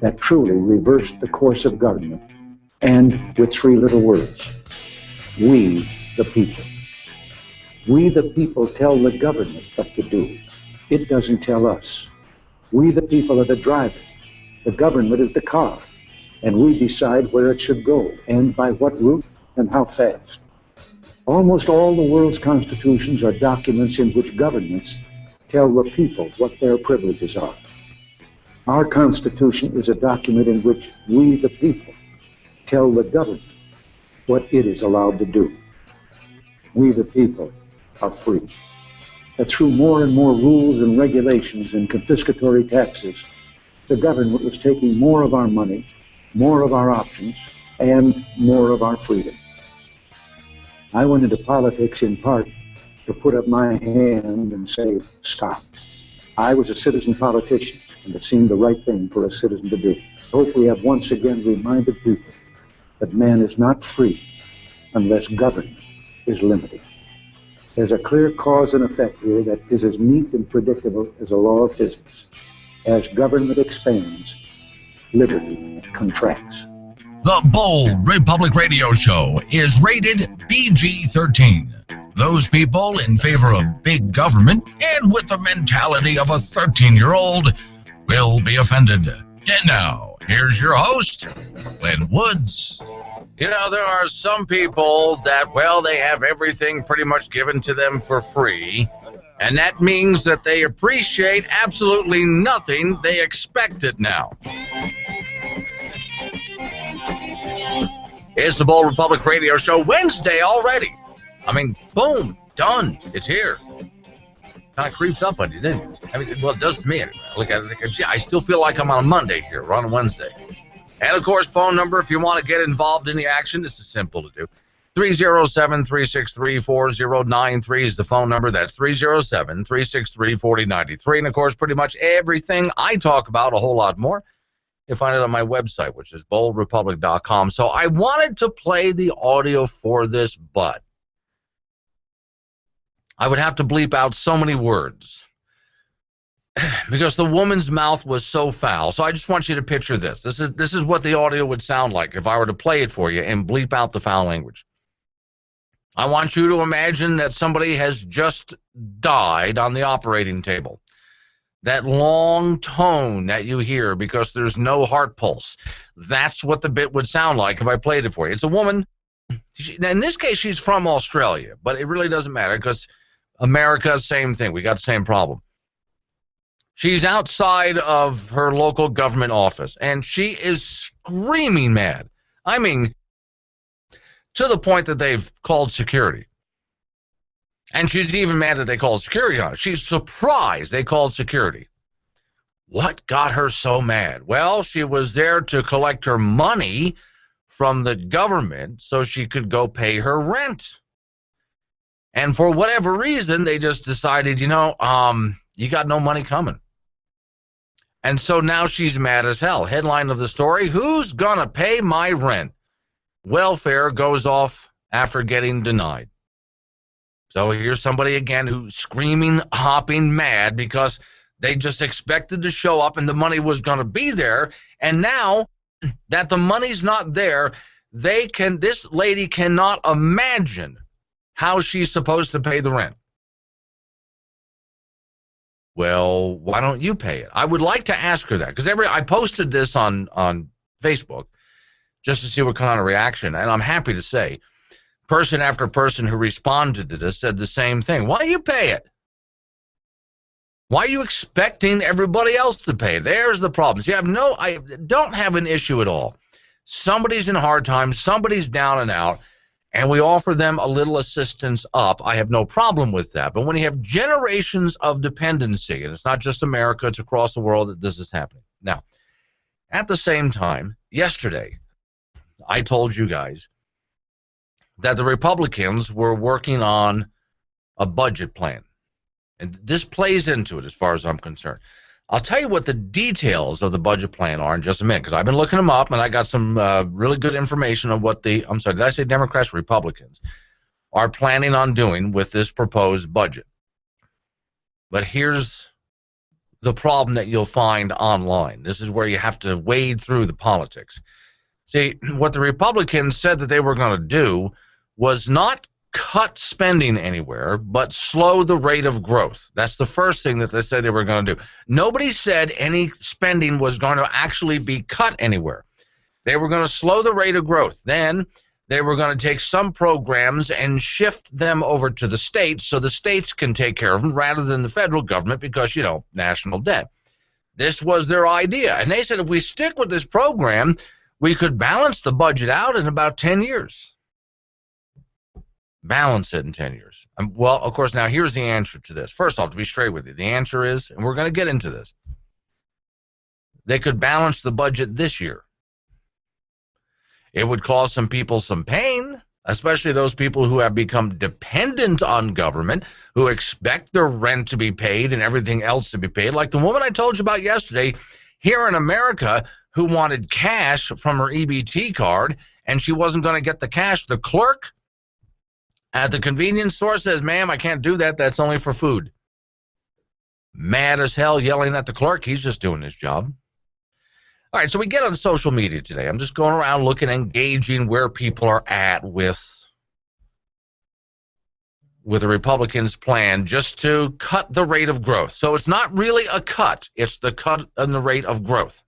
that truly reversed the course of government, and with three little words: we the people. We the people tell the government what to do. It doesn't tell us. We the people are the driver. The government is the car. And we decide where it should go and by what route and how fast. Almost all the world's constitutions are documents in which governments tell the people what their privileges are. Our Constitution is a document in which we the people tell the government what it is allowed to do. We the people are free. That through more and more rules and regulations and confiscatory taxes, the government was taking more of our money, more of our options, and more of our freedom. I went into politics in part to put up my hand and say, stop. I was a citizen politician, and it seemed the right thing for a citizen to do. I hope we have once again reminded people that man is not free unless government is limited. There's a clear cause and effect here that is as neat and predictable as a law of physics. As government expands, liberty contracts. The Bold Republic Radio Show is rated PG-13. Those people in favor of big government and with the mentality of a 13-year-old will be offended. And now, here's your host, Glenn Woods. You know, there are some people that, well, they have everything pretty much given to them for free, and that means that they appreciate absolutely nothing they expected now. It's the Bold Republic Radio Show, Wednesday already. I mean, boom, done. It's here. Kind of creeps up on you, didn't it? I mean, well, it does to me anyway. I still feel like I'm on a Monday here. We're on a Wednesday. And, of course, phone number, if you want to get involved in the action, this is simple to do. 307-363-4093 is the phone number. That's 307-363-4093. And, of course, pretty much everything I talk about, a whole lot more, you'll find it on my website, which is boldrepublic.com. So I wanted to play the audio for this, but I would have to bleep out so many words because the woman's mouth was so foul. So I just want you to picture this. This is what the audio would sound like if I were to play it for you and bleep out the foul language. I want you to imagine that somebody has just died on the operating table. That long tone that you hear because there's no heart pulse. That's what the bit would sound like if I played it for you. It's a woman. In this case, she's from Australia, but it really doesn't matter because America, same thing. We got the same problem. She's outside of her local government office, and she is screaming mad. I mean, to the point that they've called security. And she's even mad that they called security on her. She's surprised they called security. What got her so mad? Well, she was there to collect her money from the government so she could go pay her rent. And for whatever reason, they just decided, you got no money coming. And so now she's mad as hell. Headline of the story, who's gonna pay my rent? Welfare goes off after getting denied. So here's somebody again who's screaming, hopping mad because they just expected to show up and the money was going to be there. And now that the money's not there, this lady cannot imagine how she's supposed to pay the rent. Well, why don't you pay it? I would like to ask her that because I posted this on Facebook just to see what kind of reaction. And I'm happy to say, person after person who responded to this said the same thing. Why do you pay it? Why are you expecting everybody else to pay? There's the problem. I don't have an issue at all. Somebody's in hard times, somebody's down and out, and we offer them a little assistance up. I have no problem with that. But when you have generations of dependency, and it's not just America, it's across the world that this is happening. Now, at the same time, yesterday, I told you guys that the Republicans were working on a budget plan. And this plays into it as far as I'm concerned. I'll tell you what the details of the budget plan are in just a minute, because I've been looking them up, and I got some really good information on what did I say Democrats, Republicans, are planning on doing with this proposed budget. But here's the problem that you'll find online. This is where you have to wade through the politics. See, what the Republicans said that they were going to do was not cut spending anywhere, but slow the rate of growth. That's the first thing that they said they were going to do. Nobody said any spending was going to actually be cut anywhere. They were going to slow the rate of growth. Then they were going to take some programs and shift them over to the states so the states can take care of them rather than the federal government because, you know, national debt. This was their idea. And they said if we stick with this program, we could balance the budget out in about 10 years. Balance it in 10 years. Well, of course, now here's the answer to this. First off, to be straight with you, the answer is, and we're going to get into this, they could balance the budget this year. It would cause some people some pain, especially those people who have become dependent on government, who expect their rent to be paid and everything else to be paid. Like the woman I told you about yesterday here in America who wanted cash from her EBT card, and she wasn't going to get the cash. The clerk at the convenience store says, ma'am, I can't do that. That's only for food. Mad as hell, yelling at the clerk. He's just doing his job. All right, so we get on social media today. I'm just going around looking, engaging where people are at with the Republicans' plan just to cut the rate of growth. So it's not really a cut. It's the cut in the rate of growth.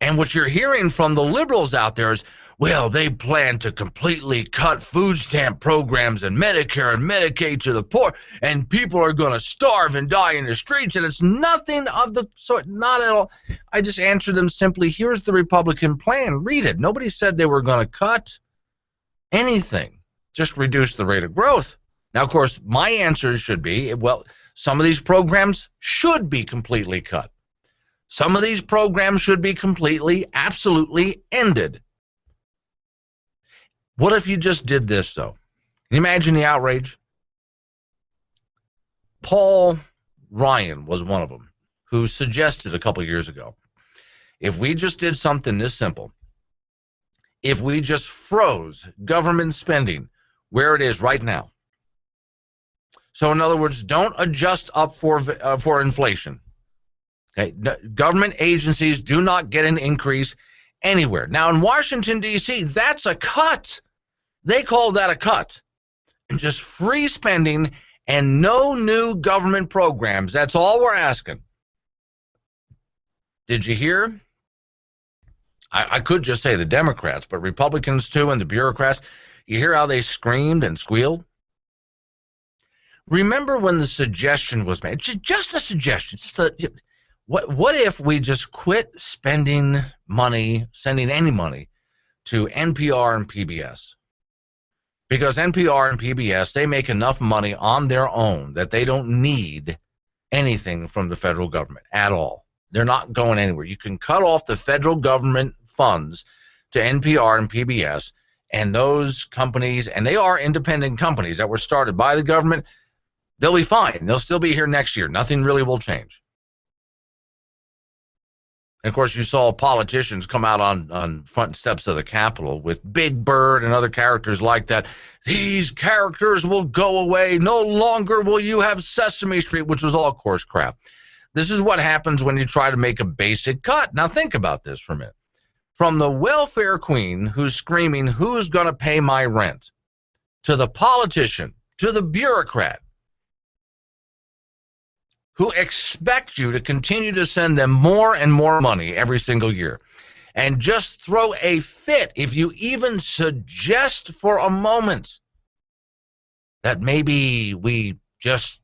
And what you're hearing from the liberals out there is, well, they plan to completely cut food stamp programs and Medicare and Medicaid to the poor, and people are going to starve and die in the streets, and it's nothing of the sort, not at all. I just answered them simply, here's the Republican plan. Read it. Nobody said they were going to cut anything, just reduce the rate of growth. Now, of course, my answer should be, well, some of these programs should be completely cut. Some of these programs should be completely, absolutely ended. What if you just did this, though? Can you imagine the outrage? Paul Ryan was one of them who suggested a couple years ago, if we just did something this simple, if we just froze government spending where it is right now. So in other words, don't adjust up for inflation. Okay? Government agencies do not get an increase anywhere. Now in Washington, D.C., that's a cut. They call that a cut. And just free spending and no new government programs. That's all we're asking. Did you hear? I could just say the Democrats, but Republicans too and the bureaucrats. You hear how they screamed and squealed? Remember when the suggestion was made? Just a suggestion. What if we just quit spending money, sending any money to NPR and PBS? Because NPR and PBS, they make enough money on their own that they don't need anything from the federal government at all. They're not going anywhere. You can cut off the federal government funds to NPR and PBS, and those companies, and they are independent companies that were started by the government, they'll be fine. They'll still be here next year. Nothing really will change. And of course, you saw politicians come out on front steps of the Capitol with Big Bird and other characters like that. These characters will go away. No longer will you have Sesame Street, which was all coarse crap. This is what happens when you try to make a basic cut. Now think about this for a minute. From the welfare queen who's screaming, who's going to pay my rent, to the politician, to the bureaucrat, who expect you to continue to send them more and more money every single year, and just throw a fit if you even suggest for a moment that maybe we just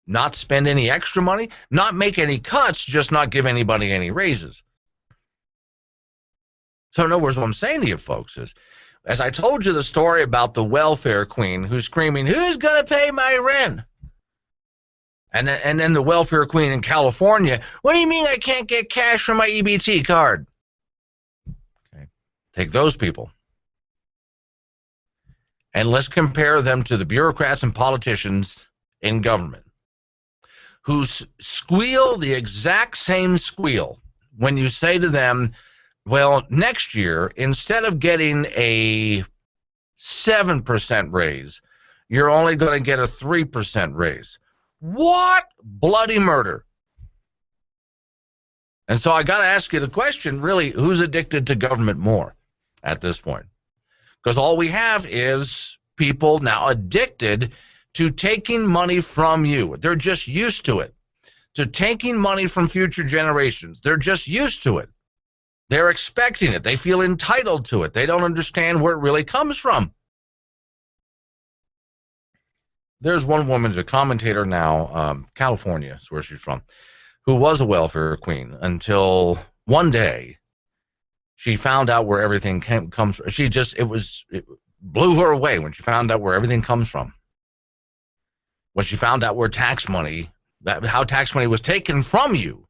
not spend any extra money, not make any cuts, just not give anybody any raises. So in other words, what I'm saying to you folks is, as I told you the story about the welfare queen who's screaming, who's going to pay my rent? And then the welfare queen in California, what do you mean I can't get cash from my EBT card? Okay. Take those people. And let's compare them to the bureaucrats and politicians in government who squeal the exact same squeal when you say to them, well, next year, instead of getting a 7% raise, you're only going to get a 3% raise. What? Bloody murder. And so I got to ask you the question, really, who's addicted to government more at this point? Because all we have is people now addicted to taking money from you. They're just used to it, to taking money from future generations. They're just used to it. They're expecting it. They feel entitled to it. They don't understand where it really comes from. There's one woman, a commentator now, California is where she's from, who was a welfare queen until one day she found out where everything comes from. It blew her away when she found out where everything comes from. When she found out where how tax money was taken from you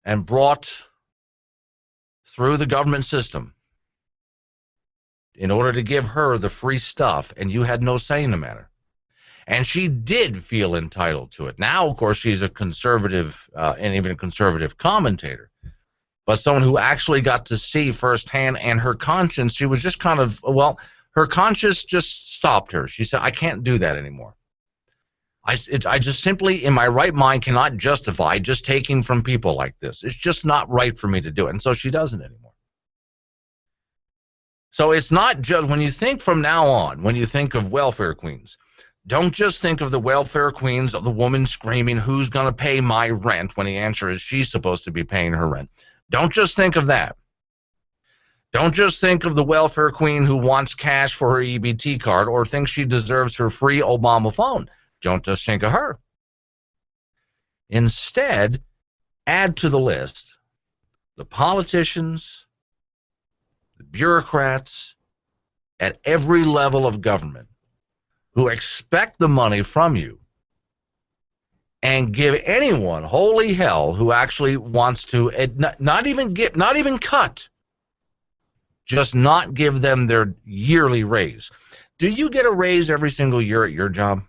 and brought through the government system in order to give her the free stuff, and you had no say in the matter. And she did feel entitled to it. Now, of course, she's a conservative and even a conservative commentator, but someone who actually got to see firsthand, and her conscience, she was just kind of, her conscience just stopped her. She said, I can't do that anymore. I just simply, in my right mind, cannot justify just taking from people like this. It's just not right for me to do it. And so she doesn't anymore. So it's not just, when you think from now on, when you think of welfare queens, don't just think of the welfare queens of the woman screaming, who's going to pay my rent, when the answer is she's supposed to be paying her rent. Don't just think of that. Don't just think of the welfare queen who wants cash for her EBT card or thinks she deserves her free Obama phone. Don't just think of her. Instead, add to the list the politicians, the bureaucrats at every level of government who expect the money from you, and give anyone, holy hell, who actually wants to not even cut, just not give them their yearly raise. Do you get a raise every single year at your job?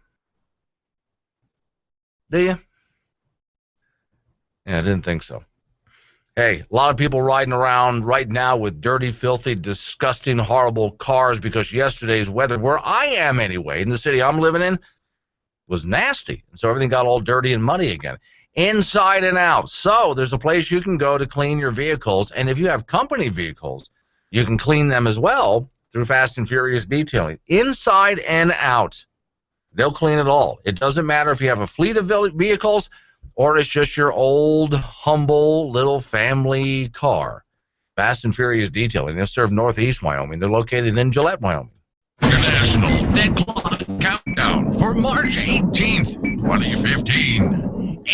Do you? Yeah, I didn't think so. Hey, a lot of people riding around right now with dirty, filthy, disgusting, horrible cars because yesterday's weather, where I am anyway, in the city I'm living in, was nasty. And so everything got all dirty and muddy again, inside and out. So there's a place you can go to clean your vehicles. And if you have company vehicles, you can clean them as well through Fast and Furious Detailing, inside and out. They'll clean it all. It doesn't matter if you have a fleet of vehicles or it's just your old, humble, little family car. Fast and Furious Detailing. They serve Northeast Wyoming. They're located in Gillette, Wyoming. International Deadline Countdown for March 18th, 2015.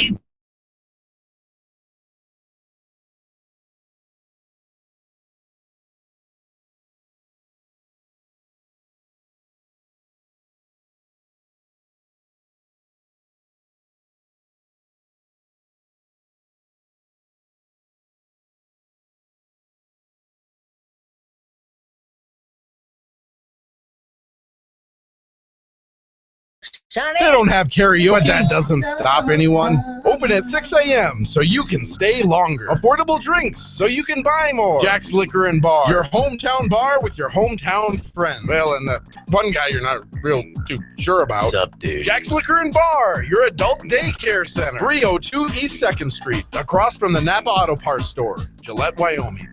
They don't have karaoke, but that doesn't stop anyone. Open at 6 a.m. so you can stay longer. Affordable drinks so you can buy more. Jack's Liquor and Bar, your hometown bar with your hometown friends. Well, and the one guy you're not real too sure about. What's up, dude? Jack's Liquor and Bar, your adult daycare center. 302 East 2nd Street, across from the Napa Auto Parts Store, Gillette, Wyoming.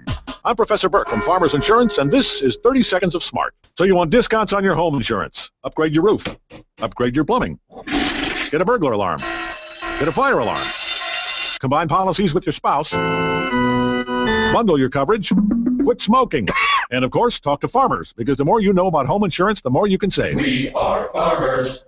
I'm Professor Burke from Farmers Insurance, and this is 30 Seconds of Smart. So you want discounts on your home insurance? Upgrade your roof. Upgrade your plumbing. Get a burglar alarm. Get a fire alarm. Combine policies with your spouse. Bundle your coverage. Quit smoking. And, of course, talk to farmers, because the more you know about home insurance, the more you can save. We are farmers.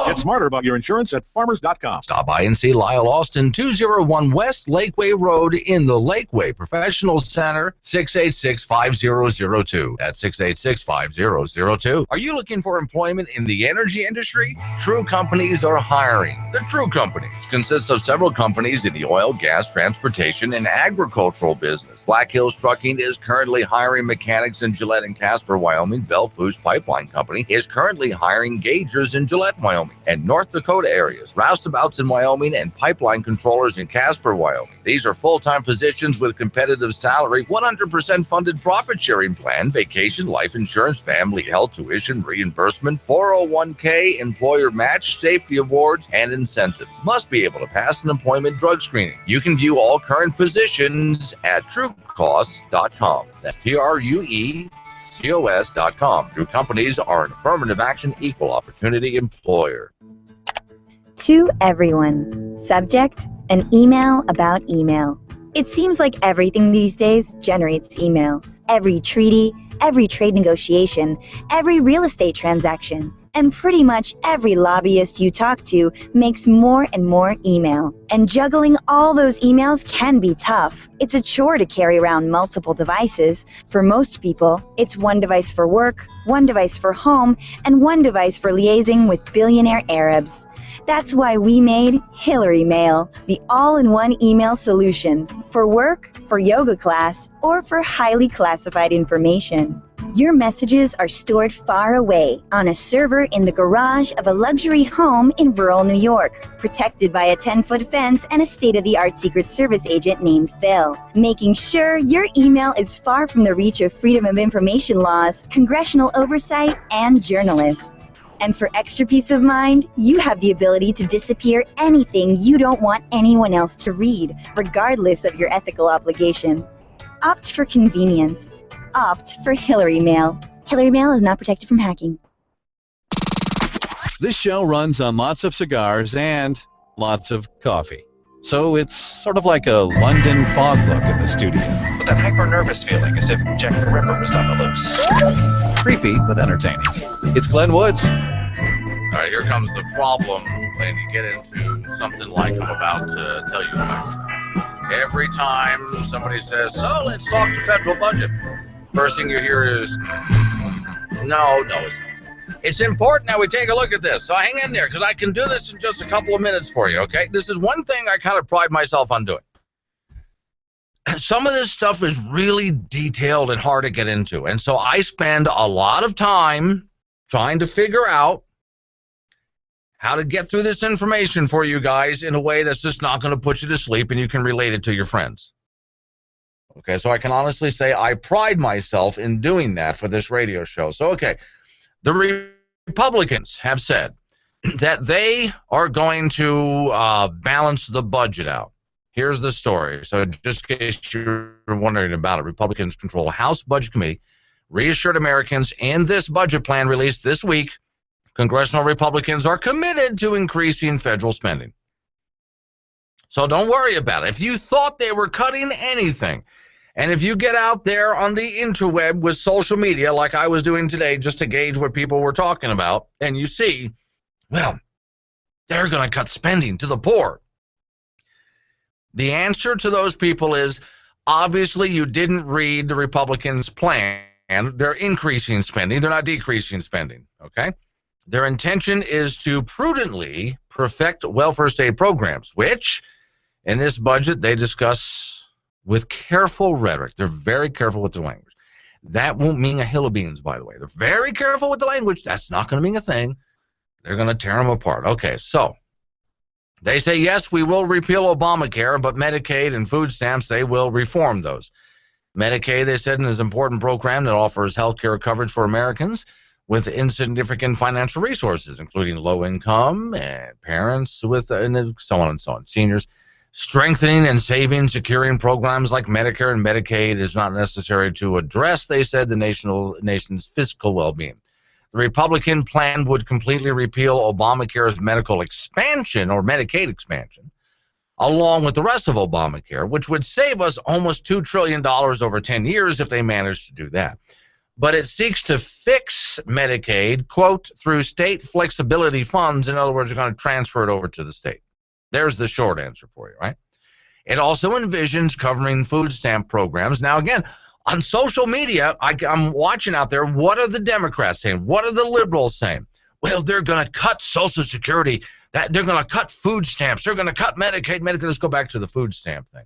Get smarter about your insurance at farmers.com. Stop by and see Lyle Austin, 201 West Lakeway Road in the Lakeway Professional Center, 686-5002. That's 686-5002. Are you looking for employment in the energy industry? True Companies are hiring. The True Companies consists of several companies in the oil, gas, transportation, and agricultural business. Black Hills Trucking is currently currently hiring mechanics in Gillette and Casper, Wyoming. Belfouche Pipeline Company is currently hiring gaugers in Gillette, Wyoming, and North Dakota areas, roustabouts in Wyoming, and pipeline controllers in Casper, Wyoming. These are full-time positions with competitive salary, 100% funded profit-sharing plan, vacation, life insurance, family health, tuition, reimbursement, 401k, employer match, safety awards, and incentives. Must be able to pass an employment drug screening. You can view all current positions at truecost.com. That's TRUECOS.com. True Companies are an affirmative action, equal opportunity employer. To everyone. Subject, an email about email. It seems like everything these days generates email. Every treaty, every trade negotiation, every real estate transaction, and pretty much every lobbyist you talk to makes more and more email. And juggling all those emails can be tough. It's a chore to carry around multiple devices. For most people, it's one device for work, one device for home, and one device for liaising with billionaire Arabs. That's why we made Hillary Mail, the all-in-one email solution for work, for yoga class, or for highly classified information. Your messages are stored far away on a server in the garage of a luxury home in rural New York, protected by a 10-foot fence and a state-of-the-art Secret Service agent named Phil, making sure your email is far from the reach of freedom of information laws, congressional oversight, and journalists. And for extra peace of mind, you have the ability to disappear anything you don't want anyone else to read, regardless of your ethical obligation. Opt for convenience. Opt for Hillary Mail. Hillary Mail is not protected from hacking. This show runs on lots of cigars and lots of coffee. So it's sort of like a London fog look in the studio. With that hyper-nervous feeling as if Jack the Ripper was on the loose. Creepy, but entertaining. It's Glenn Woods. All right, here comes the problem when you get into something like I'm about to tell you guys. Every time somebody says, so let's talk the federal budget, first thing you hear is, no, it's not. It's important that we take a look at this, so hang in there, because I can do this in just a couple of minutes for you, okay? This is one thing I kind of pride myself on doing. Some of this stuff is really detailed and hard to get into, and so I spend a lot of time trying to figure out how to get through this information for you guys in a way that's just not going to put you to sleep and you can relate it to your friends. Okay, so I can honestly say I pride myself in doing that for this radio show. So, okay, the Republicans have said that they are going to balance the budget out. Here's the story. So just in case you're wondering about it, Republicans control House Budget Committee, reassured Americans in this budget plan released this week, congressional Republicans are committed to increasing federal spending. So don't worry about it. If you thought they were cutting anything, and if you get out there on the interweb with social media like I was doing today just to gauge what people were talking about, and you see, well, they're going to cut spending to the poor. The answer to those people is, obviously you didn't read the Republicans' plan. They're increasing spending. They're not decreasing spending, okay? Their intention is to prudently perfect welfare state programs, which in this budget they discuss with careful rhetoric. They're very careful with their language. That won't mean a hill of beans, by the way. They're very careful with the language. That's not going to mean a thing. They're going to tear them apart. Okay, so they say, yes, we will repeal Obamacare, but Medicaid and food stamps, they will reform those. Medicaid, they said, is an important program that offers health care coverage for Americans with insignificant financial resources, including low income and parents with, and so on and so on, seniors. Strengthening and saving, securing programs like Medicare and Medicaid is not necessary to address, they said, the nation's fiscal well-being. The Republican plan would completely repeal Obamacare's medical expansion or Medicaid expansion, along with the rest of Obamacare, which would save us almost $2 trillion over 10 years if they managed to do that. But it seeks to fix Medicaid, quote, through state flexibility funds. In other words, they're going to transfer it over to the state. There's the short answer for you, right? It also envisions covering food stamp programs. Now, again, on social media, I'm watching out there, what are the Democrats saying? What are the liberals saying? Well, they're going to cut Social Security. They're going to cut food stamps. They're going to cut Medicaid. Let's go back to the food stamp thing.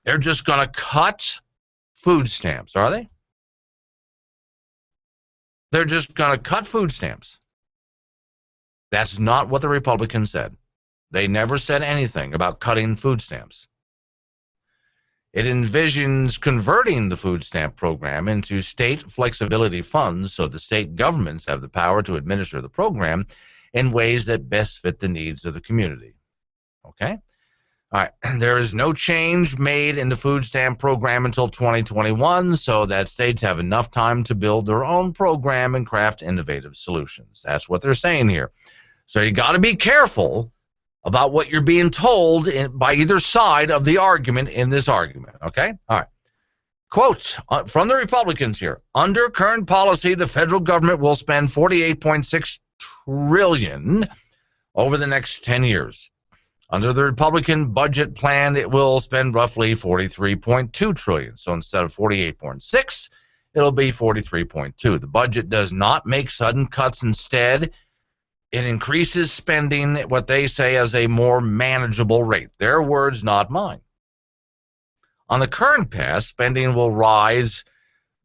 They're just going to cut food stamps, are they? They're just going to cut food stamps. That's not what the Republicans said. They never said anything about cutting food stamps. It envisions converting the food stamp program into state flexibility funds so the state governments have the power to administer the program in ways that best fit the needs of the community. Okay? All right. There is no change made in the food stamp program until 2021, so that states have enough time to build their own program and craft innovative solutions. That's what they're saying here. So you got to be careful about what you're being told by either side of the argument in this argument, okay? All right. Quote from the Republicans here. Under current policy, the federal government will spend $48.6 trillion over the next 10 years. Under the Republican budget plan, it will spend roughly $43.2 trillion. So instead of 48.6, it'll be 43.2. The budget does not make sudden cuts. Instead, it increases spending, what they say, as a more manageable rate. Their words, not mine. On the current path, spending will rise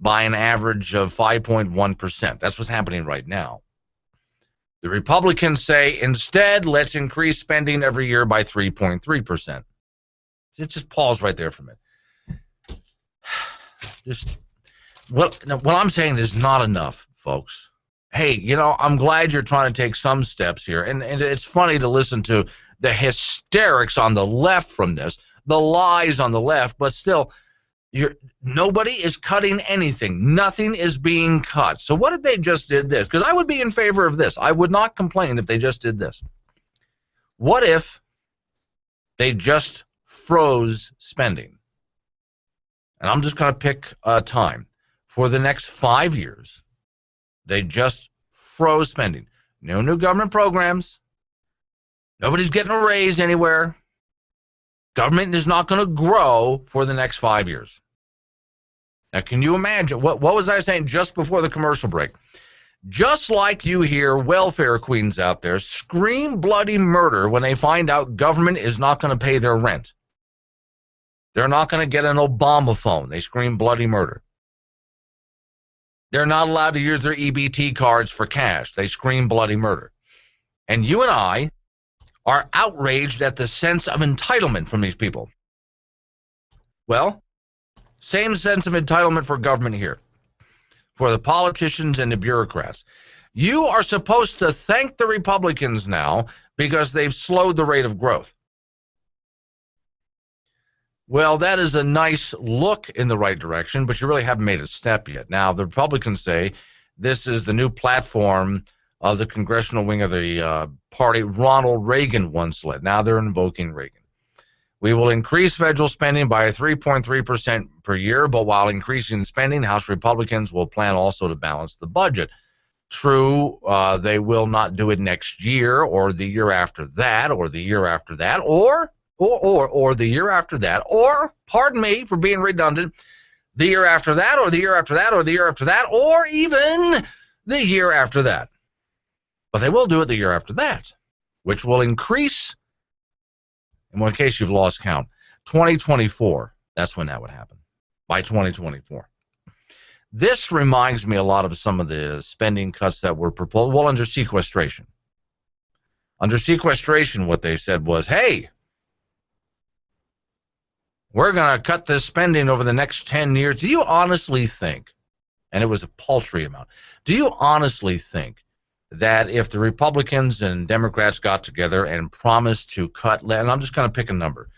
by an average of 5.1%. That's what's happening right now. The Republicans say, instead, let's increase spending every year by 3.3%. Just pause right there for a minute. What I'm saying is not enough, folks. Hey, you know, I'm glad you're trying to take some steps here. And it's funny to listen to the hysterics on the left from this, the lies on the left, but still, nobody is cutting anything. Nothing is being cut. So what if they just did this? Because I would be in favor of this. I would not complain if they just did this. What if they just froze spending? And I'm just going to pick a time. For the next 5 years, they just froze spending. No new government programs. Nobody's getting a raise anywhere. Government is not going to grow for the next 5 years. Now, can you imagine? What was I saying just before the commercial break? Just like you hear welfare queens out there scream bloody murder when they find out government is not going to pay their rent. They're not going to get an Obama phone. They scream bloody murder. They're not allowed to use their EBT cards for cash. They scream bloody murder. And you and I are outraged at the sense of entitlement from these people. Well, same sense of entitlement for government here, for the politicians and the bureaucrats. You are supposed to thank the Republicans now because they've slowed the rate of growth. Well, that is a nice look in the right direction, but you really haven't made a step yet. Now, the Republicans say this is the new platform of the congressional wing of the party Ronald Reagan once led. Now they're invoking Reagan. We will increase federal spending by 3.3% per year, but while increasing spending, House Republicans will plan also to balance the budget. True, they will not do it next year or the year after that or the year after that or the year after that, or, pardon me for being redundant, the year after that, or the year after that, or the year after that, or even the year after that. But they will do it the year after that, which will increase, in case you've lost count, 2024. That's when that would happen, by 2024. This reminds me a lot of some of the spending cuts that were proposed, well, under sequestration. Under sequestration, what they said was, hey, we're going to cut this spending over the next 10 years. Do you honestly think, and it was a paltry amount, do you honestly think that if the Republicans and Democrats got together and promised to cut, and I'm just going to pick a number,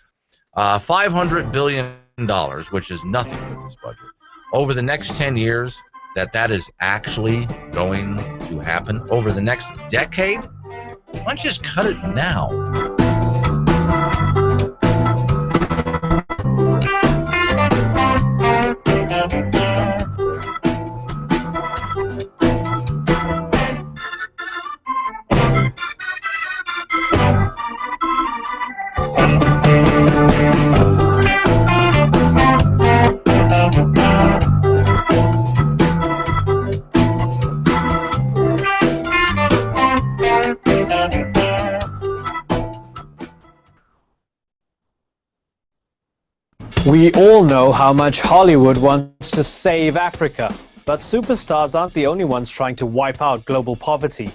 $500 billion, which is nothing with this budget, over the next 10 years, that is actually going to happen over the next decade? Why don't you just cut it now? We all know how much Hollywood wants to save Africa. But superstars aren't the only ones trying to wipe out global poverty.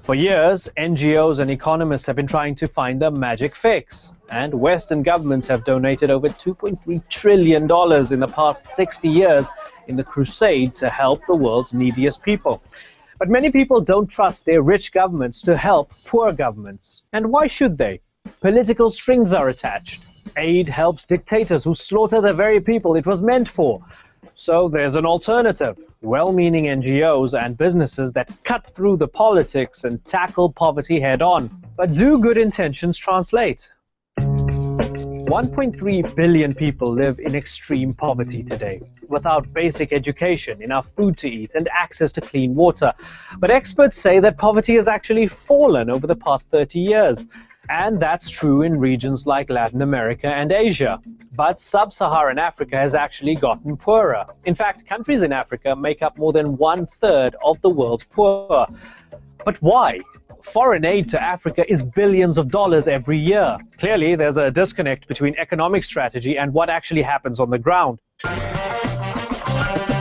For years, NGOs and economists have been trying to find the magic fix. And Western governments have donated over $2.3 trillion in the past 60 years in the crusade to help the world's neediest people. But many people don't trust their rich governments to help poor governments. And why should they? Political strings are attached. Aid helps dictators who slaughter the very people it was meant for. So there's an alternative. Well-meaning NGOs and businesses that cut through the politics and tackle poverty head-on. But do good intentions translate? 1.3 billion people live in extreme poverty today, without basic education, enough food to eat, and access to clean water. But experts say that poverty has actually fallen over the past 30 years. And that's true in regions like Latin America and Asia. But sub-Saharan Africa has actually gotten poorer. In fact, countries in Africa make up more than 1/3 of the world's poor. But why? Foreign aid to Africa is billions of dollars every year. Clearly, there's a disconnect between economic strategy and what actually happens on the ground.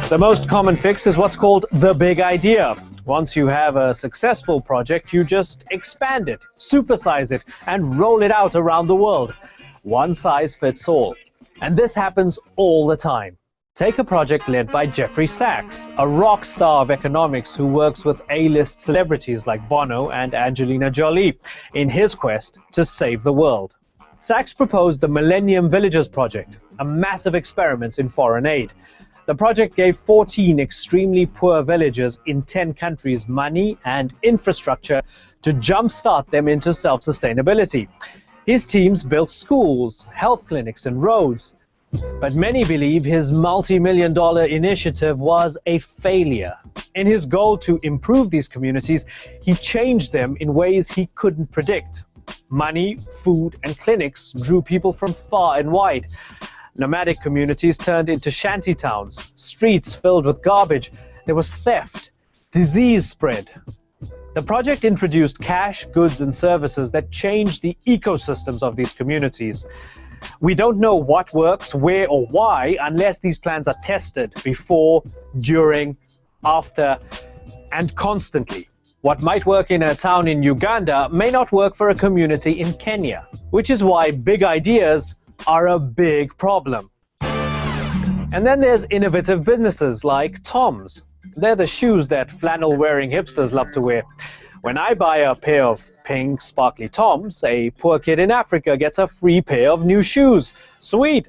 The most common fix is what's called the big idea. Once you have a successful project, you just expand it, supersize it, and roll it out around the world. One size fits all. And this happens all the time. Take a project led by Jeffrey Sachs, a rock star of economics who works with A-list celebrities like Bono and Angelina Jolie in his quest to save the world. Sachs proposed the Millennium Villages Project, a massive experiment in foreign aid. The project gave 14 extremely poor villages in 10 countries money and infrastructure to jumpstart them into self-sustainability. His teams built schools, health clinics, and roads. But many believe his multi-million-dollar initiative was a failure. In his goal to improve these communities, he changed them in ways he couldn't predict. Money, food, and clinics drew people from far and wide. Nomadic communities turned into shanty towns, streets filled with garbage. There was theft, disease spread. The project introduced cash, goods, and services that changed the ecosystems of these communities. We don't know what works, where, or why unless these plans are tested before, during, after, and constantly. What might work in a town in Uganda may not work for a community in Kenya, which is why big ideas are a big problem. And then there's innovative businesses like Tom's. They're the shoes that flannel-wearing hipsters love to wear. When I buy a pair of pink, sparkly Toms, a poor kid in Africa gets a free pair of new shoes. Sweet!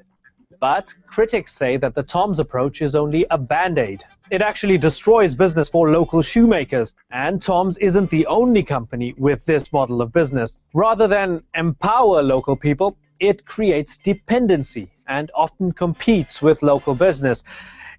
But critics say that the Tom's approach is only a band-aid. It actually destroys business for local shoemakers. And Tom's isn't the only company with this model of business. Rather than empower local people, it creates dependency and often competes with local business.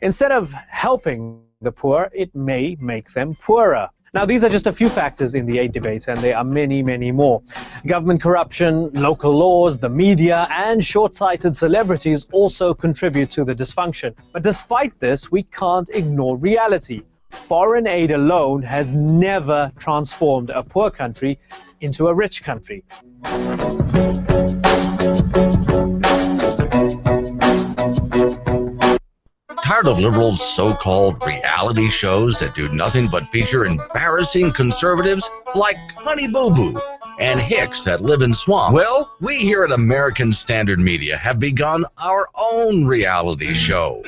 Instead of helping the poor, it may make them poorer. Now, these are just a few factors in the aid debate, and there are many, many more. Government corruption, local laws, the media, and short-sighted celebrities also contribute to the dysfunction. But despite this, we can't ignore reality. Foreign aid alone has never transformed a poor country into a rich country. Tired of liberals' so-called reality shows that do nothing but feature embarrassing conservatives like Honey Boo Boo and hicks that live in swamps? Well, we here at American Standard Media have begun our own reality show,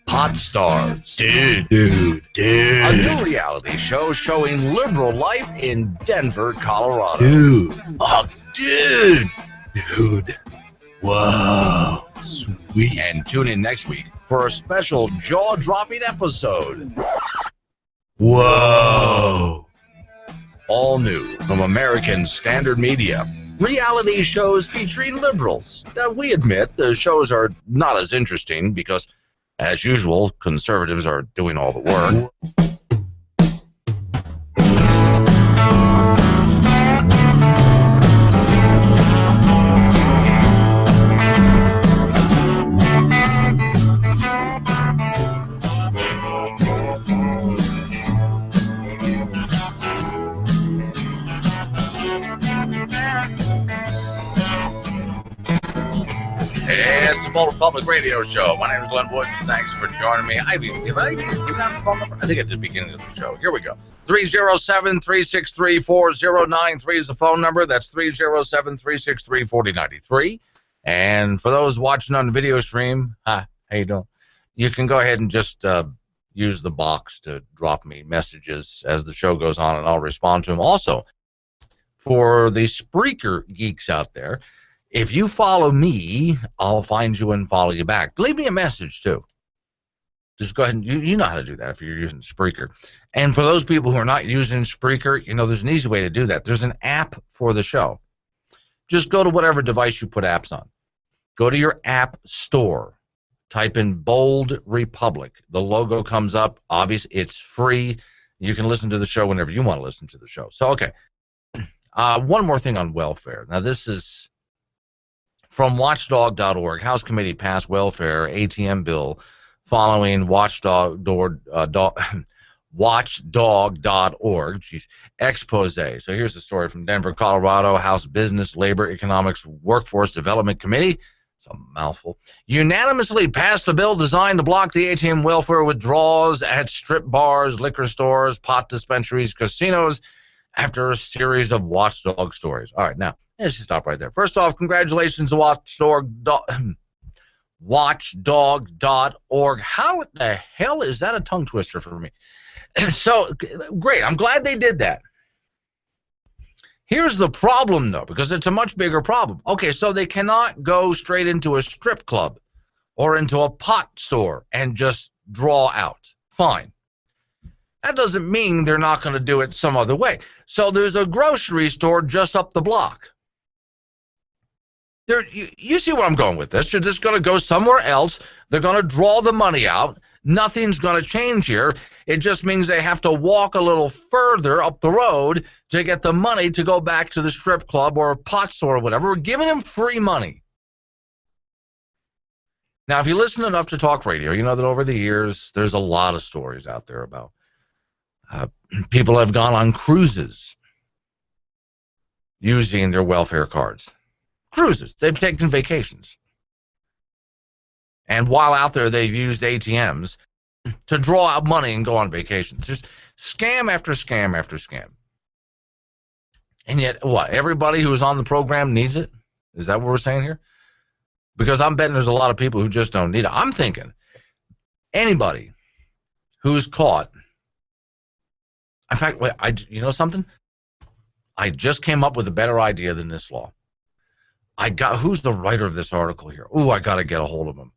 Hot Stars. Dude. A new reality show showing liberal life in Denver, Colorado. Dude. Wow. Sweet. And tune in next week for a special jaw-dropping episode. Whoa. All new from American Standard Media. Reality shows featuring liberals. Now, we admit the shows are not as interesting because, as usual, conservatives are doing all the work. All Republic Radio Show. My name is Glenn Woods. Thanks for joining me. Have I given out the phone number? I think at the beginning of the show. Here we go. 307-363-4093 is the phone number. That's 307-363-4093. And for those watching on the video stream, how you doing? You can go ahead and just use the box to drop me messages as the show goes on, and I'll respond to them. Also, for the Spreaker geeks out there, if you follow me, I'll find you and follow you back. Leave me a message, too. Just go ahead and you know how to do that if you're using Spreaker. And for those people who are not using Spreaker, there's an easy way to do that. There's an app for the show. Just go to whatever device you put apps on. Go to your app store. Type in Bold Republic. The logo comes up. Obvious. It's free. You can listen to the show whenever you want to listen to the show. So, okay. One more thing on welfare. Now, this is from watchdog.org. House Committee passed welfare ATM bill following watchdog.org expose. So here's the story from Denver, Colorado. House Business, Labor, Economics, Workforce Development Committee, it's a mouthful, unanimously passed a bill designed to block the ATM welfare withdrawals at strip bars, liquor stores, pot dispensaries, casinos, after a series of watchdog stories. All right, now, let's just stop right there. First off, congratulations to watchdog.org. How the hell is that a tongue twister for me? So, great. I'm glad they did that. Here's the problem, though, because it's a much bigger problem. Okay, so they cannot go straight into a strip club or into a pot store and just draw out. Fine. That doesn't mean they're not going to do it some other way. So there's a grocery store just up the block. You see where I'm going with this. You're just going to go somewhere else. They're going to draw the money out. Nothing's going to change here. It just means they have to walk a little further up the road to get the money to go back to the strip club or a pot store or whatever. We're giving them free money. Now, if you listen enough to talk radio, you know that over the years, there's a lot of stories out there about people have gone on cruises using their welfare cards. Cruises. They've taken vacations. And while out there, they've used ATMs to draw out money and go on vacations. There's scam after scam after scam. And yet, what? Everybody who is on the program needs it? Is that what we're saying here? Because I'm betting there's a lot of people who just don't need it. I'm thinking anybody who's caught. In fact, wait, you know something? I just came up with a better idea than this law. Who's the writer of this article here? Ooh, I got to get a hold of him.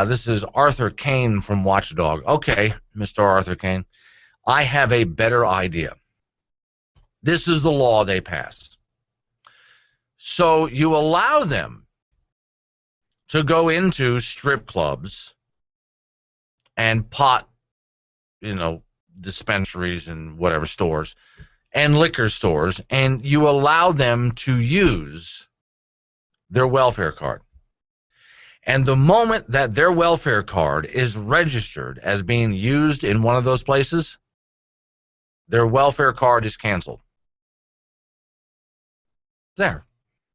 This is Arthur Kane from Watchdog. Okay, Mr. Arthur Kane, I have a better idea. This is the law they passed. So you allow them to go into strip clubs and pot, dispensaries and whatever stores and liquor stores, and you allow them to use their welfare card. And the moment that their welfare card is registered as being used in one of those places, their welfare card is canceled. There.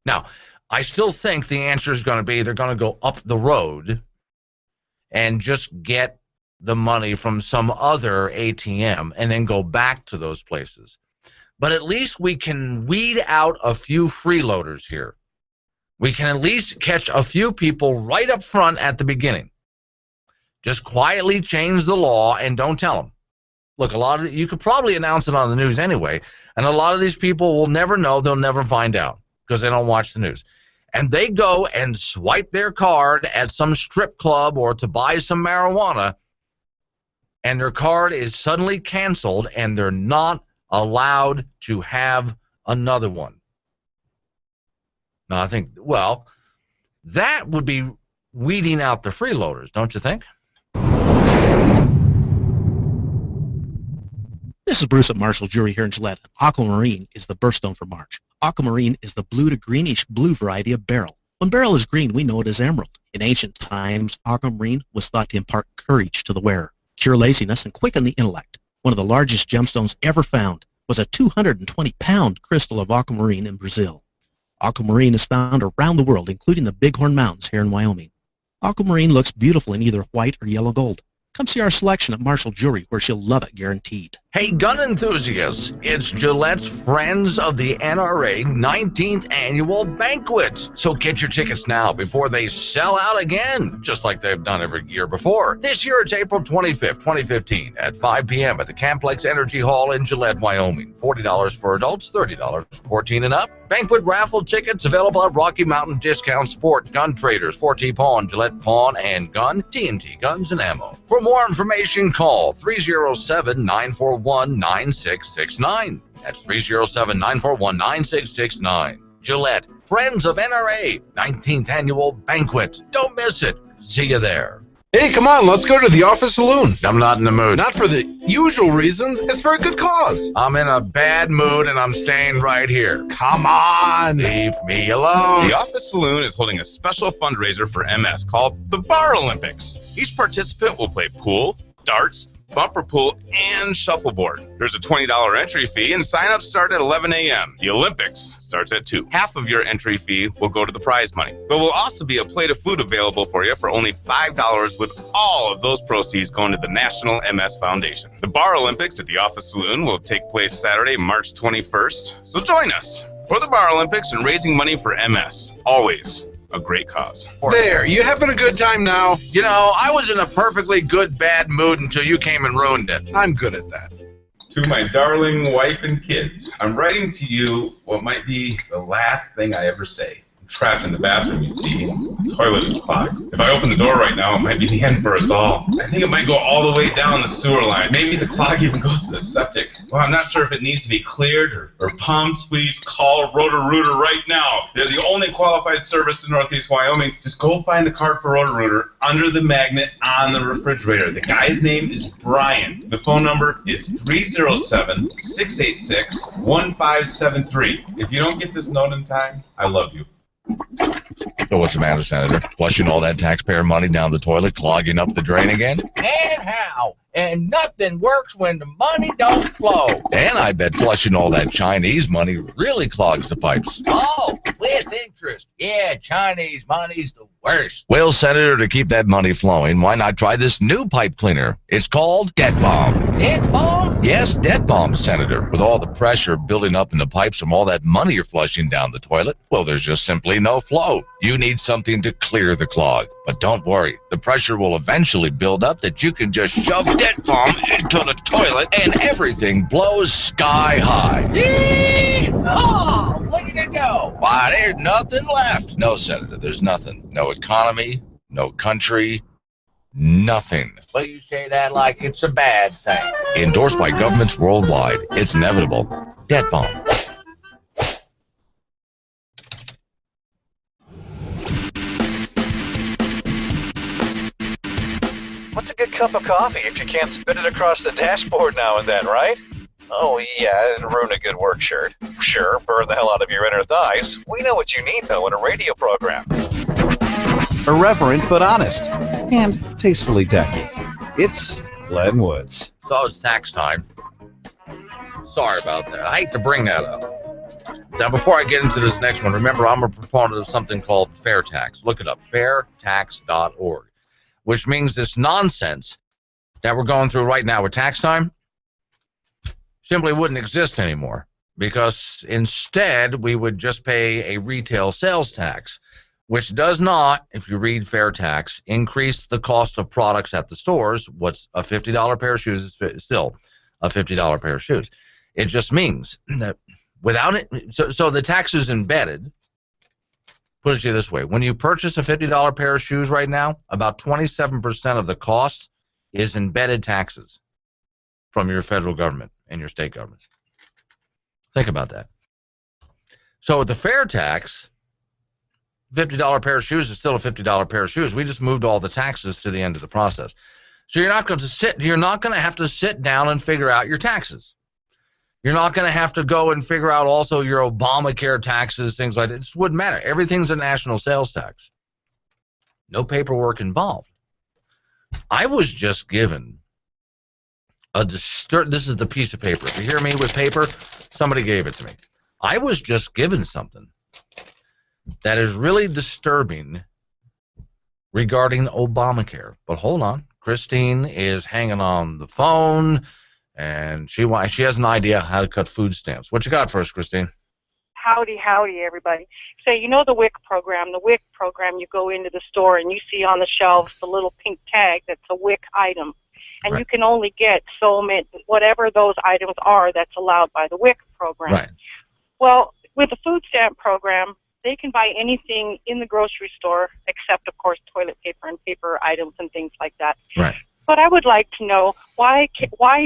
Now, I still think the answer is going to be they're going to go up the road and just get the money from some other ATM and then go back to those places. But at least we can weed out a few freeloaders here. We can at least catch a few people right up front at the beginning. Just quietly change the law and don't tell them. Look, you could probably announce it on the news anyway, and a lot of these people will never know. They'll never find out because they don't watch the news. And they go and swipe their card at some strip club or to buy some marijuana, and their card is suddenly canceled, and they're not allowed to have another one. Now, I think, well, that would be weeding out the freeloaders, don't you think? This is Bruce at Marshall Jewelry here in Gillette. Aquamarine is the birthstone for March. Aquamarine is the blue to greenish blue variety of beryl. When beryl is green, we know it as emerald. In ancient times, aquamarine was thought to impart courage to the wearer, cure laziness, and quicken the intellect. One of the largest gemstones ever found was a 220-pound crystal of aquamarine in Brazil. Aquamarine is found around the world, including the Bighorn Mountains here in Wyoming. Aquamarine looks beautiful in either white or yellow gold. Come see our selection at Marshall Jewelry, where she'll love it, guaranteed. Hey, gun enthusiasts, it's Gillette's Friends of the NRA 19th Annual Banquet. So get your tickets now before they sell out again, just like they've done every year before. This year it's April 25th, 2015 at 5 p.m. at the Camplex Energy Hall in Gillette, Wyoming. $40 for adults, $30 for 14 and up. Banquet raffle tickets available at Rocky Mountain Discount Sport, Gun Traders, 4T Pawn, Gillette Pawn and Gun, TNT Guns and Ammo. For more information, call 307-941-9669. That's 307-941-9669. Gillette, Friends of NRA, 19th Annual Banquet. Don't miss it. See you there. Hey, come on, let's go to the office saloon. I'm not in the mood. Not for the usual reasons. It's for a good cause. I'm in a bad mood and I'm staying right here. Come on. Leave me alone. The Office Saloon is holding a special fundraiser for MS called the Bar Olympics. Each participant will play pool, darts, bumper pool, and shuffleboard. There's a $20 entry fee, and sign-ups start at 11 a.m. The Olympics starts at 2. Half of your entry fee will go to the prize money. There will also be a plate of food available for you for only $5, with all of those proceeds going to the National MS Foundation. The Bar Olympics at the Office Saloon will take place Saturday, March 21st, so join us for the Bar Olympics and raising money for MS. Always a great cause. There, you having a good time now? You know, I was in a perfectly good bad mood until you came and ruined it. I'm good at that. To my darling wife and kids, I'm writing to you what might be the last thing I ever say. I'm trapped in the bathroom, you see. The toilet is clogged. If I open the door right now, it might be the end for us all. I think it might go all the way down the sewer line. Maybe the clog even goes to the septic. Well, I'm not sure if it needs to be cleared or pumped. Please call Roto-Rooter right now. They're the only qualified service in Northeast Wyoming. Just go find the card for Roto-Rooter under the magnet on the refrigerator. The guy's name is Brian. The phone number is 307-686-1573. If you don't get this note in time, I love you. So what's the matter, Senator? Flushing all that taxpayer money down the toilet, clogging up the drain again? And how? And nothing works when the money don't flow. And I bet flushing all that Chinese money really clogs the pipes. Oh, with interest. Yeah, Chinese money's the worst. Well, Senator, to keep that money flowing, why not try this new pipe cleaner? It's called Debt Bomb. Debt Bomb? Yes, Debt Bomb, Senator. With all the pressure building up in the pipes from all that money you're flushing down the toilet, well, there's just simply no flow. You need something to clear the clog. But don't worry, the pressure will eventually build up that you can just shove Debt Bomb into the toilet and everything blows sky high. Oh, look at it go. Why, there's nothing left. No, Senator, there's nothing. No economy, no country, nothing. But you say that like it's a bad thing. Endorsed by governments worldwide. It's inevitable. Debt Bomb. What's a good cup of coffee if you can't spit it across the dashboard now and then, right? Oh, yeah, and ruin a good work shirt. Sure, burn the hell out of your inner thighs. We know what you need, though, in a radio program. Irreverent but honest, and tastefully tacky. It's Glenn Woods. So it's tax time. Sorry about that. I hate to bring that up. Now, before I get into this next one, remember I'm a proponent of something called fair tax. Look it up, fairtax.org, which means this nonsense that we're going through right now with tax time simply wouldn't exist anymore, because instead we would just pay a retail sales tax, which does not, if you read fair tax, increase the cost of products at the stores. What's a $50 pair of shoes is still a $50 pair of shoes. It just means that without it, so the tax is embedded. Put it to you this way: when you purchase a $50 pair of shoes right now, about 27% of the cost is embedded taxes from your federal government and your state governments. Think about that. So with the fair tax, $50 pair of shoes is still a $50 pair of shoes. We just moved all the taxes to the end of the process. So you're not going to have to sit down and figure out your taxes. You're not going to have to go and figure out also your Obamacare taxes, things like that. It just wouldn't matter. Everything's a national sales tax. No paperwork involved. I was just given this is the piece of paper. If you hear me with paper, somebody gave it to me. I was just given something that is really disturbing regarding Obamacare. But hold on, Christine is hanging on the phone, and she has an idea how to cut food stamps. What you got for us, Christine? Howdy, everybody. So you know the WIC program. The WIC program, you go into the store and you see on the shelves the little pink tag that's a WIC item. And you can only get so many, whatever those items are that's allowed by the WIC program. Right. Well, with the food stamp program, they can buy anything in the grocery store except, of course, toilet paper and paper items and things like that. Right. But I would like to know, why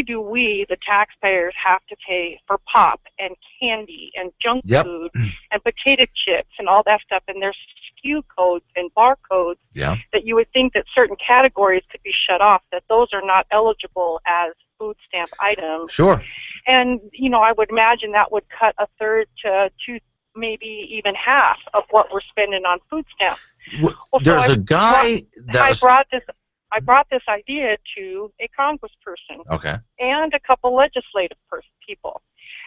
do we, the taxpayers, have to pay for pop and candy and junk food and potato chips and all that stuff? And there's SKU codes and barcodes that you would think that certain categories could be shut off, that those are not eligible as food stamp items. Sure. And, you know, I would imagine that would cut a third to two, maybe even half of what we're spending on food stamps. There's a guy that I brought this idea to a congressperson and a couple legislative people,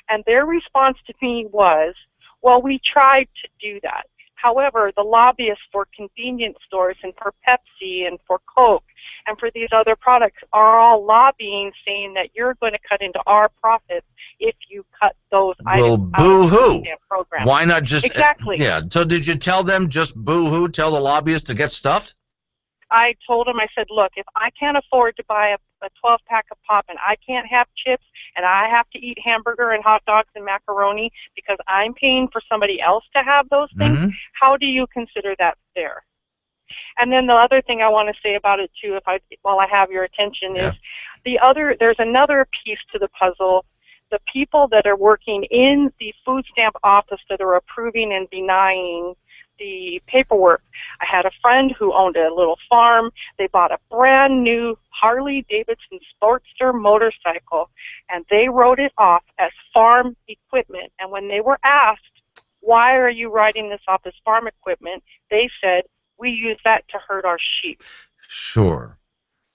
and their response to me was, well, we tried to do that. However, the lobbyists for convenience stores and for Pepsi and for Coke and for these other products are all lobbying, saying that you're going to cut into our profits if you cut those items out of the food stamp program. Why not just... Exactly. Yeah, so did you tell them just boo-hoo, tell the lobbyists to get stuffed? I told him, I said, look, if I can't afford to buy a 12-pack of pop and I can't have chips and I have to eat hamburger and hot dogs and macaroni because I'm paying for somebody else to have those things, how do you consider that fair? And then the other thing I want to say about it, too, while I have your attention, is there's another piece to the puzzle. The people that are working in the food stamp office that are approving and denying the paperwork. I had a friend who owned a little farm. They bought a brand new Harley Davidson Sportster motorcycle, and they wrote it off as farm equipment. And when they were asked, why are you writing this off as farm equipment, they said, we use that to herd our sheep. Sure.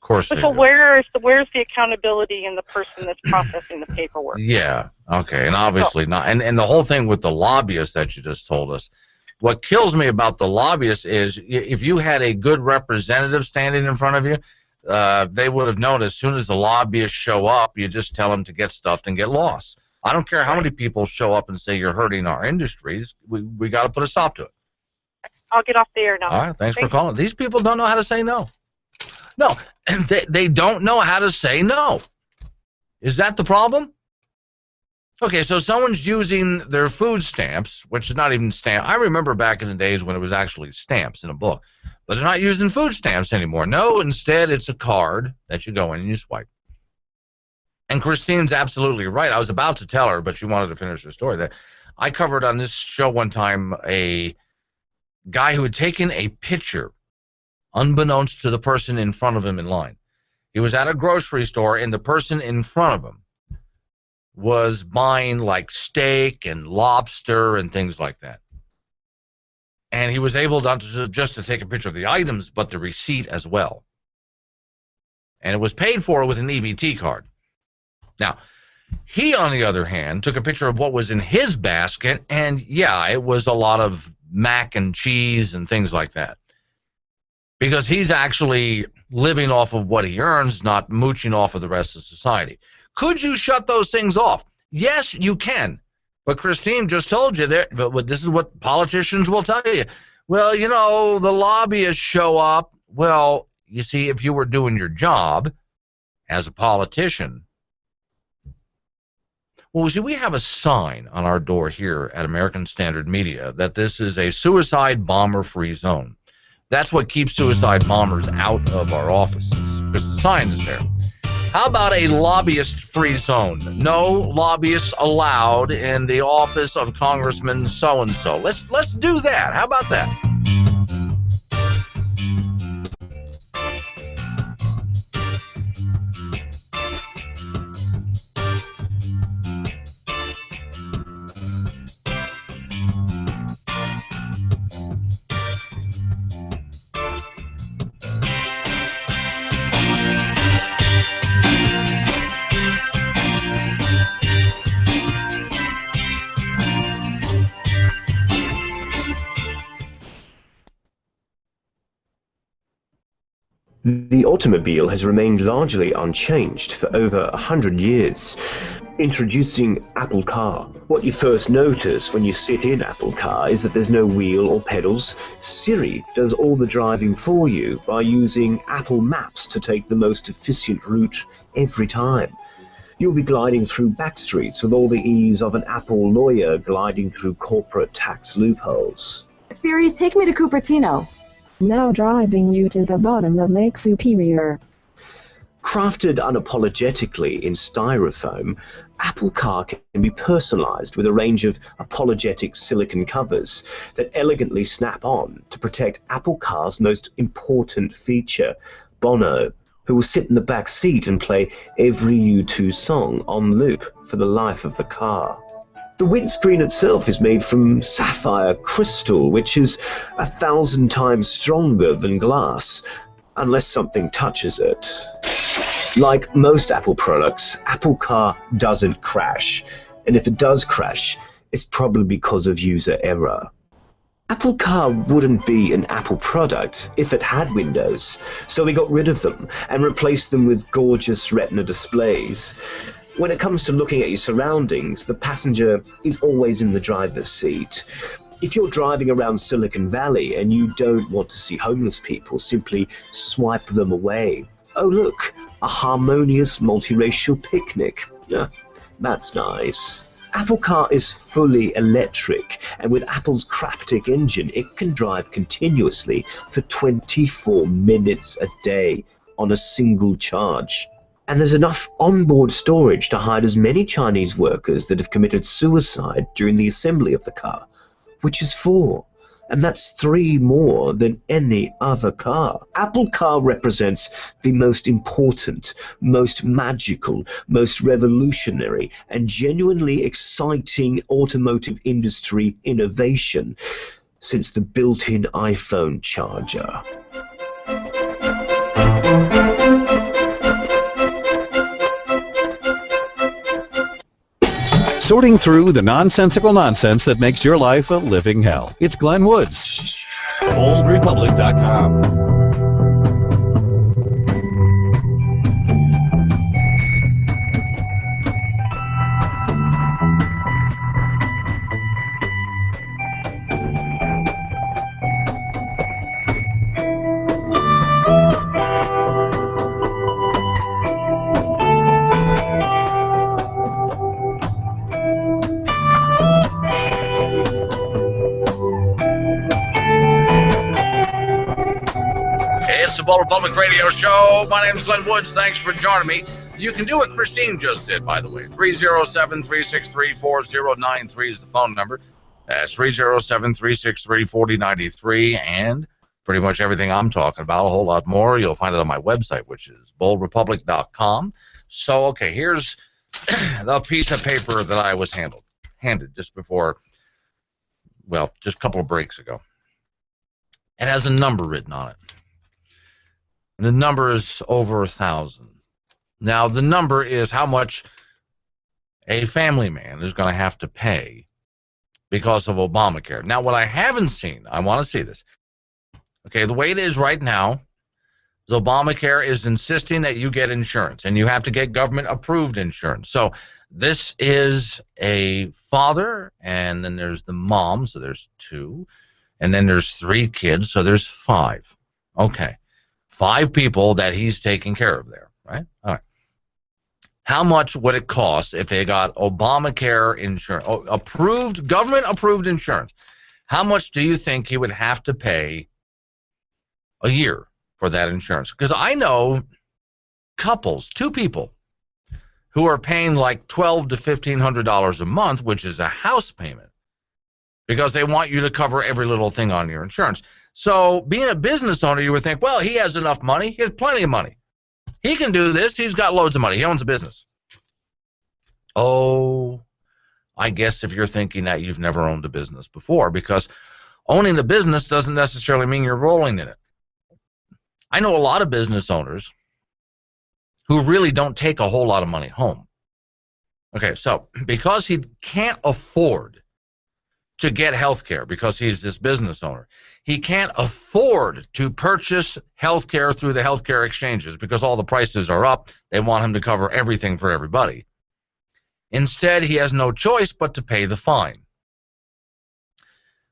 Of course. So where's the accountability in the person that's processing the paperwork? Yeah. Okay. And obviously not. And the whole thing with the lobbyists that you just told us, what kills me about the lobbyists is if you had a good representative standing in front of you, they would have known as soon as the lobbyists show up, you just tell them to get stuffed and get lost. I don't care how many people show up and say you're hurting our industries. We got to put a stop to it. I'll get off the air now. All right. Thanks for calling. These people don't know how to say no. No, they don't know how to say no. Is that the problem? Okay, so someone's using their food stamps, which is not even stamp. I remember back in the days when it was actually stamps in a book, but they're not using food stamps anymore. No, instead it's a card that you go in and you swipe. And Christine's absolutely right. I was about to tell her, but she wanted to finish her story. That I covered on this show one time a guy who had taken a picture, unbeknownst to the person in front of him in line. He was at a grocery store, and the person in front of him was buying like steak and lobster and things like that. And he was able not just to take a picture of the items, but the receipt as well. And it was paid for with an EBT card. Now, he, on the other hand, took a picture of what was in his basket, and yeah, it was a lot of mac and cheese and things like that. Because he's actually living off of what he earns, not mooching off of the rest of society. Could you shut those things off? Yes, you can. But Christine just told you there. But this is what politicians will tell you. Well, you know, the lobbyists show up. Well, you see, if you were doing your job as a politician. Well, see, we have a sign on our door here at American Standard Media that this is a suicide bomber-free zone. That's what keeps suicide bombers out of our offices, because the sign is there. How about a lobbyist-free zone? No lobbyists allowed in the office of Congressman so-and-so. Let's do that. How about that? The automobile has remained largely unchanged for over 100 years. Introducing Apple Car. What you first notice when you sit in Apple Car is that there's no wheel or pedals. Siri does all the driving for you by using Apple Maps to take the most efficient route every time. You'll be gliding through back streets with all the ease of an Apple lawyer gliding through corporate tax loopholes. Siri, take me to Cupertino. Now driving you to the bottom of Lake Superior. Crafted unapologetically in styrofoam, Apple Car can be personalized with a range of apologetic silicon covers that elegantly snap on to protect Apple Car's most important feature, Bono, who will sit in the back seat and play every U2 song on loop for the life of the car. The windscreen itself is made from sapphire crystal, which is 1,000 times stronger than glass, unless something touches it. Like most Apple products, Apple Car doesn't crash, and if it does crash, it's probably because of user error. Apple Car wouldn't be an Apple product if it had windows, so we got rid of them and replaced them with gorgeous Retina displays. When it comes to looking at your surroundings, the passenger is always in the driver's seat. If you're driving around Silicon Valley and you don't want to see homeless people, simply swipe them away. Oh look, a harmonious multiracial picnic. That's nice. Apple Car is fully electric, and with Apple's Craptic engine, it can drive continuously for 24 minutes a day on a single charge. And there's enough onboard storage to hide as many Chinese workers that have committed suicide during the assembly of the car, which is 4. And that's 3 more than any other car. Apple Car represents the most important, most magical, most revolutionary, and genuinely exciting automotive industry innovation since the built-in iPhone charger. Sorting through the nonsensical nonsense that makes your life a living hell. It's Glenn Woods. OldRepublic.com. It's the Bold Republic Radio Show. My name's Glenn Woods. Thanks for joining me. You can do what Christine just did, by the way. 307-363-4093 is the phone number. That's 307-363-4093. And pretty much everything I'm talking about, a whole lot more, you'll find it on my website, which is boldrepublic.com. So, okay, here's the piece of paper that I was handed just before, well, just a couple of breaks ago. It has a number written on it. And the number is over 1,000. Now, the number is how much a family man is going to have to pay because of Obamacare. Now, what I haven't seen, I want to see this. Okay, the way it is right now is Obamacare is insisting that you get insurance, and you have to get government-approved insurance. So this is a father, and then there's the mom, so there's 2, and then there's 3 kids, so there's 5. Okay. 5 people that he's taking care of there, right? All right. How much would it cost if they got Obamacare insurance, approved, government-approved insurance? How much do you think he would have to pay a year for that insurance? Because I know couples, 2 people, who are paying like $1,200 to $1,500 a month, which is a house payment, because they want you to cover every little thing on your insurance. So being a business owner, you would think, well, he has enough money. He has plenty of money. He can do this. He's got loads of money. He owns a business. Oh, I guess if you're thinking that, you've never owned a business before, because owning a business doesn't necessarily mean you're rolling in it. I know a lot of business owners who really don't take a whole lot of money home. Okay, so because he can't afford to get health care because he's this business owner, He can't afford to purchase health care through the healthcare exchanges because all the prices are up. They want him to cover everything for everybody. Instead, he has no choice but to pay the fine.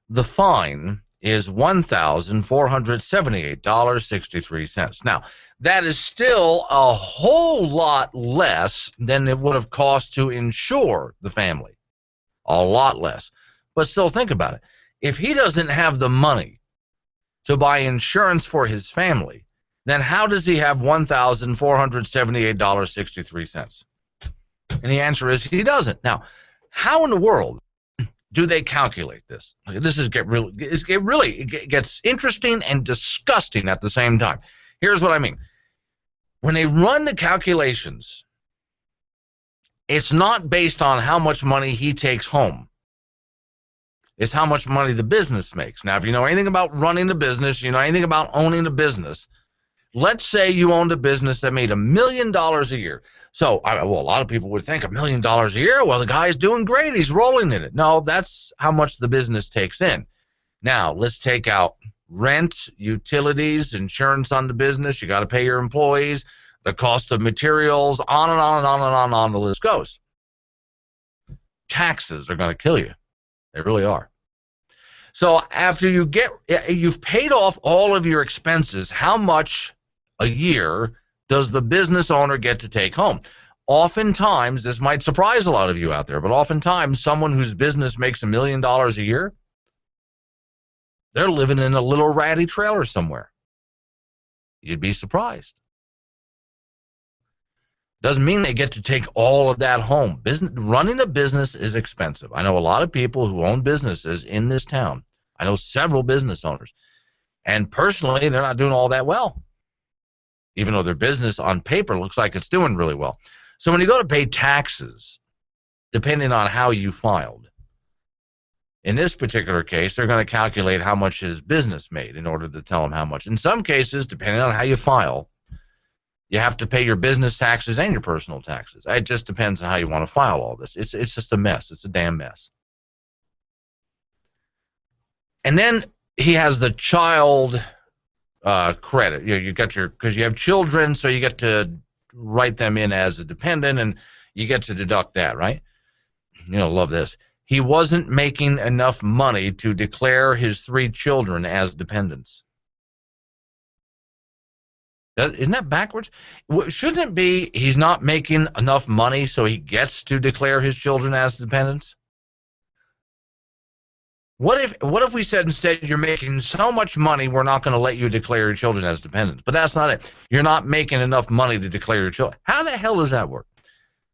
The fine is $1,478.63. Now, that is still a whole lot less than it would have cost to insure the family. A lot less. But still, think about it. If he doesn't have the money to buy insurance for his family, then how does he have $1,478.63? And the answer is he doesn't. Now, how in the world do they calculate this? This is it gets interesting and disgusting at the same time. Here's what I mean. When they run the calculations, it's not based on how much money he takes home. It's how much money the business makes. Now, if you know anything about running the business, you know anything about owning the business, let's say you owned a business that made $1 million a year. So, a lot of people would think $1 million a year, well, the guy's doing great. He's rolling in it. No, that's how much the business takes in. Now, let's take out rent, utilities, insurance on the business. You got to pay your employees, the cost of materials, on and on and on and on the list goes. Taxes are going to kill you. They really are. So after you've paid off all of your expenses, how much a year does the business owner get to take home? Oftentimes, this might surprise a lot of you out there, but oftentimes someone whose business makes $1 million a year, they're living in a little ratty trailer somewhere. You'd be surprised. Doesn't mean they get to take all of that home. Running a business is expensive. I know a lot of people who own businesses in this town. I know several business owners. And personally, they're not doing all that well, even though their business on paper looks like it's doing really well. So when you go to pay taxes, depending on how you filed, in this particular case, they're going to calculate how much his business made in order to tell him how much. In some cases, depending on how you file, you have to pay your business taxes and your personal taxes. It just depends on how you want to file all this. It's just a mess. It's a damn mess. And then he has the child credit. You got because you have children, so you get to write them in as a dependent, and you get to deduct that, right? Love this. He wasn't making enough money to declare his 3 children as dependents. Isn't that backwards? Shouldn't it be he's not making enough money so he gets to declare his children as dependents? What if we said instead you're making so much money we're not going to let you declare your children as dependents? But that's not it. You're not making enough money to declare your children. How the hell does that work?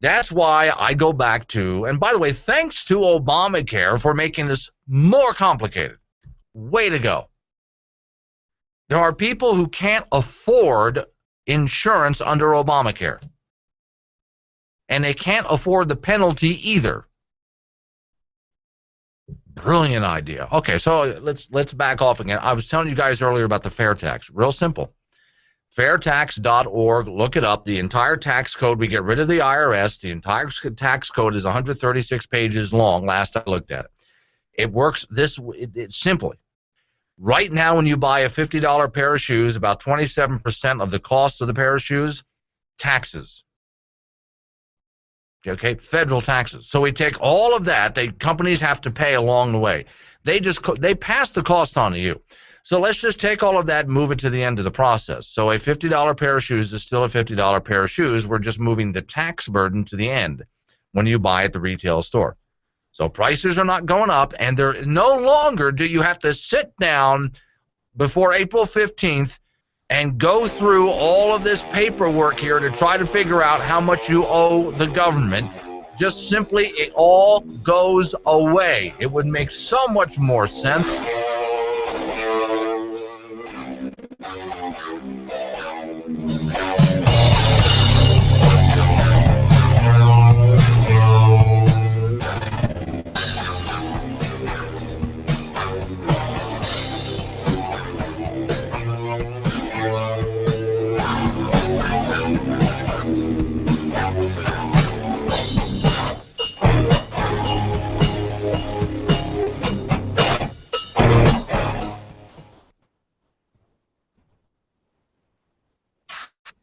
That's why I go back to, and by the way, thanks to Obamacare for making this more complicated. Way to go. There are people who can't afford insurance under Obamacare. And they can't afford the penalty either. Brilliant idea. Okay, so let's back off again. I was telling you guys earlier about the fair tax. Real simple. Fairtax.org, look it up. The entire tax code, we get rid of the IRS. The entire tax code is 136 pages long, last I looked at it. It works it's simply. Right now, when you buy a $50 pair of shoes, about 27% of the cost of the pair of shoes, taxes. Okay, federal taxes. So we take all of that. Companies have to pay along the way. They pass the cost on to you. So let's just take all of that and move it to the end of the process. So a $50 pair of shoes is still a $50 pair of shoes. We're just moving the tax burden to the end when you buy at the retail store. So prices are not going up, and there no longer do you have to sit down before April 15th and go through all of this paperwork here to try to figure out how much you owe the government. Just simply, it all goes away. It would make so much more sense.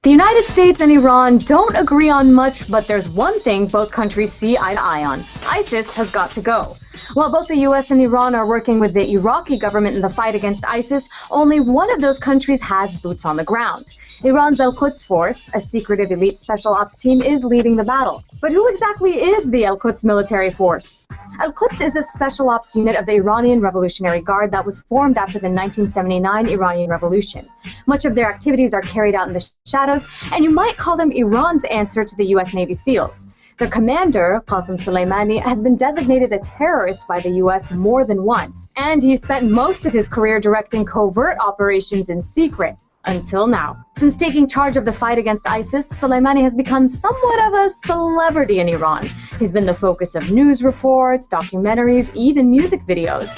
The United States and Iran don't agree on much, but there's one thing both countries see eye to eye on. ISIS has got to go. While both the US and Iran are working with the Iraqi government in the fight against ISIS, only one of those countries has boots on the ground. Iran's Al-Quds Force, a secretive elite special ops team, is leading the battle. But who exactly is the Al-Quds military force? Al-Quds is a special ops unit of the Iranian Revolutionary Guard that was formed after the 1979 Iranian Revolution. Much of their activities are carried out in the shadows, and you might call them Iran's answer to the US Navy SEALs. Their commander, Qasem Soleimani, has been designated a terrorist by the US more than once, and he spent most of his career directing covert operations in secret. Until now. Since taking charge of the fight against ISIS, Soleimani has become somewhat of a celebrity in Iran. He's been the focus of news reports, documentaries, even music videos.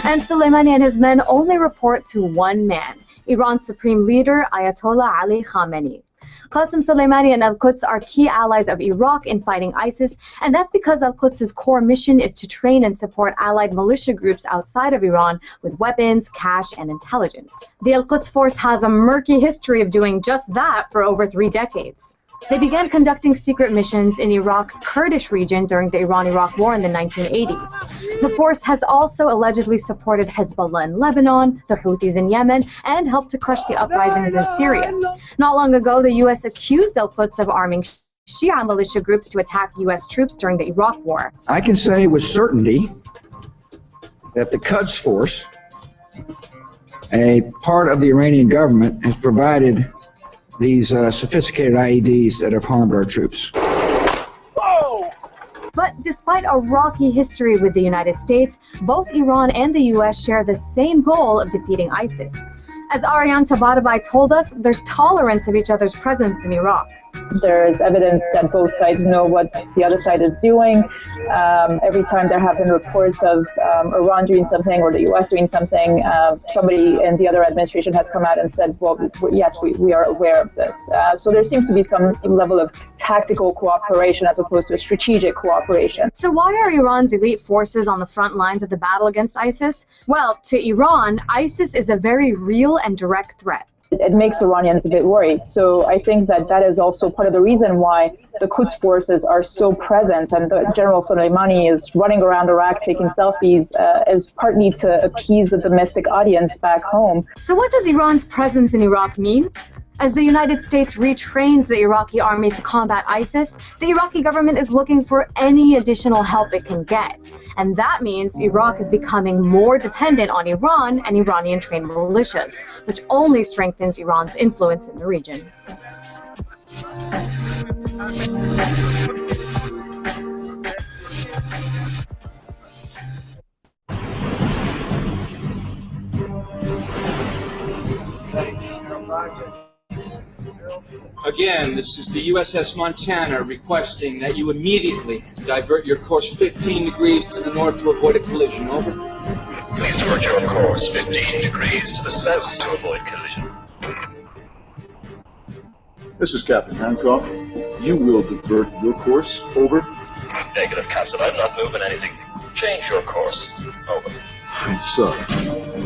And Soleimani and his men only report to one man, Iran's supreme leader, Ayatollah Ali Khamenei. Qasem Soleimani and Al-Quds are key allies of Iraq in fighting ISIS, and that's because Al-Quds' core mission is to train and support allied militia groups outside of Iran with weapons, cash, and intelligence. The Al-Quds Force has a murky history of doing just that for over 3 decades. They began conducting secret missions in Iraq's Kurdish region during the Iran-Iraq War in the 1980s. The force has also allegedly supported Hezbollah in Lebanon, the Houthis in Yemen, and helped to crush the uprisings in Syria. Not long ago, the U.S. accused Al-Quds of arming Shia militia groups to attack U.S. troops during the Iraq War. I can say with certainty that the Quds Force, a part of the Iranian government, has provided these sophisticated IEDs that have harmed our troops. But despite a rocky history with the United States, both Iran and the U.S. share the same goal of defeating ISIS. As Aryan Tabatabai told us, there's tolerance of each other's presence in Iraq. There's evidence that both sides know what the other side is doing. Every time there have been reports of Iran doing something or the U.S. doing something, somebody in the other administration has come out and said, well, yes, we are aware of this. So there seems to be some level of tactical cooperation as opposed to strategic cooperation. So why are Iran's elite forces on the front lines of the battle against ISIS? Well, to Iran, ISIS is a very real and direct threat. It makes Iranians a bit worried. So I think that is also part of the reason why the Quds forces are so present, and General Soleimani is running around Iraq taking selfies is partly to appease the domestic audience back home. So what does Iran's presence in Iraq mean? As the United States retrains the Iraqi army to combat ISIS, the Iraqi government is looking for any additional help it can get. And that means Iraq is becoming more dependent on Iran and Iranian-trained militias, which only strengthens Iran's influence in the region. Again, this is the USS Montana requesting that you immediately divert your course 15 degrees to the north to avoid a collision. Over. Please divert your course 15 degrees to the south to avoid collision. This is Captain Hancock. You will divert your course. Over. Negative, Captain. I'm not moving anything. Change your course. Over. Sir,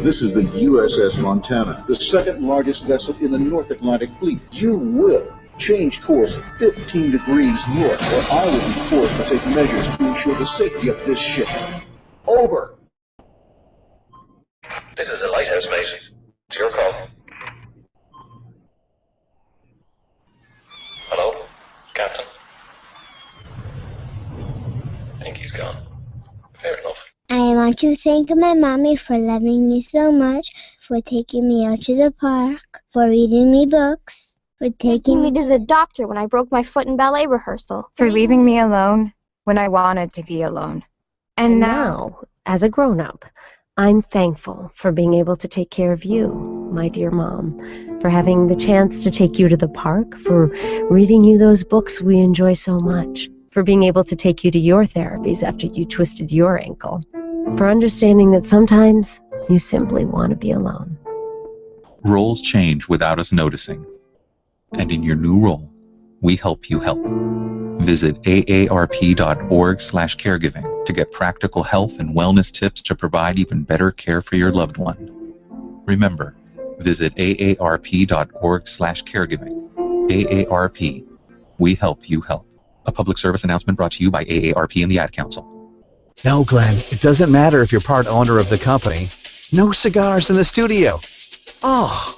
this is the USS Montana, the second largest vessel in the North Atlantic Fleet. You will change course 15 degrees north, or I will be forced to take measures to ensure the safety of this ship. Over. This is the lighthouse, mate. It's your call. Hello, Captain? I think he's gone. Fair enough. I want to thank my mommy for loving me so much, for taking me out to the park, for reading me books, for taking me to the doctor when I broke my foot in ballet rehearsal, for leaving me alone when I wanted to be alone. And now, as a grown-up, I'm thankful for being able to take care of you, my dear Mom, for having the chance to take you to the park, for reading you those books we enjoy so much, for being able to take you to your therapies after you twisted your ankle, for understanding that sometimes you simply want to be alone. Roles change without us noticing. And in your new role, we help you help. Visit aarp.org/caregiving to get practical health and wellness tips to provide even better care for your loved one. Remember, Visit aarp.org/caregiving. AARP. We help you help. A public service announcement brought to you by AARP and the Ad Council. No, Glenn, it doesn't matter if you're part owner of the company. No cigars in the studio. Oh,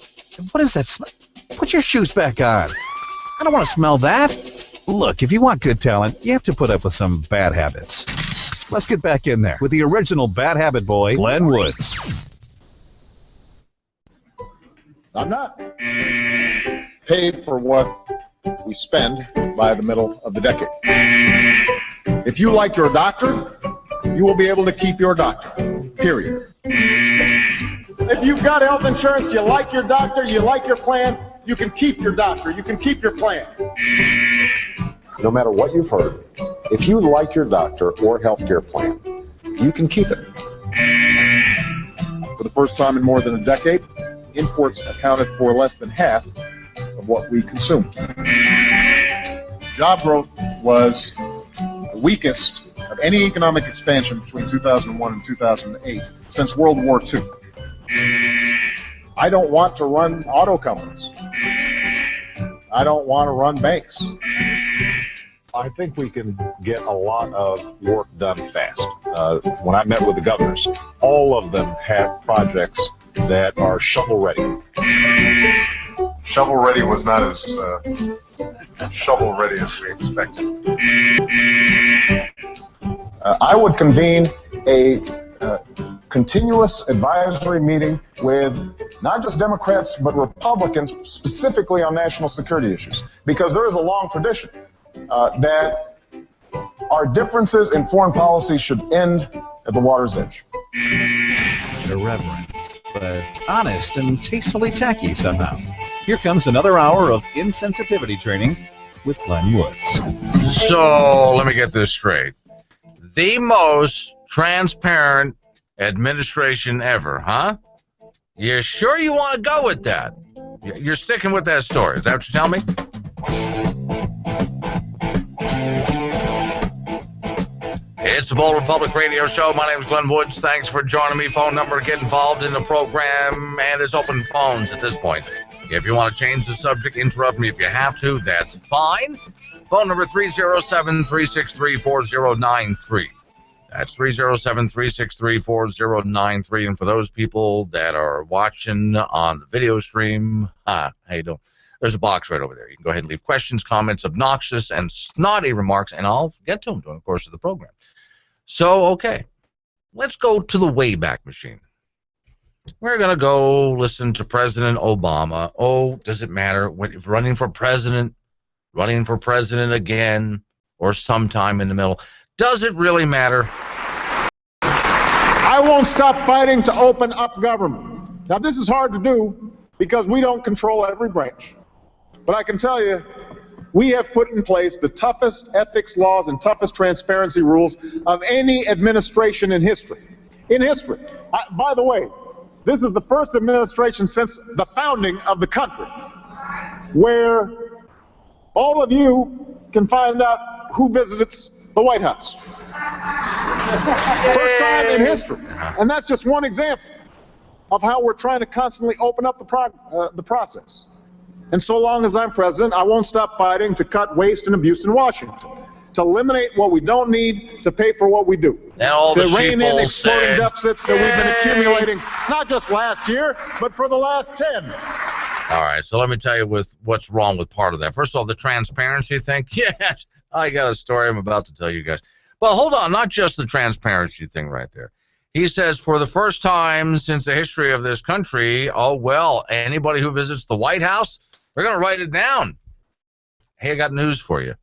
what is that smell? Put your shoes back on. I don't want to smell that. Look, if you want good talent, you have to put up with some bad habits. Let's get back in there with the original bad habit boy, Glenn Woods. I'm not paid for what we spend by the middle of the decade. If you like your doctor, you will be able to keep your doctor, period. If you've got health insurance, you like your doctor, you like your plan, you can keep your doctor, you can keep your plan. No matter what you've heard, if you like your doctor or health care plan, you can keep it. For the first time in more than a decade, imports accounted for less than half of what we consumed. Job growth was the weakest of any economic expansion between 2001 and 2008 since World War II. I don't want to run auto companies. I don't want to run banks. I think we can get a lot of work done fast. When I met with the governors, all of them have projects that are shovel-ready. Shovel-ready was not as shovel-ready as we expected. I would convene a continuous advisory meeting with not just Democrats but Republicans, specifically on national security issues, because there is a long tradition that our differences in foreign policy should end at the water's edge. Irreverent, but honest and tastefully tacky somehow. Here comes another hour of insensitivity training with Glenn Woods. So, let me get this straight. The most transparent administration ever, huh? You sure you want to go with that? You're sticking with that story. Is that what you're telling me? It's the Bold Republic Radio Show. My name is Glenn Woods. Thanks for joining me. Phone number to get involved in the program, and it's open phones at this point. If you want to change the subject, interrupt me if you have to. That's fine. Phone number 307-363-4093. That's 307-363-4093. And for those people that are watching on the video stream, there's a box right over there. You can go ahead and leave questions, comments, obnoxious, and snotty remarks, and I'll get to them during the course of the program. So, okay, let's go to the Wayback Machine. We're going to go listen to President Obama. Oh, does it matter? If running for president again, or sometime in the middle, does it really matter? I won't stop fighting to open up government. Now, this is hard to do because we don't control every branch. But I can tell you, we have put in place the toughest ethics laws and toughest transparency rules of any administration in history. By the way, this is the first administration since the founding of the country where all of you can find out who visits the White House. First time in history. And that's just one example of how we're trying to constantly open up the process. And so long as I'm president, I won't stop fighting to cut waste and abuse in Washington, to eliminate what we don't need, to pay for what we do, to rein in exploding deficits that we've been accumulating, not just last year, but for the last 10. All right, so let me tell you what's wrong with part of that. First of all, the transparency thing. Yes, I got a story I'm about to tell you guys. Well, hold on, not just the transparency thing right there. He says, for the first time since the history of this country, oh, well, anybody who visits the White House, they're going to write it down. Hey, I got news for you.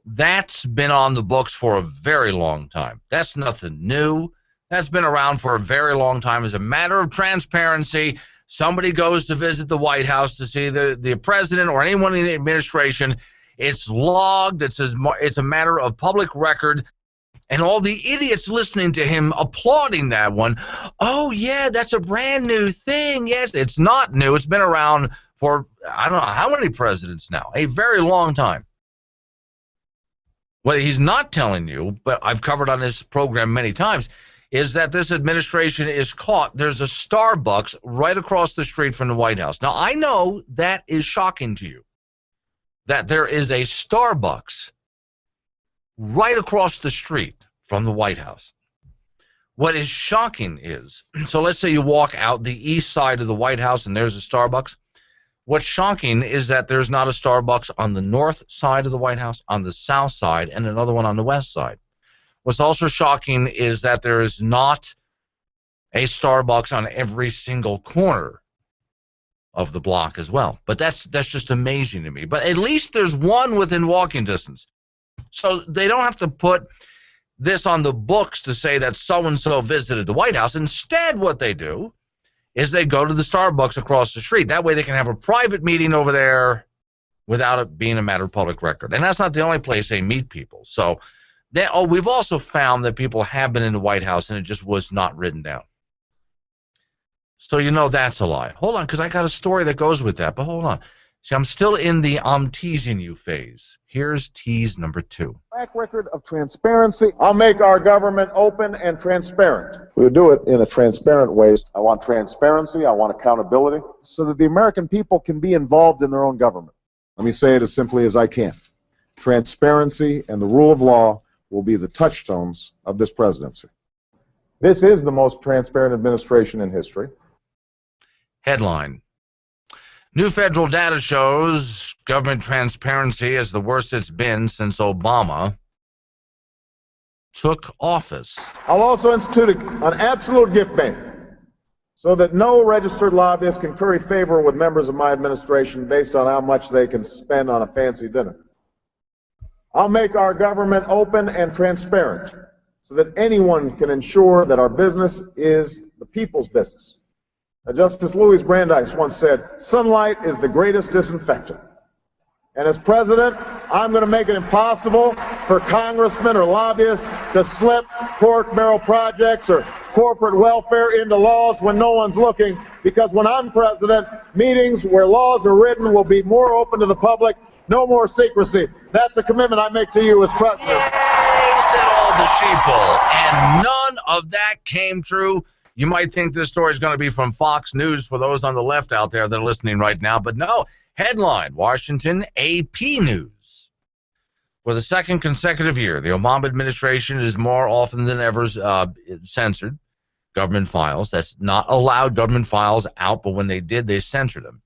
That's been on the books for a very long time. That's nothing new. That's been around for a very long time. As a matter of transparency, somebody goes to visit the White House to see the president or anyone in the administration. It's logged. It's a matter of public record. And all the idiots listening to him applauding that one. Oh, yeah, that's a brand new thing. Yes, it's not new. It's been around for I don't know how many presidents now. A very long time. What he's not telling you, but I've covered on this program many times, is that this administration is caught. There's a Starbucks right across the street from the White House. Now, I know that is shocking to you, that there is a Starbucks right across the street from the White House. What is shocking is, so let's say you walk out the east side of the White House and there's a Starbucks. What's shocking is that there's not a Starbucks on the north side of the White House, on the south side, and another one on the west side. What's also shocking is that there is not a Starbucks on every single corner of the block as well. But that's just amazing to me. But at least there's one within walking distance. So they don't have to put this on the books to say that so-and-so visited the White House. Instead, what they do is they go to the Starbucks across the street. That way they can have a private meeting over there without it being a matter of public record. And that's not the only place they meet people. So we've also found that people have been in the White House and it just was not written down. So you know that's a lie. Hold on, because I got a story that goes with that, but hold on. See, I'm still in the I'm teasing you phase. Here's tease number 2. Track record of transparency. I'll make our government open and transparent. We'll do it in a transparent way. I want transparency. I want accountability so that the American people can be involved in their own government. Let me say it as simply as I can. Transparency and the rule of law will be the touchstones of this presidency. This is the most transparent administration in history. Headline. New federal data shows government transparency is the worst it's been since Obama took office. I'll also institute an absolute gift ban so that no registered lobbyist can curry favor with members of my administration based on how much they can spend on a fancy dinner. I'll make our government open and transparent so that anyone can ensure that our business is the people's business. Justice Louis Brandeis once said, sunlight is the greatest disinfectant. And as president, I'm going to make it impossible for congressmen or lobbyists to slip pork barrel projects or corporate welfare into laws when no one's looking, because when I'm president, meetings where laws are written will be more open to the public, no more secrecy. That's a commitment I make to you as president. Yay, said all the sheeple, and none of that came true. You might think this story is going to be from Fox News for those on the left out there that are listening right now, but no. Headline, Washington AP News. For the second consecutive year, the Obama administration is more often than ever censored government files. That's not allowed government files out, but when they did, they censored them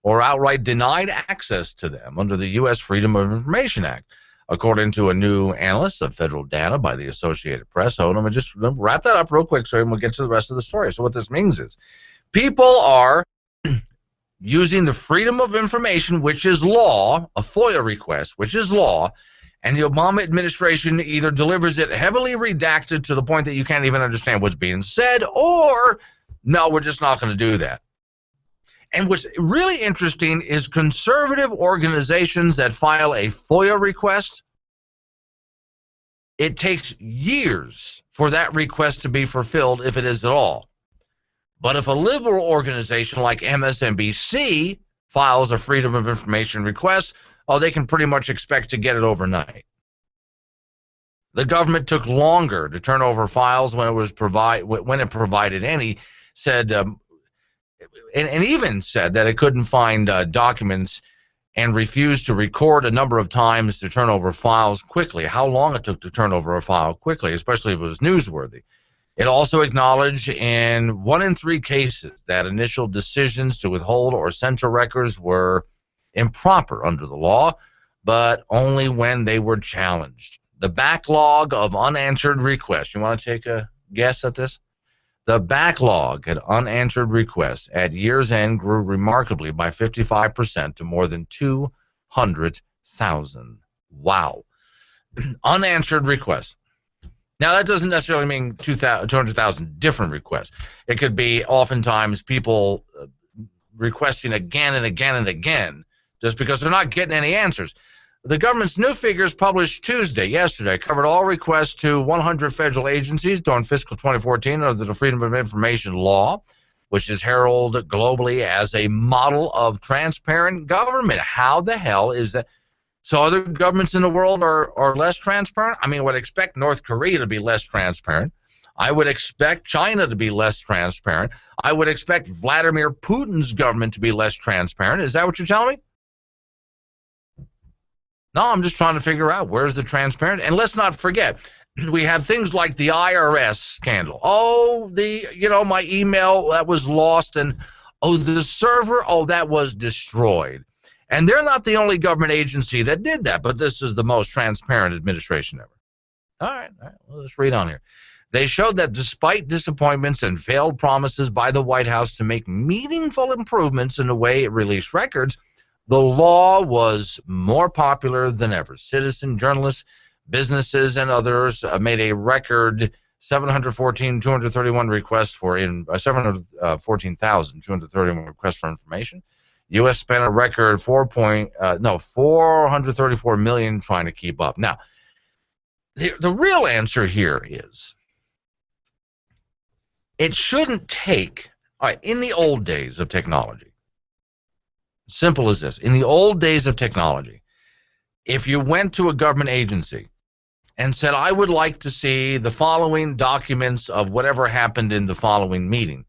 or outright denied access to them under the U.S. Freedom of Information Act, according to a new analyst of federal data by the Associated Press. So let me just wrap that up real quick so we'll get to the rest of the story. So what this means is people are using the Freedom of Information, which is law, a FOIA request, which is law, and the Obama administration either delivers it heavily redacted to the point that you can't even understand what's being said, or no, we're just not going to do that. And what's really interesting is conservative organizations that file a FOIA request, it takes years for that request to be fulfilled, if it is at all. But if a liberal organization like MSNBC files a Freedom of Information request, oh, they can pretty much expect to get it overnight. The government took longer to turn over files when it provided any, said and even said that it couldn't find documents and refused to record a number of times to turn over files quickly. How long it took to turn over a file quickly, especially if it was newsworthy. It also acknowledged in 1 in 3 cases that initial decisions to withhold or censor records were improper under the law, but only when they were challenged. The backlog of unanswered requests. You want to take a guess at this? The backlog at unanswered requests at year's end grew remarkably by 55% to more than 200,000. Wow. Unanswered requests. Now, that doesn't necessarily mean 200,000 different requests. It could be oftentimes people requesting again and again and again just because they're not getting any answers. The government's new figures published yesterday, covered all requests to 100 federal agencies during fiscal 2014 under the Freedom of Information Law, which is heralded globally as a model of transparent government. How the hell is that? So other governments in the world are less transparent? I mean, I would expect North Korea to be less transparent. I would expect China to be less transparent. I would expect Vladimir Putin's government to be less transparent. Is that what you're telling me? No, I'm just trying to figure out where's the transparent. And let's not forget, we have things like the IRS scandal. Oh, my email that was lost, and the server, that was destroyed. And they're not the only government agency that did that, but this is the most transparent administration ever. All right, well, let's read on here. They showed that despite disappointments and failed promises by the White House to make meaningful improvements in the way it released records, the law was more popular than ever. Citizen journalists, businesses, and others made a record 714,231 requests for 714,231 requests for information. U.S. spent a record $434 million trying to keep up. Now, the real answer here is it shouldn't take. All right, in the old days of technology, simple as this. In the old days of technology, if you went to a government agency and said, I would like to see the following documents of whatever happened in the following meeting,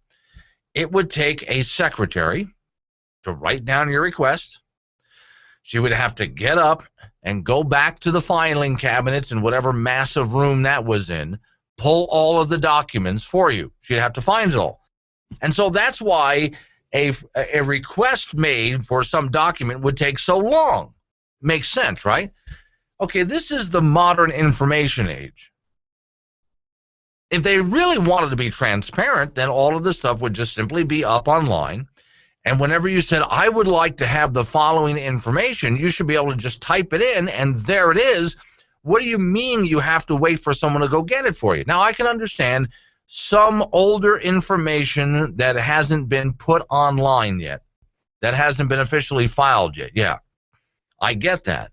it would take a secretary to write down your request. She would have to get up and go back to the filing cabinets in whatever massive room that was in, pull all of the documents for you. She'd have to find it all. And so that's why a request made for some document would take so long. Makes sense, right? Okay, this is the modern information age. If they really wanted to be transparent, then all of this stuff would just simply be up online. And whenever you said, I would like to have the following information, you should be able to just type it in, and there it is. What do you mean you have to wait for someone to go get it for you? Now, I can understand some older information that hasn't been put online yet, that hasn't been officially filed yet. Yeah, I get that.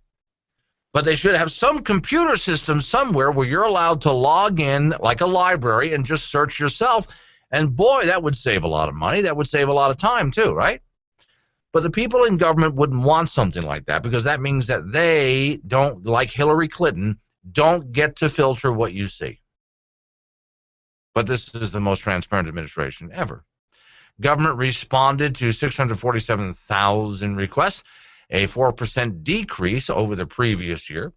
But they should have some computer system somewhere where you're allowed to log in like a library and just search yourself. And boy, that would save a lot of money. That would save a lot of time too, right? But the people in government wouldn't want something like that, because that means that they don't, like Hillary Clinton, don't get to filter what you see. But this is the most transparent administration ever. Government responded to 647,000 requests, a 4% decrease over the previous year.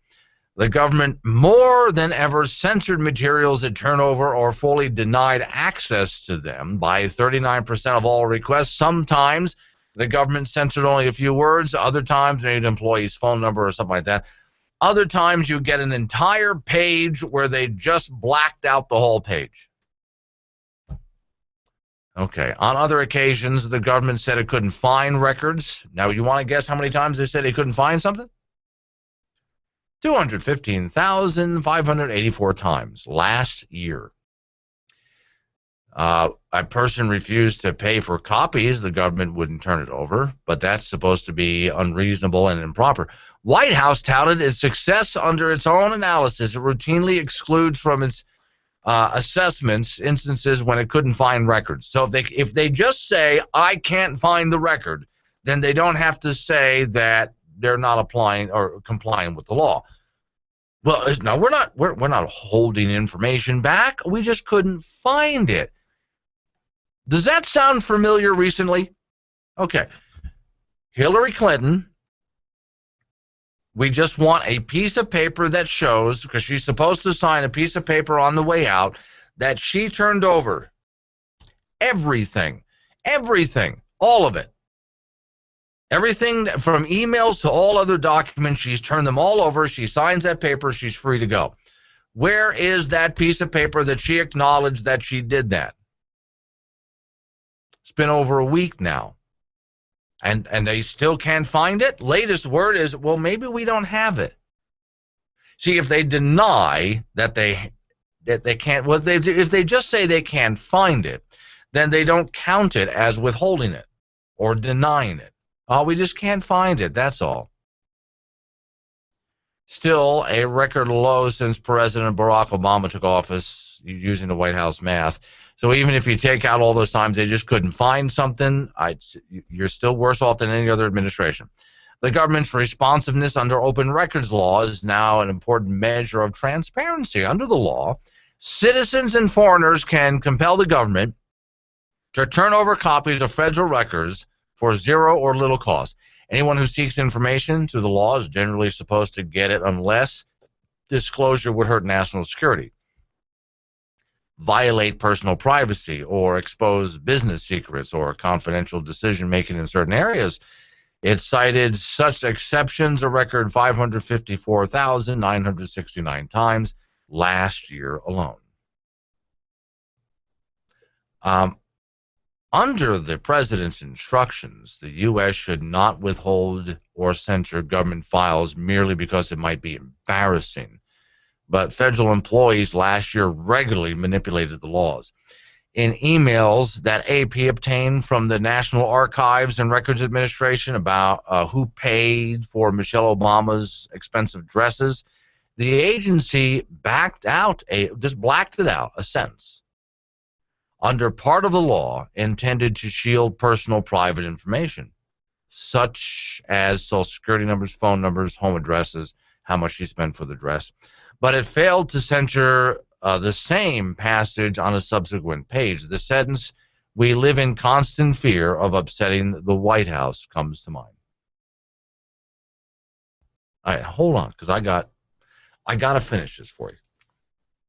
The government more than ever censored materials at turnover or fully denied access to them by 39% of all requests. Sometimes the government censored only a few words. Other times, maybe an employee's phone number or something like that. Other times, you get an entire page where they just blacked out the whole page. Okay. On other occasions, the government said it couldn't find records. Now, you want to guess how many times they said they couldn't find something? 215,584 times last year. A person refused to pay for copies. The government wouldn't turn it over, but that's supposed to be unreasonable and improper. White House touted its success under its own analysis. It routinely excludes from its assessments instances when it couldn't find records. So if they just say, I can't find the record, then they don't have to say that they're not applying or complying with the law. Well, no, we're not holding information back. We just couldn't find it. Does that sound familiar recently? Okay. Hillary Clinton, we just want a piece of paper that shows, because she's supposed to sign a piece of paper on the way out, that she turned over everything, all of it. Everything from emails to all other documents, she's turned them all over. She signs that paper. She's free to go. Where is that piece of paper that she acknowledged that she did that? It's been over a week now. And they still can't find it? Latest word is, well, maybe we don't have it. See, if they deny that they can't, well, if they just say they can't find it, then they don't count it as withholding it or denying it. Oh, we just can't find it, that's all. Still, a record low since President Barack Obama took office, using the White House math. So even if you take out all those times they just couldn't find something, you're still worse off than any other administration. The government's responsiveness under open records law is now an important measure of transparency. Under the law, Citizens and foreigners can compel the government to turn over copies of federal records for zero or little cost. Anyone who seeks information through the law is generally supposed to get it unless disclosure would hurt national security, violate personal privacy, or expose business secrets or confidential decision-making in certain areas. It cited such exceptions a record 554,969 times last year alone. Under the president's instructions, the U.S. should not withhold or censor government files merely because it might be embarrassing. But federal employees last year regularly manipulated the laws. In emails that AP obtained from the National Archives and Records Administration about who paid for Michelle Obama's expensive dresses, the agency just blacked it out a sentence. Under part of the law intended to shield personal private information, such as Social Security numbers, phone numbers, home addresses, how much she spent for the dress. But it failed to censor the same passage on a subsequent page. The sentence, "We live in constant fear of upsetting the White House," comes to mind. All right, hold on, because I got to finish this for you.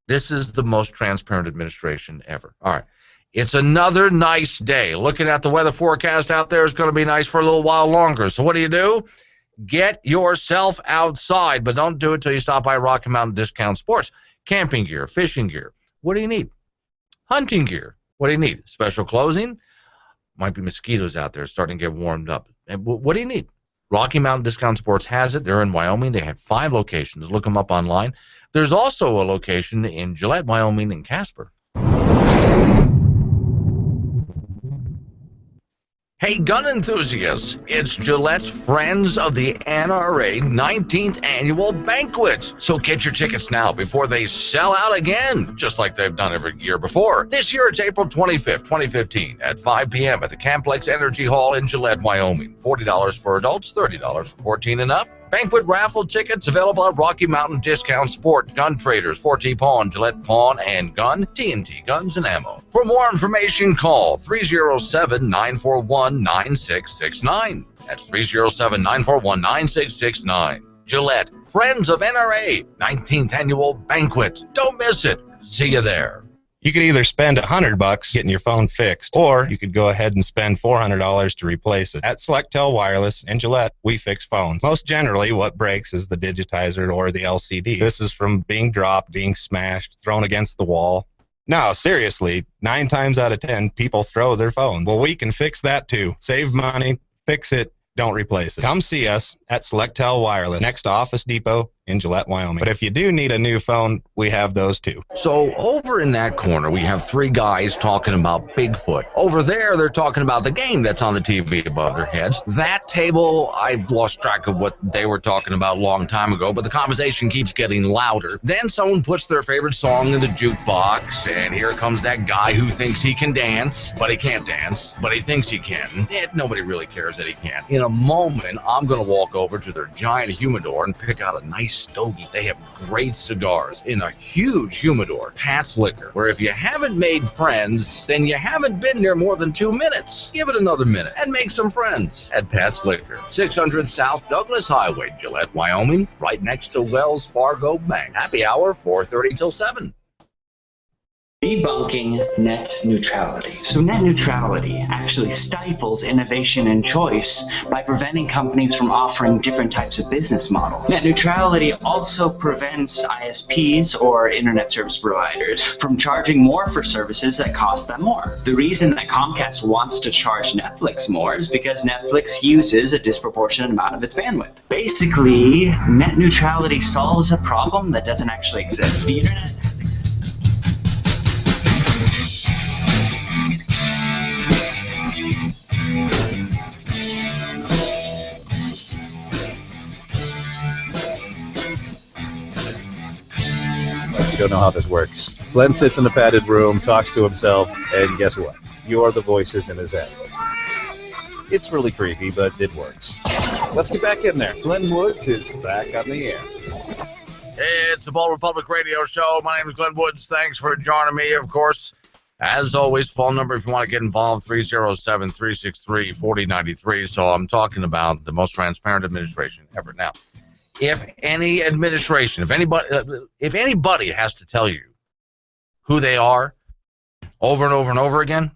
This is the most transparent administration ever. All right. It's another nice day. Looking at the weather forecast out there, it's going to be nice for a little while longer. So what do? Get yourself outside, but don't do it until you stop by Rocky Mountain Discount Sports. Camping gear, fishing gear. What do you need? Hunting gear. What do you need? Special clothing? Might be mosquitoes out there starting to get warmed up. And what do you need? Rocky Mountain Discount Sports has it. They're in Wyoming. They have 5 locations. Look them up online. There's also a location in Gillette, Wyoming, and Casper. Hey, gun enthusiasts, it's Gillette's Friends of the NRA 19th Annual Banquet. So get your tickets now before they sell out again, just like they've done every year before. This year it's April 25th, 2015 at 5 p.m. at the Camplex Energy Hall in Gillette, Wyoming. $40 for adults, $30 for 14 and up. Banquet raffle tickets available at Rocky Mountain Discount Sport, Gun Traders, 4T Pawn, Gillette Pawn and Gun, TNT Guns and Ammo. For more information, call 307-941-9669. That's 307-941-9669. Gillette, Friends of NRA, 19th Annual Banquet. Don't miss it. See you there. You could either spend $100 getting your phone fixed, or you could go ahead and spend $400 to replace it. At Selectel Wireless and Gillette, we fix phones. Most generally, what breaks is the digitizer or the LCD. This is from being dropped, being smashed, thrown against the wall. No, seriously, 9 times out of 10, people throw their phones. Well, we can fix that too. Save money, fix it, don't replace it. Come see us at Selectel Wireless, next to Office Depot in Gillette, Wyoming. But if you do need a new phone, we have those too. So over in that corner, we have 3 guys talking about Bigfoot. Over there, they're talking about the game that's on the TV above their heads. That table, I've lost track of what they were talking about a long time ago, but the conversation keeps getting louder. Then someone puts their favorite song in the jukebox, and here comes that guy who thinks he can dance, but he can't dance, but he thinks he can. Nobody really cares that he can. In a moment, I'm going to walk over to their giant humidor and pick out a nice stogie. They have great cigars in a huge humidor. Pat's Liquor, where if you haven't made friends, then you haven't been there more than 2 minutes. Give it another minute and make some friends at Pat's Liquor. 600 South Douglas Highway, Gillette, Wyoming, right next to Wells Fargo Bank. Happy hour, 4:30 till 7. Debunking net neutrality. So net neutrality actually stifles innovation and choice by preventing companies from offering different types of business models. Net neutrality also prevents ISPs, or internet service providers, from charging more for services that cost them more. The reason that Comcast wants to charge Netflix more is because Netflix uses a disproportionate amount of its bandwidth. Basically, net neutrality solves a problem that doesn't actually exist. The internet You don't know how this works. Glenn sits in a padded room, talks to himself, and guess what? You're the voices in his head. It's really creepy, but it works. Let's get back in there. Glenn Woods is back on the air. It's the Bold Republic Radio Show. My name is Glenn Woods. Thanks for joining me. Of course, as always, phone number if you want to get involved, 307-363-4093. So I'm talking about the most transparent administration ever. Now, if any administration, if anybody has to tell you who they are over and over and over again,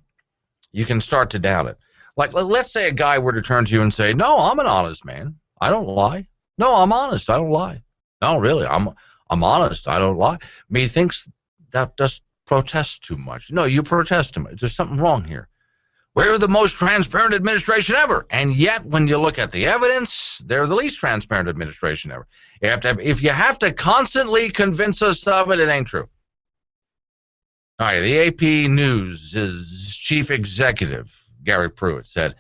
you can start to doubt it. Like, let's say a guy were to turn to you and say, no, I'm an honest man. I don't lie. No, I'm honest. I don't lie. No, really, I'm honest. I don't lie. Methinks that just protests too much. No, you protest too much. There's something wrong here. We're the most transparent administration ever. And yet, when you look at the evidence, they're the least transparent administration ever. If you have to constantly convince us of it, it ain't true. All right, the AP News' chief executive, Gary Pruitt, said,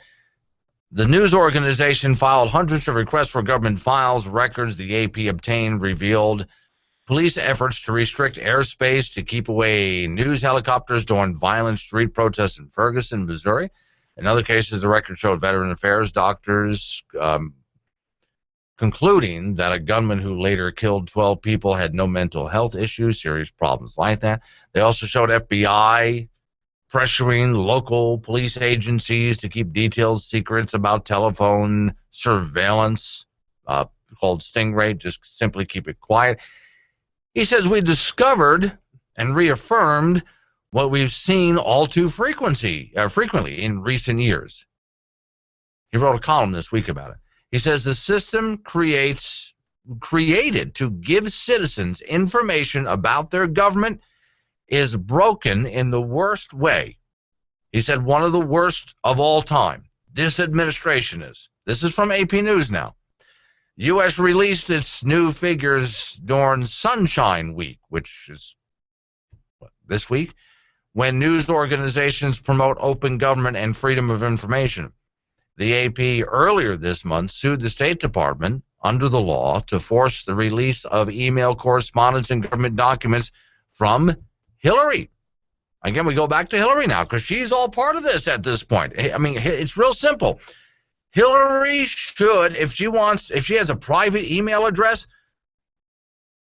the news organization filed hundreds of requests for government files. Records the AP obtained revealed police efforts to restrict airspace to keep away news helicopters during violent street protests in Ferguson, Missouri. In other cases, the record showed Veteran Affairs doctors concluding that a gunman who later killed 12 people had no mental health issues, serious problems like that. They also showed FBI pressuring local police agencies to keep detailed secrets about telephone surveillance called Stingray, just simply keep it quiet. He says, we discovered and reaffirmed what we've seen all too frequently in recent years. He wrote a column this week about it. He says the system created to give citizens information about their government is broken in the worst way. He said one of the worst of all time. This administration is. This is from AP News now. U.S. released its new figures during Sunshine Week, which is this week, when news organizations promote open government and freedom of information. The AP earlier this month sued the State Department under the law to force the release of email correspondence and government documents from Hillary. Again, we go back to Hillary now because she's all part of this at this point. I mean, it's real simple. Hillary should, if she has a private email address,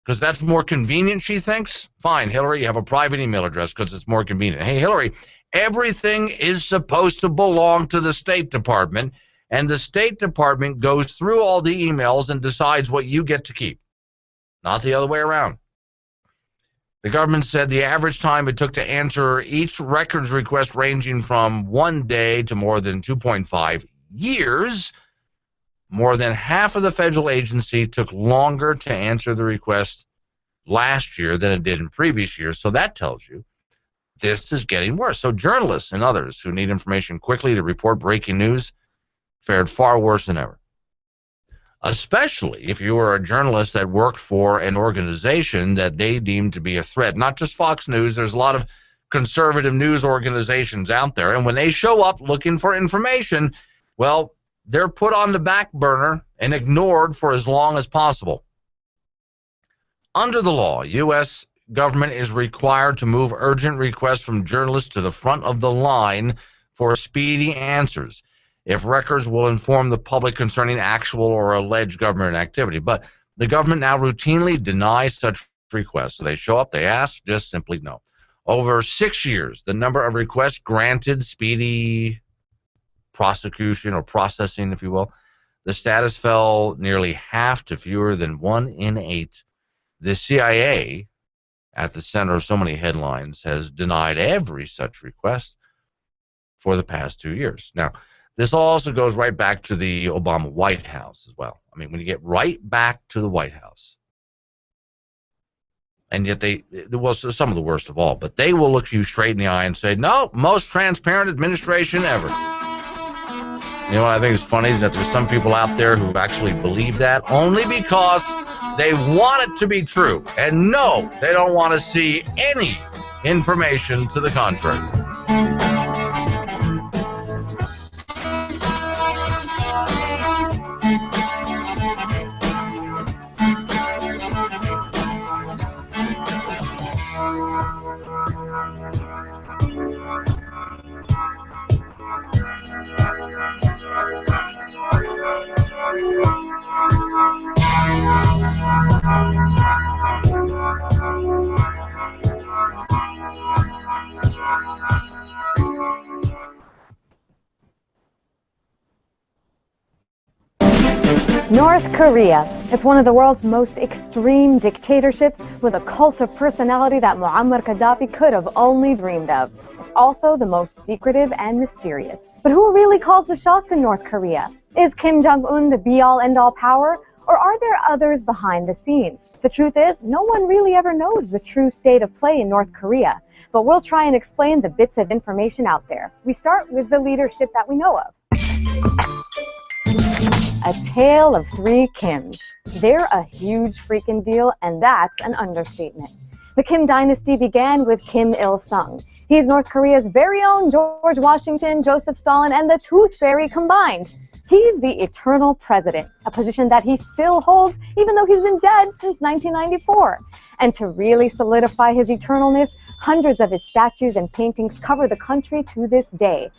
because that's more convenient, she thinks, fine, Hillary, you have a private email address because it's more convenient. Hey, Hillary, everything is supposed to belong to the State Department, and the State Department goes through all the emails and decides what you get to keep, not the other way around. The government said the average time it took to answer each records request ranging from 1 day to more than 2.5 years. More than half of the federal agency took longer to answer the request last year than it did in previous years. So that tells you this is getting worse. So journalists and others who need information quickly to report breaking news fared far worse than ever. Especially if you were a journalist that worked for an organization that they deemed to be a threat. Not just Fox News. There's a lot of conservative news organizations out there. And when they show up looking for information, well, they're put on the back burner and ignored for as long as possible. Under the law, U.S. government is required to move urgent requests from journalists to the front of the line for speedy answers if records will inform the public concerning actual or alleged government activity. But the government now routinely denies such requests. So they show up, they ask, just simply no. Over 6 years, the number of requests granted speedy prosecution or processing, if you will, the status fell nearly half to fewer than 1 in 8. The CIA, at the center of so many headlines, has denied every such request for the past 2 years. Now, this also goes right back to the Obama White House as well. I mean, when you get right back to the White House, and yet there was some of the worst of all, but they will look you straight in the eye and say, no, most transparent administration ever. You know what I think is funny is that there's some people out there who actually believe that only because they want it to be true. And no, they don't want to see any information to the contrary. North Korea. It's one of the world's most extreme dictatorships with a cult of personality that Muammar Gaddafi could have only dreamed of. It's also the most secretive and mysterious. But who really calls the shots in North Korea? Is Kim Jong-un the be-all end-all power? Or are there others behind the scenes? The truth is, no one really ever knows the true state of play in North Korea. But we'll try and explain the bits of information out there. We start with the leadership that we know of. A tale of three Kims. They're a huge freaking deal, and that's an understatement. The Kim dynasty began with Kim Il-sung. He's North Korea's very own George Washington, Joseph Stalin, and the Tooth Fairy combined. He's the eternal president, a position that he still holds even though he's been dead since 1994. And to really solidify his eternalness, hundreds of his statues and paintings cover the country to this day.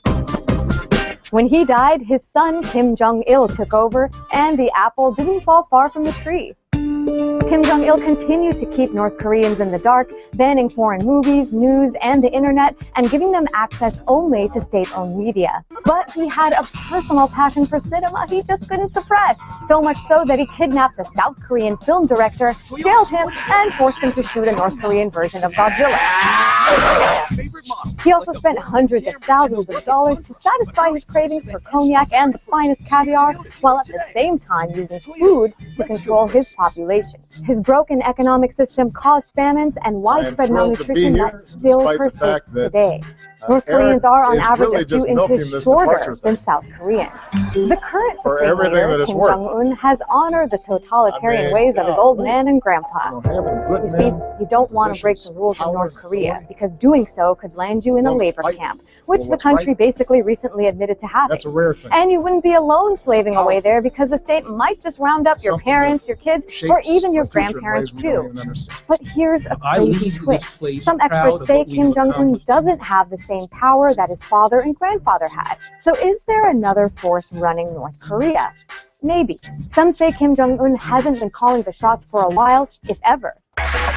When he died, his son Kim Jong-il took over, and the apple didn't fall far from the tree. Kim Jong-il continued to keep North Koreans in the dark, banning foreign movies, news, and the internet, and giving them access only to state-owned media. But he had a personal passion for cinema he just couldn't suppress, so much so that he kidnapped the South Korean film director, jailed him, and forced him to shoot a North Korean version of Godzilla. He also spent hundreds of thousands of dollars to satisfy his cravings for cognac and the finest caviar, while at the same time using food to control his population. His broken economic system caused famines and widespread malnutrition that still persists today. North Koreans are on average a few inches shorter than South Koreans. The current Supreme Leader, Kim Jong-un, has honored the totalitarian ways of his old man and grandpa. You see, you don't want to break the rules of North Korea, because doing so could land you in a labor camp, which the country basically recently admitted to having. That's a rare thing. And you wouldn't be alone slaving away there, because the state might just round up your parents, your kids, or even your grandparents too. But here's a crazy twist. Some experts say Kim Jong-un doesn't have the same power that his father and grandfather had. So is there another force running North Korea? Maybe. Some say Kim Jong-un hasn't been calling the shots for a while, if ever.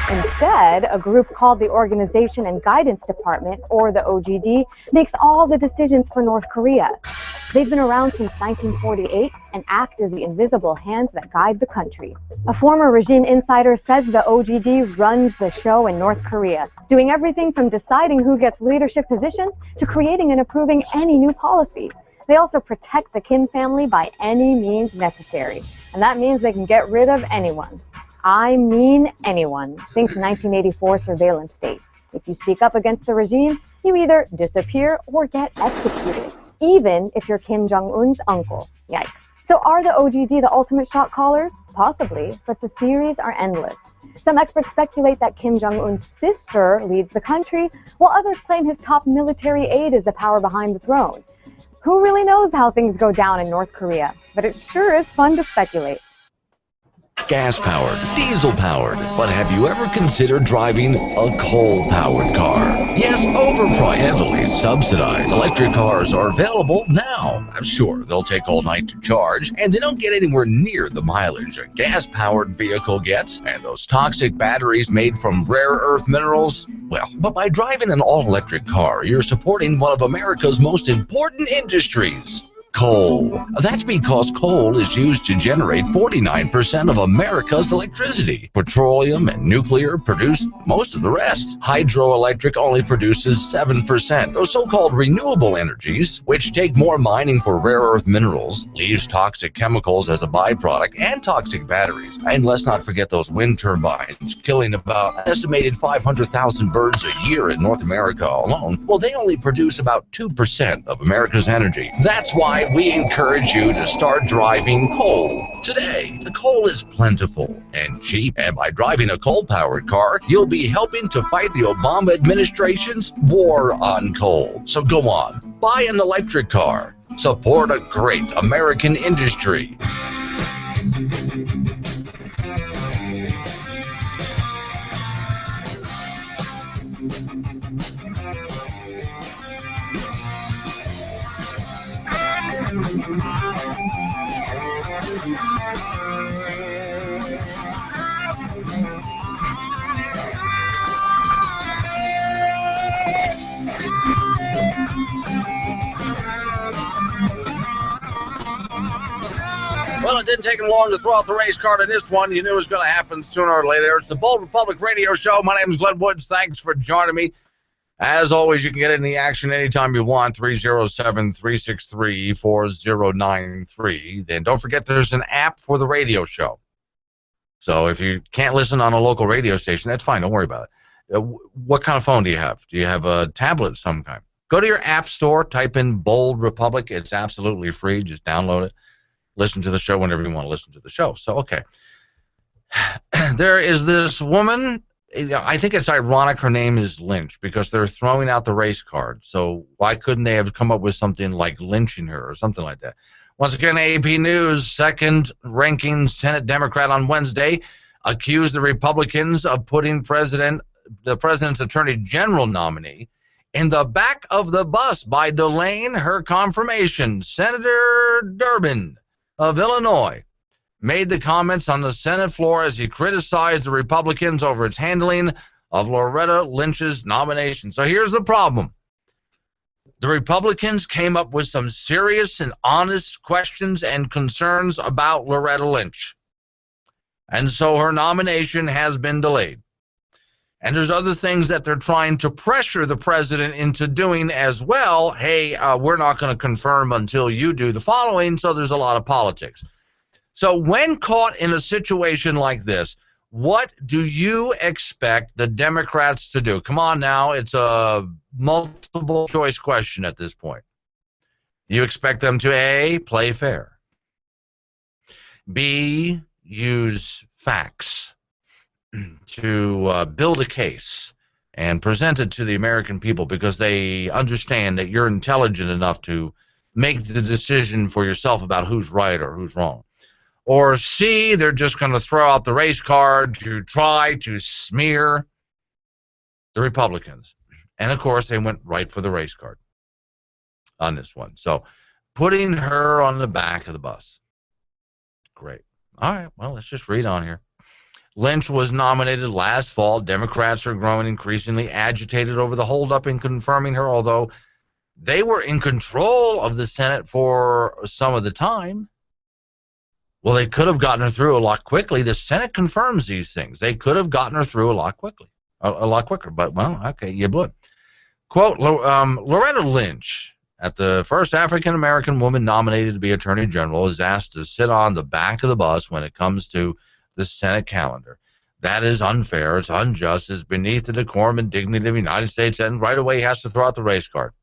Instead, a group called the Organization and Guidance Department, or the OGD, makes all the decisions for North Korea. They've been around since 1948 and act as the invisible hands that guide the country. A former regime insider says the OGD runs the show in North Korea, doing everything from deciding who gets leadership positions to creating and approving any new policy. They also protect the Kim family by any means necessary, and that means they can get rid of anyone. I mean anyone. Think 1984 surveillance state. If you speak up against the regime, you either disappear or get executed, even if you're Kim Jong-un's uncle. Yikes. So are the OGD the ultimate shot callers? Possibly, but the theories are endless. Some experts speculate that Kim Jong-un's sister leads the country, while others claim his top military aide is the power behind the throne. Who really knows how things go down in North Korea? But it sure is fun to speculate. Gas-powered, diesel-powered, but have you ever considered driving a coal-powered car? Yes, overpriced, heavily subsidized electric cars are available now. I'm sure they'll take all night to charge, and they don't get anywhere near the mileage a gas-powered vehicle gets, and those toxic batteries made from rare earth minerals. Well, but by driving an all-electric car, you're supporting one of America's most important industries. Coal. That's because coal is used to generate 49% of America's electricity. Petroleum and nuclear produce most of the rest. Hydroelectric only produces 7%. Those so-called renewable energies, which take more mining for rare earth minerals, leaves toxic chemicals as a byproduct and toxic batteries. And let's not forget those wind turbines, killing about an estimated 500,000 birds a year in North America alone. Well, they only produce about 2% of America's energy. That's why we encourage you to start driving coal today. The coal is plentiful and cheap, and by driving a coal-powered car, you'll be helping to fight the Obama administration's war on coal. So go on, buy an electric car. Support a great American industry. Well, it didn't take him long to throw out the race card in this one. You knew it was going to happen sooner or later. It's the Bold Republic Radio Show. My name is Glenn Woods. Thanks for joining me. As always, you can get in the action anytime you want, 307-363-4093. Then don't forget there's an app for the radio show. So if you can't listen on a local radio station, that's fine. Don't worry about it. What kind of phone do you have? Do you have a tablet of some kind? Go to your app store, type in Bold Republic. It's absolutely free. Just download it. Listen to the show whenever you want to listen to the show. So, okay. There is this woman. I think it's ironic her name is Lynch because they're throwing out the race card. So why couldn't they have come up with something like lynching her or something like that? Once again, AP News, second-ranking Senate Democrat on Wednesday accused the Republicans of putting the president's attorney general nominee in the back of the bus by delaying her confirmation. Senator Durbin of Illinois made the comments on the Senate floor as he criticized the Republicans over its handling of Loretta Lynch's nomination. So here's the problem. The Republicans came up with some serious and honest questions and concerns about Loretta Lynch. And so her nomination has been delayed. And there's other things that they're trying to pressure the president into doing as well. Hey, we're not going to confirm until you do the following, so there's a lot of politics. So when caught in a situation like this, what do you expect the Democrats to do? Come on now, it's a multiple choice question at this point. You expect them to A, play fair, B, use facts to build a case and present it to the American people because they understand that you're intelligent enough to make the decision for yourself about who's right or who's wrong. Or C, they're just going to throw out the race card to try to smear the Republicans. And, of course, they went right for the race card on this one. So putting her on the back of the bus. Great. All right, well, let's just read on here. Lynch was nominated last fall. Democrats are growing increasingly agitated over the holdup in confirming her, although they were in control of the Senate for some of the time. Well, they could have gotten her through a lot quickly. The Senate confirms these things. They could have gotten her through a lot quicker. But, well, okay, you blew it. Quote, Loretta Lynch, at the first African-American woman nominated to be Attorney General, is asked to sit on the back of the bus when it comes to the Senate calendar. That is unfair. It's unjust. It's beneath the decorum and dignity of the United States, and right away he has to throw out the race card.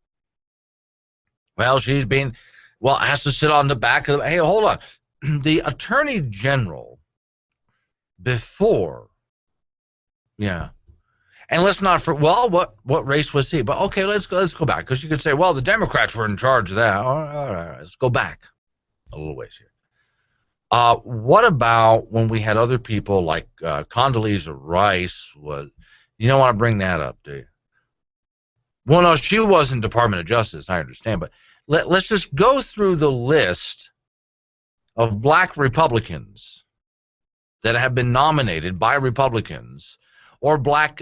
Well, has to sit on the back of the... Hey, hold on. The Attorney General before... Yeah. And let's not... what race was he? But, okay, let's go back, because you could say, well, the Democrats were in charge of that. All right, let's go back a little ways here. What about when we had other people like Condoleezza Rice was? You don't want to bring that up, do you? Well, no, she was in Department of Justice, I understand, but let's just go through the list of black Republicans that have been nominated by Republicans or black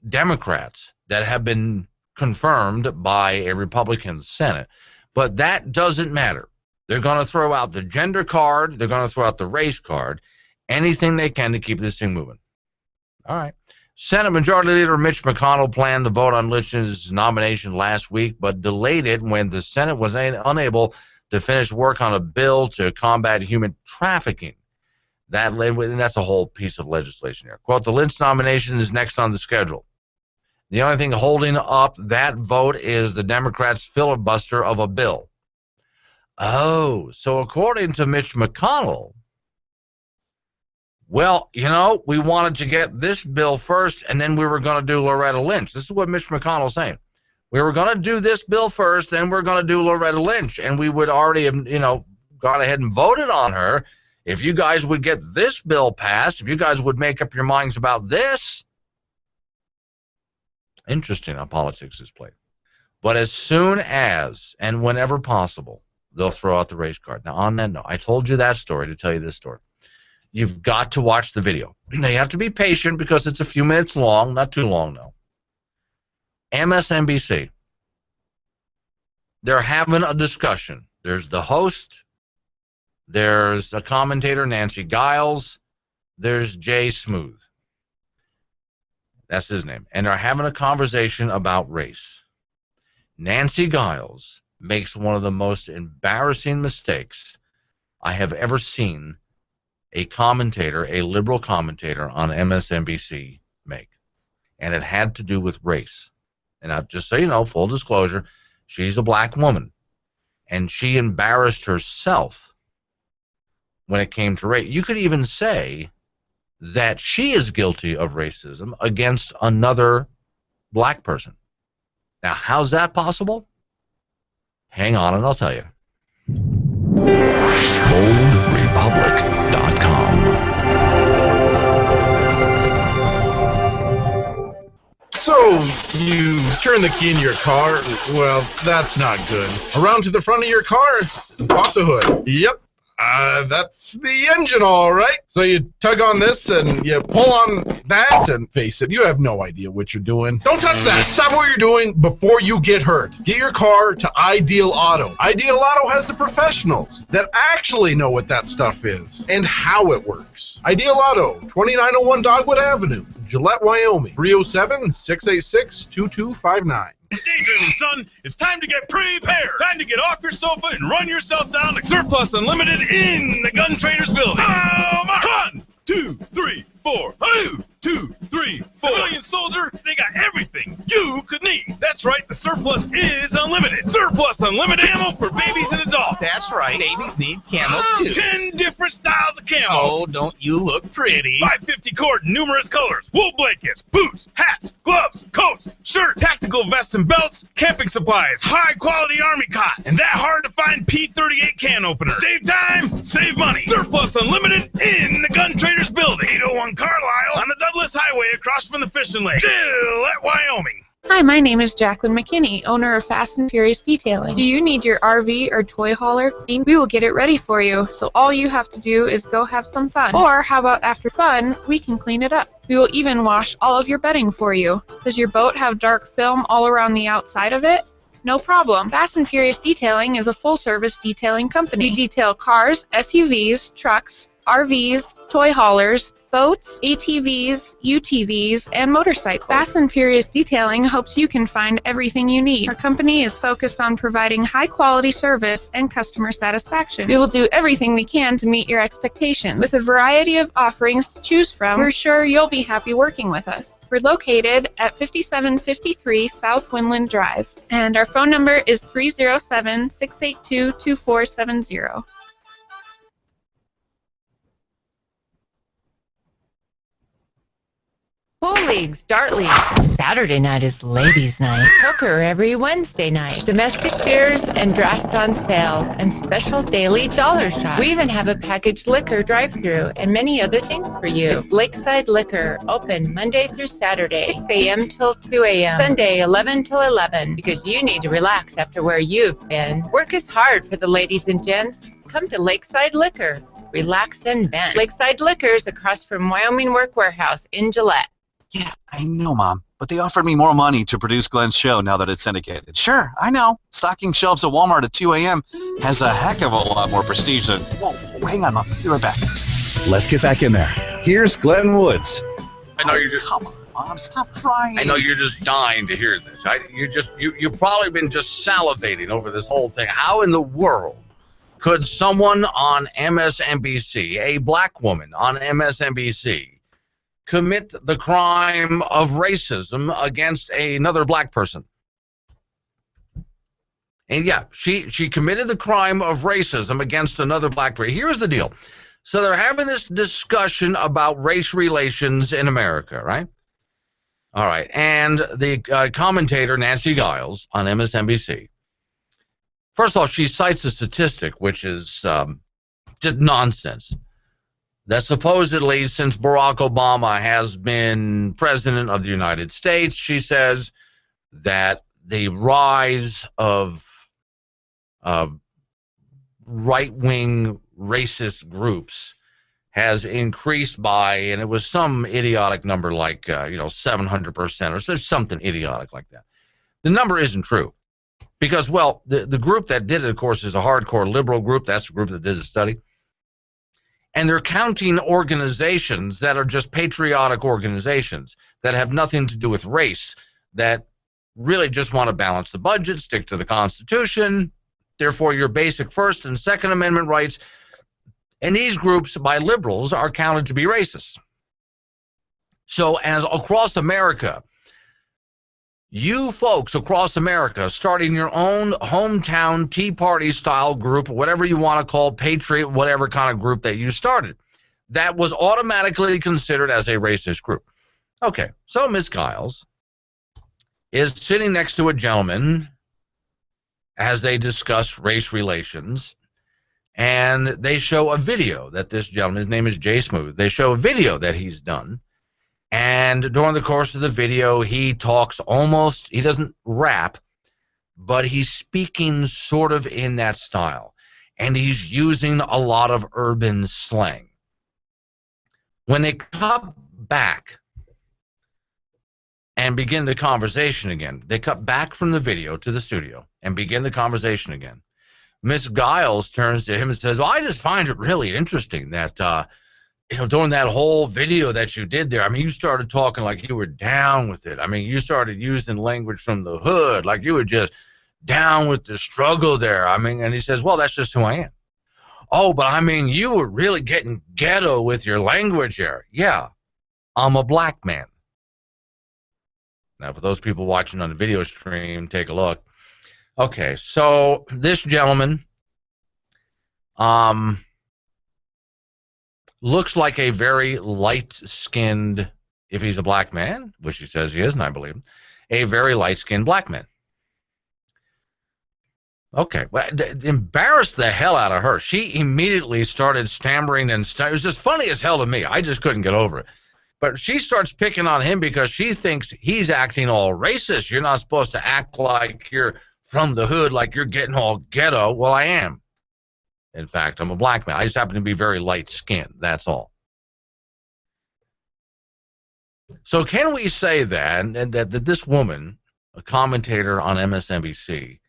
Democrats that have been confirmed by a Republican Senate. But that doesn't matter. They're going to throw out the gender card. They're going to throw out the race card. Anything they can to keep this thing moving. All right. Senate Majority Leader Mitch McConnell planned to vote on Lynch's nomination last week, but delayed it when the Senate was unable to finish work on a bill to combat human trafficking. That's a whole piece of legislation here. Quote, the Lynch nomination is next on the schedule. The only thing holding up that vote is the Democrats' filibuster of a bill. Oh, so according to Mitch McConnell, well, we wanted to get this bill first, and then we were going to do Loretta Lynch. This is what Mitch McConnell's saying. We were going to do this bill first, then we're going to do Loretta Lynch, and we would already have, gone ahead and voted on her. If you guys would get this bill passed, if you guys would make up your minds about this. Interesting how politics is played. But as soon as and whenever possible, they'll throw out the race card. Now, on that note, I told you that story to tell you this story. You've got to watch the video. Now, you have to be patient because it's a few minutes long, not too long, though. MSNBC. They're having a discussion. There's the host There's a commentator, Nancy Giles. There's Jay Smooth. That's his name. And they're having a conversation about race. Nancy Giles makes one of the most embarrassing mistakes I have ever seen a commentator, a liberal commentator on MSNBC make. And it had to do with race. And just so you know, full disclosure, she's a black woman. And she embarrassed herself when it came to race. You could even say that she is guilty of racism against another black person. Now, how's that possible? Hang on and I'll tell you. BoldRepublic.com. So, you turn the key in your car? Well, that's not good. Around to the front of your car, pop the hood. Yep. That's the engine, all right. So you tug on this and you pull on that, and face it, you have no idea what you're doing. Don't touch that. Stop what you're doing before you get hurt. Get your car to Ideal Auto. Ideal Auto has the professionals that actually know what that stuff is and how it works. Ideal Auto, 2901 Dogwood Avenue, Gillette, Wyoming, 307-686-2259. Daydreaming, son. It's time to get prepared. Time to get off your sofa and run yourself down to Surplus Unlimited in the Gun Traders Building. Oh, my. 1, 2, 3, 4. 1, 2, 3, 4. Civilian soldier, they got everything you could need. That's right, the surplus is unlimited. Surplus Unlimited ammo for babies and adults. That's right, babies need camos too. 10 different styles of camo. Oh, don't you look pretty. 550 cord, numerous colors. Wool blankets, boots, hats, gloves, coats, shirts, tactical vests and belts, camping supplies, high-quality army cots, and that hard-to-find P38 can opener. Save time, save money. Surplus Unlimited in the Gun Traders Building. 801 Carlisle on the Douglas Highway across from the fishing lake. Gillette, Wyoming. Hi, my name is Jacqueline McKinney, owner of Fast and Furious Detailing. Do you need your RV or toy hauler cleaned? We will get it ready for you, so all you have to do is go have some fun. Or how about after fun, we can clean it up. We will even wash all of your bedding for you. Does your boat have dark film all around the outside of it? No problem. Fast and Furious Detailing is a full-service detailing company. We detail cars, SUVs, trucks, RVs, toy haulers, boats, ATVs, UTVs, and motorcycles. Fast and Furious Detailing hopes you can find everything you need. Our company is focused on providing high-quality service and customer satisfaction. We will do everything we can to meet your expectations. With a variety of offerings to choose from, we're sure you'll be happy working with us. We're located at 5753 South Winland Drive, and our phone number is 307-682-2470. Pool leagues, dart leagues. Saturday night is ladies' night. Poker every Wednesday night. Domestic beers and draft on sale, and special daily dollar shop. We even have a packaged liquor drive-thru and many other things for you. It's Lakeside Liquor, open Monday through Saturday, 6 a.m. till 2 a.m. Sunday, 11 till 11, because you need to relax after where you've been. Work is hard for the ladies and gents. Come to Lakeside Liquor. Relax and vent. Lakeside Liquor's across from Wyoming Work Warehouse in Gillette. Yeah, I know, Mom, but they offered me more money to produce Glenn's show now that it's syndicated. Sure, I know. Stocking shelves at Walmart at 2 a.m. has a heck of a lot more prestige than... Whoa, hang on, Mom. I'll be right back. Let's get back in there. Here's Glenn Woods. I know you're just... Come on, Mom, stop crying. I know you're just dying to hear this. You've probably been just salivating over this whole thing. How in the world could someone on MSNBC, a black woman on MSNBC, commit the crime of racism against another black person? And yeah, she committed the crime of racism against another black person. Here's the deal. So they're having this discussion about race relations in America, right? All right. And the commentator, Nancy Giles, on MSNBC, first of all, she cites a statistic, which is just nonsense, that supposedly since Barack Obama has been president of the United States, she says that the rise of right-wing racist groups has increased by, and it was some idiotic number like 700%, or there's something idiotic like that. The number isn't true because, well, the group that did it, of course, is a hardcore liberal group. That's the group that did the study. And they're counting organizations that are just patriotic organizations that have nothing to do with race, that really just want to balance the budget, stick to the Constitution, therefore your basic First and Second Amendment rights. And these groups by liberals are counted to be racist. So as across America, you folks across America starting your own hometown Tea Party style group, whatever you want to call Patriot, whatever kind of group that you started, that was automatically considered as a racist group. Okay, so Ms. Giles is sitting next to a gentleman as they discuss race relations, and they show a video that this gentleman, his name is Jay Smooth, they show a video that he's done. And during the course of the video, he talks almost, he doesn't rap, but he's speaking sort of in that style. And he's using a lot of urban slang. When they cut back and begin the conversation again, they cut back from the video to the studio and begin the conversation again. Miss Giles turns to him and says, well, I just find it really interesting that, during that whole video that you did there, I mean, you started talking like you were down with it. I mean, you started using language from the hood, like you were just down with the struggle there. I mean, and he says, well, that's just who I am. Oh, but I mean, you were really getting ghetto with your language there. Yeah, I'm a black man. Now, for those people watching on the video stream, take a look. Okay, so this gentleman, looks like a very light-skinned, if he's a black man, which he says he is, and I believe him, a very light-skinned black man. Okay, well, embarrassed the hell out of her. She immediately started stammering and it was just funny as hell to me. I just couldn't get over it. But she starts picking on him because she thinks he's acting all racist. You're not supposed to act like you're from the hood, like you're getting all ghetto. Well, I am. In fact, I'm a black man. I just happen to be very light-skinned. That's all. So can we say that this woman, a commentator on MSNBC,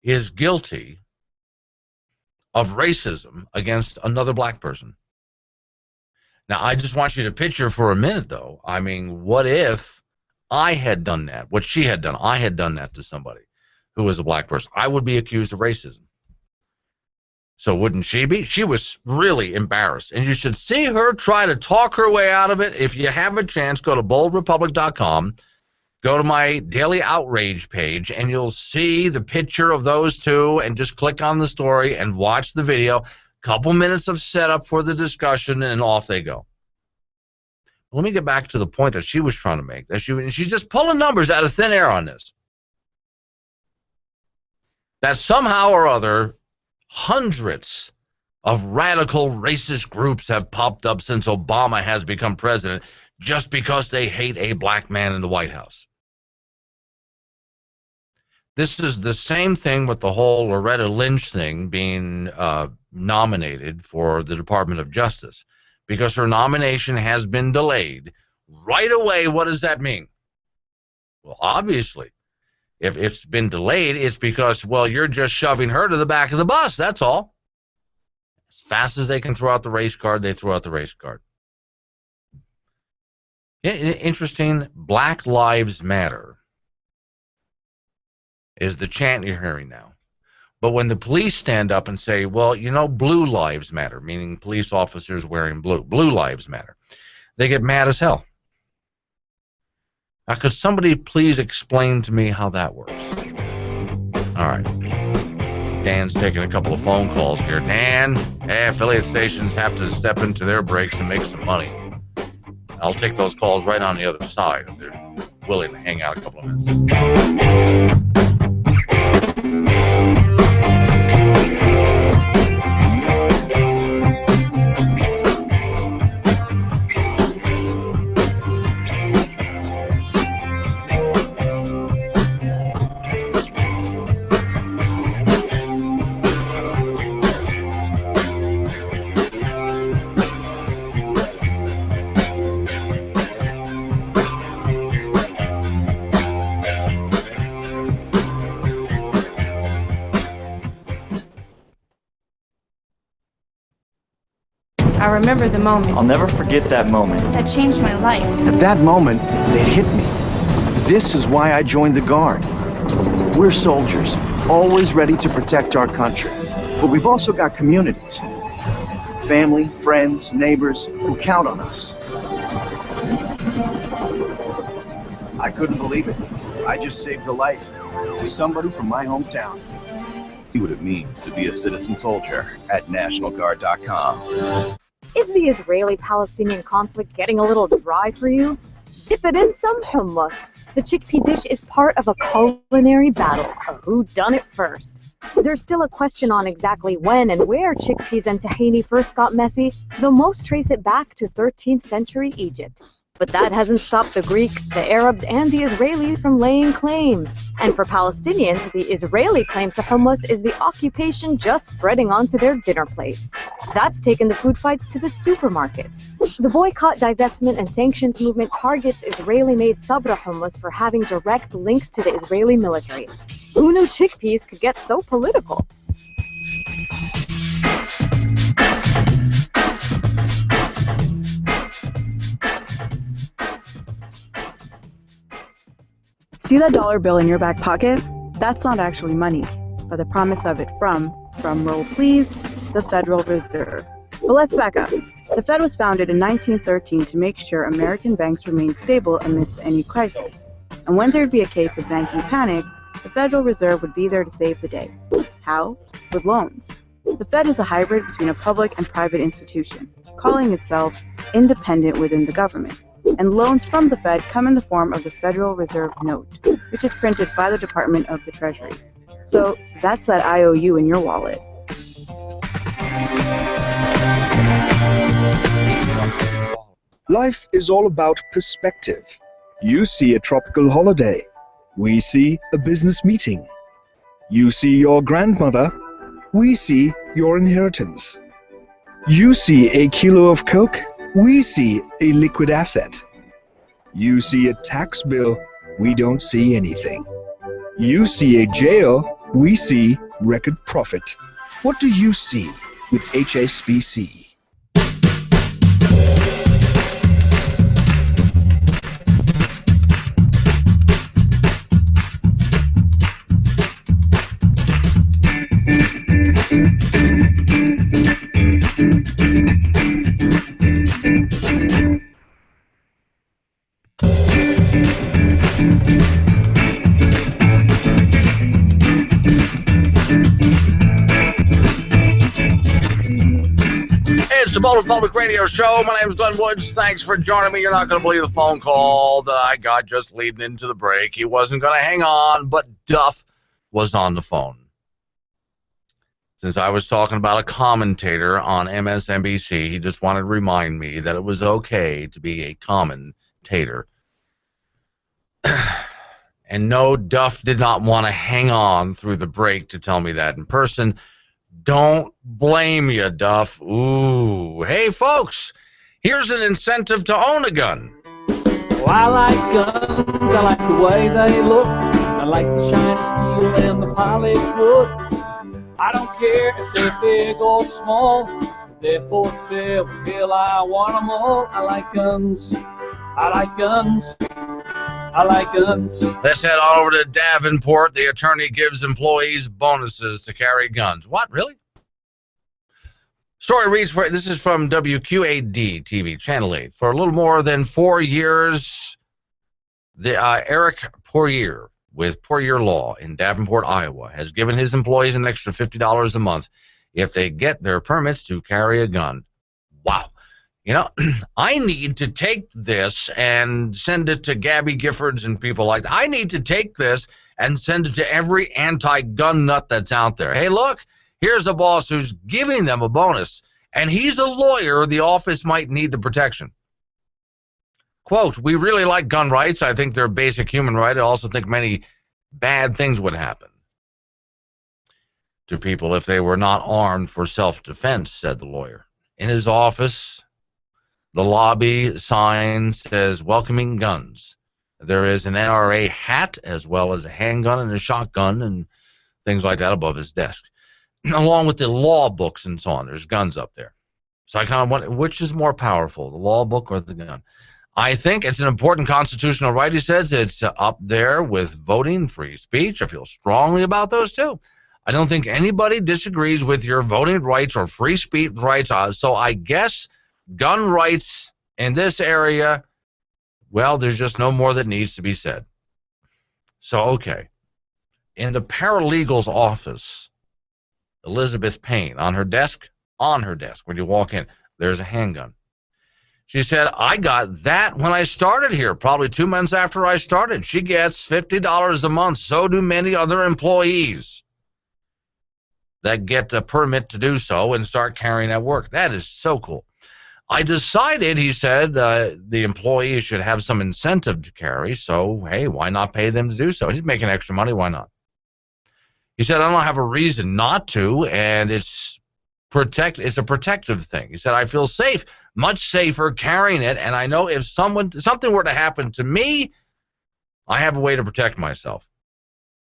is guilty of racism against another black person? Now, I just want you to picture for a minute, though. I mean, what if I had done that, what she had done? I had done that to somebody who was a black person. I would be accused of racism. So wouldn't she be? She was really embarrassed. And you should see her try to talk her way out of it. If you have a chance, go to boldrepublic.com, go to my Daily Outrage page, and you'll see the picture of those two, and just click on the story and watch the video. Couple minutes of setup for the discussion, and off they go. Let me get back to the point that she was trying to make. That she's just pulling numbers out of thin air on this. That somehow or other, hundreds of radical racist groups have popped up since Obama has become president just because they hate a black man in the White House. This is the same thing with the whole Loretta Lynch thing being nominated for the Department of Justice, because her nomination has been delayed. Right away, what does that mean? Well, obviously, if it's been delayed, it's because, well, you're just shoving her to the back of the bus, that's all. As fast as they can throw out the race card, they throw out the race card. Interesting, Black Lives Matter is the chant you're hearing now. But when the police stand up and say, well, you know, blue lives matter, meaning police officers wearing blue, blue lives matter, they get mad as hell. Now, could somebody please explain to me how that works? All right. Dan's taking a couple of phone calls here. Dan, affiliate stations have to step into their breaks and make some money. I'll take those calls right on the other side if they're willing to hang out a couple of minutes. I remember the moment. I'll never forget that moment. That changed my life. At that moment, it hit me. This is why I joined the Guard. We're soldiers, always ready to protect our country. But we've also got communities. Family, friends, neighbors who count on us. I couldn't believe it. I just saved a life to somebody from my hometown. See what it means to be a citizen soldier at NationalGuard.com. Is the Israeli-Palestinian conflict getting a little dry for you? Dip it in some hummus. The chickpea dish is part of a culinary battle of who done it first. There's still a question on exactly when and where chickpeas and tahini first got messy, though most trace it back to 13th century Egypt. But that hasn't stopped the Greeks, the Arabs, and the Israelis from laying claim. And for Palestinians, the Israeli claim to hummus is the occupation just spreading onto their dinner plates. That's taken the food fights to the supermarkets. The boycott, divestment, and sanctions movement targets Israeli-made Sabra hummus for having direct links to the Israeli military. Who knew chickpeas could get so political? See that dollar bill in your back pocket? That's not actually money, but the promise of it from, drum roll please, the Federal Reserve. But let's back up. The Fed was founded in 1913 to make sure American banks remained stable amidst any crisis. And when there'd be a case of banking panic, the Federal Reserve would be there to save the day. How? With loans. The Fed is a hybrid between a public and private institution, calling itself independent within the government. And loans from the Fed come in the form of the Federal Reserve Note, which is printed by the Department of the Treasury. So that's that IOU in your wallet. Life is all about perspective. You see a tropical holiday. We see a business meeting. You see your grandmother. We see your inheritance. You see a kilo of Coke. We see a liquid asset. You see a tax bill, we don't see anything. You see a jail, we see record profit. What do you see with HSBC? It's the Boulder Public Radio Show. My name is Glenn Woods. Thanks for joining me. You're not going to believe the phone call that I got just leading into the break. He wasn't going to hang on, but Duff was on the phone. Since I was talking about a commentator on MSNBC, he just wanted to remind me that it was okay to be a commentator. And no, Duff did not want to hang on through the break to tell me that in person. Don't blame you, Duff. Ooh. Hey, folks, here's an incentive to own a gun. Well, I like guns. I like the way they look. I like the shiny steel and the polished wood. I don't care if they're big or small. If they're for sale, hell, I want them all. I like guns. I like guns. I like guns. Let's head on over to Davenport. The attorney gives employees bonuses to carry guns. What, really? Story reads, this is from WQAD TV, Channel 8. For a little more than 4 years, Eric Poirier with Poirier Law in Davenport, Iowa, has given his employees an extra $50 a month if they get their permits to carry a gun. Wow. You know, I need to take this and send it to Gabby Giffords and people like that. I need to take this and send it to every anti-gun nut that's out there. Hey, look, here's a boss who's giving them a bonus, and he's a lawyer. The office might need the protection. Quote, we really like gun rights. I think they're a basic human right. I also think many bad things would happen to people if they were not armed for self-defense, said the lawyer. In his office, the lobby sign says welcoming guns. There is an NRA hat as well as a handgun and a shotgun and things like that above his desk, along with the law books and so on. There's guns up there. So I kind of wonder, which is more powerful, the law book or the gun? I think it's an important constitutional right, he says. It's up there with voting, free speech. I feel strongly about those two. I don't think anybody disagrees with your voting rights or free speech rights. So I guess gun rights in this area, well, there's just no more that needs to be said. So, okay. In the paralegal's office, Elizabeth Payne, on her desk, when you walk in, there's a handgun. She said, I got that when I started here, probably 2 months after I started. She gets $50 a month. So do many other employees that get a permit to do so and start carrying at work. That is so cool. I decided, he said, the employees should have some incentive to carry, so, hey, why not pay them to do so? He's making extra money, why not? He said, I don't have a reason not to, and it's a protective thing. He said, I feel safe, much safer carrying it, and I know if something were to happen to me, I have a way to protect myself.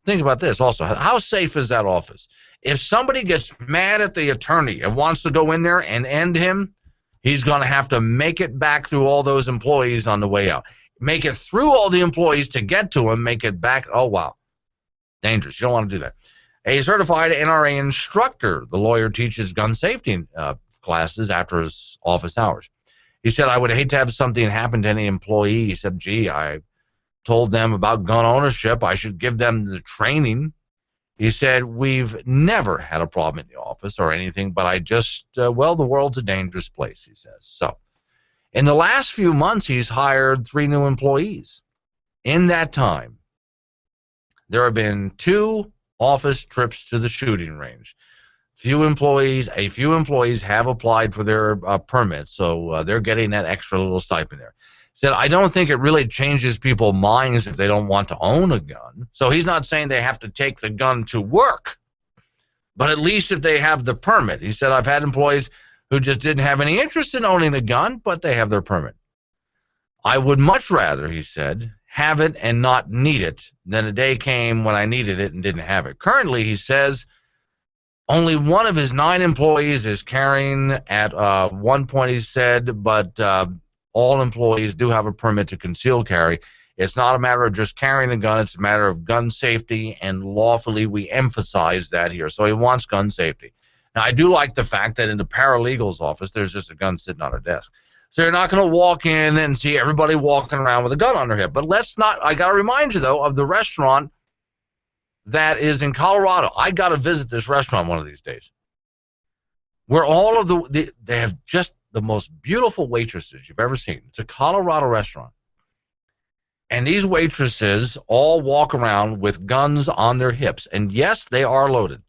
Think about this also. How safe is that office? If somebody gets mad at the attorney and wants to go in there and end him, he's going to have to make it back through all those employees on the way out. Make it through all the employees to get to him, make it back. Oh, wow. Dangerous. You don't want to do that. A certified NRA instructor, the lawyer teaches gun safety classes after his office hours. He said, I would hate to have something happen to any employee. He said, gee, I told them about gun ownership. I should give them the training. He said, we've never had a problem in the office or anything, but I just, well, the world's a dangerous place, he says. So in the last few months, he's hired 3 new employees. In that time, there have been 2 office trips to the shooting range. A few employees have applied for their permits, so they're getting that extra little stipend there. Said, I don't think it really changes people's minds if they don't want to own a gun. So he's not saying they have to take the gun to work, but at least if they have the permit. He said, I've had employees who just didn't have any interest in owning a gun, but they have their permit. I would much rather, he said, have it and not need it than a day came when I needed it and didn't have it. Currently, he says, only one of his 9 employees is carrying at one point, he said, but all employees do have a permit to conceal carry. It's not a matter of just carrying a gun. It's a matter of gun safety, and lawfully we emphasize that here. So he wants gun safety. Now, I do like the fact that in the paralegal's office, there's just a gun sitting on her desk. So you're not going to walk in and see everybody walking around with a gun on their hip. But let's not, I got to remind you, though, of the restaurant that is in Colorado. I got to visit this restaurant one of these days, where all of they have just the most beautiful waitresses you've ever seen. It's a Colorado restaurant. And these waitresses all walk around with guns on their hips. And yes, they are loaded.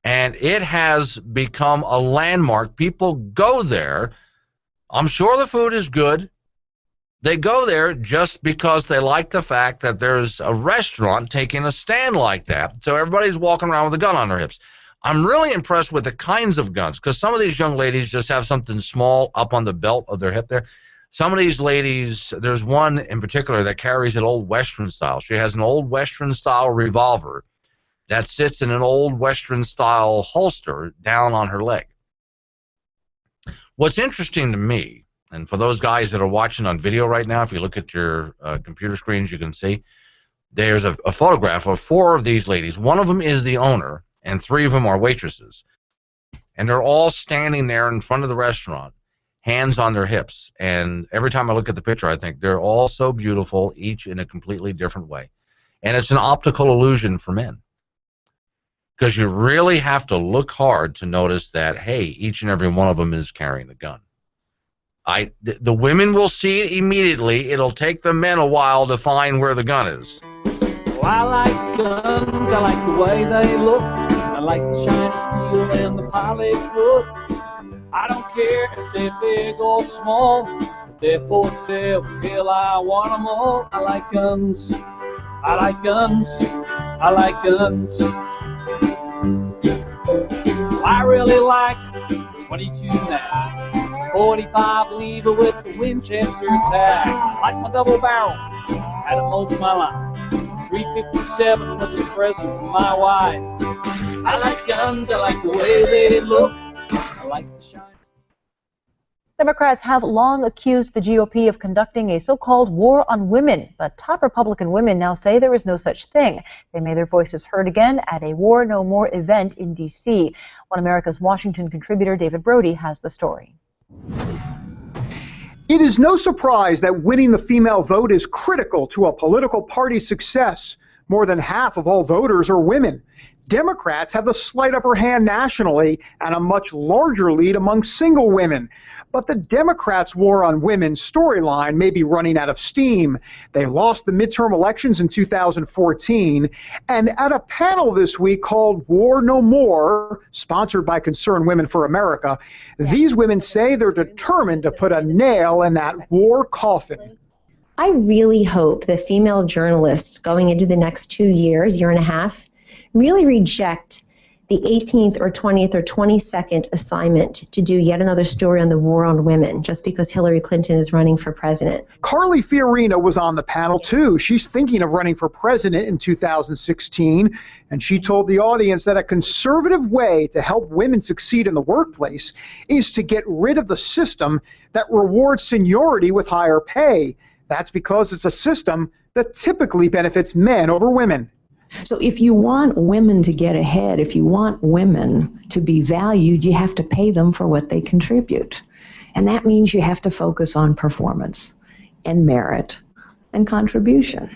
And it has become a landmark. People go there. I'm sure the food is good. They go there just because they like the fact that there's a restaurant taking a stand like that. So everybody's walking around with a gun on their hips. I'm really impressed with the kinds of guns, because some of these young ladies just have something small up on the belt of their hip there. Some of these ladies, there's one in particular that carries an old Western style. She has an old Western style revolver that sits in an old Western style holster down on her leg. What's interesting to me, and for those guys that are watching on video right now, if you look at your computer screens, you can see there's a photograph of 4 of these ladies. One of them is the owner, and 3 of them are waitresses. And they're all standing there in front of the restaurant, hands on their hips. And every time I look at the picture, I think they're all so beautiful, each in a completely different way. And it's an optical illusion for men, because you really have to look hard to notice that, hey, each and every one of them is carrying a gun. The women will see it immediately. It'll take the men a while to find where the gun is. Well, I like guns, I like the way they look. I like the shiny steel and the polished wood. I don't care if they're big or small. If they're for sale, hell, I want them all. I like guns, I like guns, I like guns. I really like 22 now, 45 lever with the Winchester tag. I like my double barrel, had it most of my life. 357 was a present from my wife. I like guns, I like the way they look. I like the shine. Democrats have long accused the GOP of conducting a so-called war on women, but top Republican women now say there is no such thing. They made their voices heard again at a War No More event in D.C. One America's Washington contributor, David Brody, has the story. It is no surprise that winning the female vote is critical to a political party's success. More than half of all voters are women. Democrats have the slight upper hand nationally and a much larger lead among single women. But the Democrats' war on women storyline may be running out of steam. They lost the midterm elections in 2014, and at a panel this week called War No More, sponsored by Concerned Women for America, these women say they're determined to put a nail in that war coffin. I really hope the female journalists going into the next 2 years, year and a half, really reject the 18th or 20th or 22nd assignment to do yet another story on the war on women just because Hillary Clinton is running for president. Carly Fiorina was on the panel too. She's thinking of running for president in 2016, and she told the audience that a conservative way to help women succeed in the workplace is to get rid of the system that rewards seniority with higher pay. That's because it's a system that typically benefits men over women. So if you want women to get ahead, if you want women to be valued, you have to pay them for what they contribute. And that means you have to focus on performance and merit and contribution.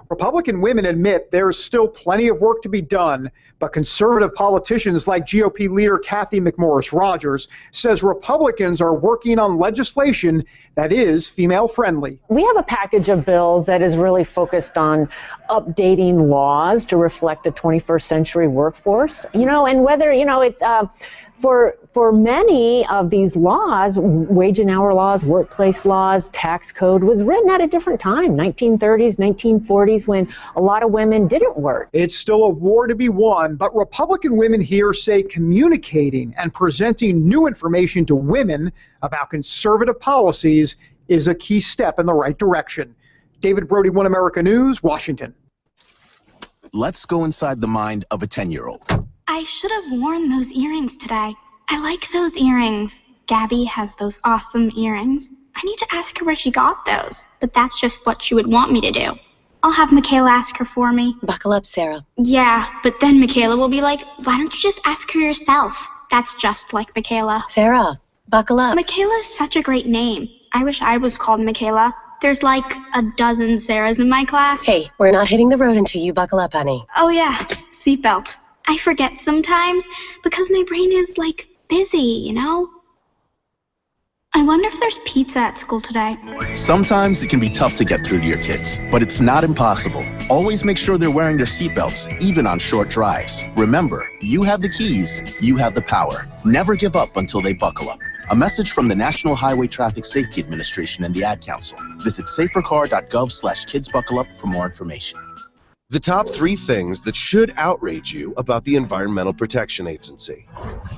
Republican women admit there's still plenty of work to be done, but conservative politicians like GOP leader Kathy McMorris Rodgers says Republicans are working on legislation that is female-friendly. We have a package of bills that is really focused on updating laws to reflect a 21st century workforce, and whether, it's for many of these laws, wage and hour laws, workplace laws, tax code was written at a different time, 1930s, 1940s, when a lot of women didn't work. It's still a war to be won, but Republican women here say communicating and presenting new information to women about conservative policies is a key step in the right direction. David Brody, One America News, Washington. Let's go inside the mind of a 10-year-old. I should have worn those earrings today. I like those earrings. Gabby has those awesome earrings. I need to ask her where she got those, but that's just what she would want me to do. I'll have Michaela ask her for me. Buckle up, Sarah. Yeah, but then Michaela will be like, why don't you just ask her yourself? That's just like Michaela. Sarah, buckle up. Michaela's such a great name. I wish I was called Michaela. There's like a dozen Sarahs in my class. Hey, we're not hitting the road until you buckle up, honey. Oh yeah, seatbelt. I forget sometimes because my brain is like busy, I wonder if there's pizza at school today. Sometimes it can be tough to get through to your kids, but it's not impossible. Always make sure they're wearing their seatbelts, even on short drives. Remember, you have the keys, you have the power. Never give up until they buckle up. A message from the National Highway Traffic Safety Administration and the Ad Council. Visit safercar.gov/kidsbuckleup for more information. The top 3 things that should outrage you about the Environmental Protection Agency.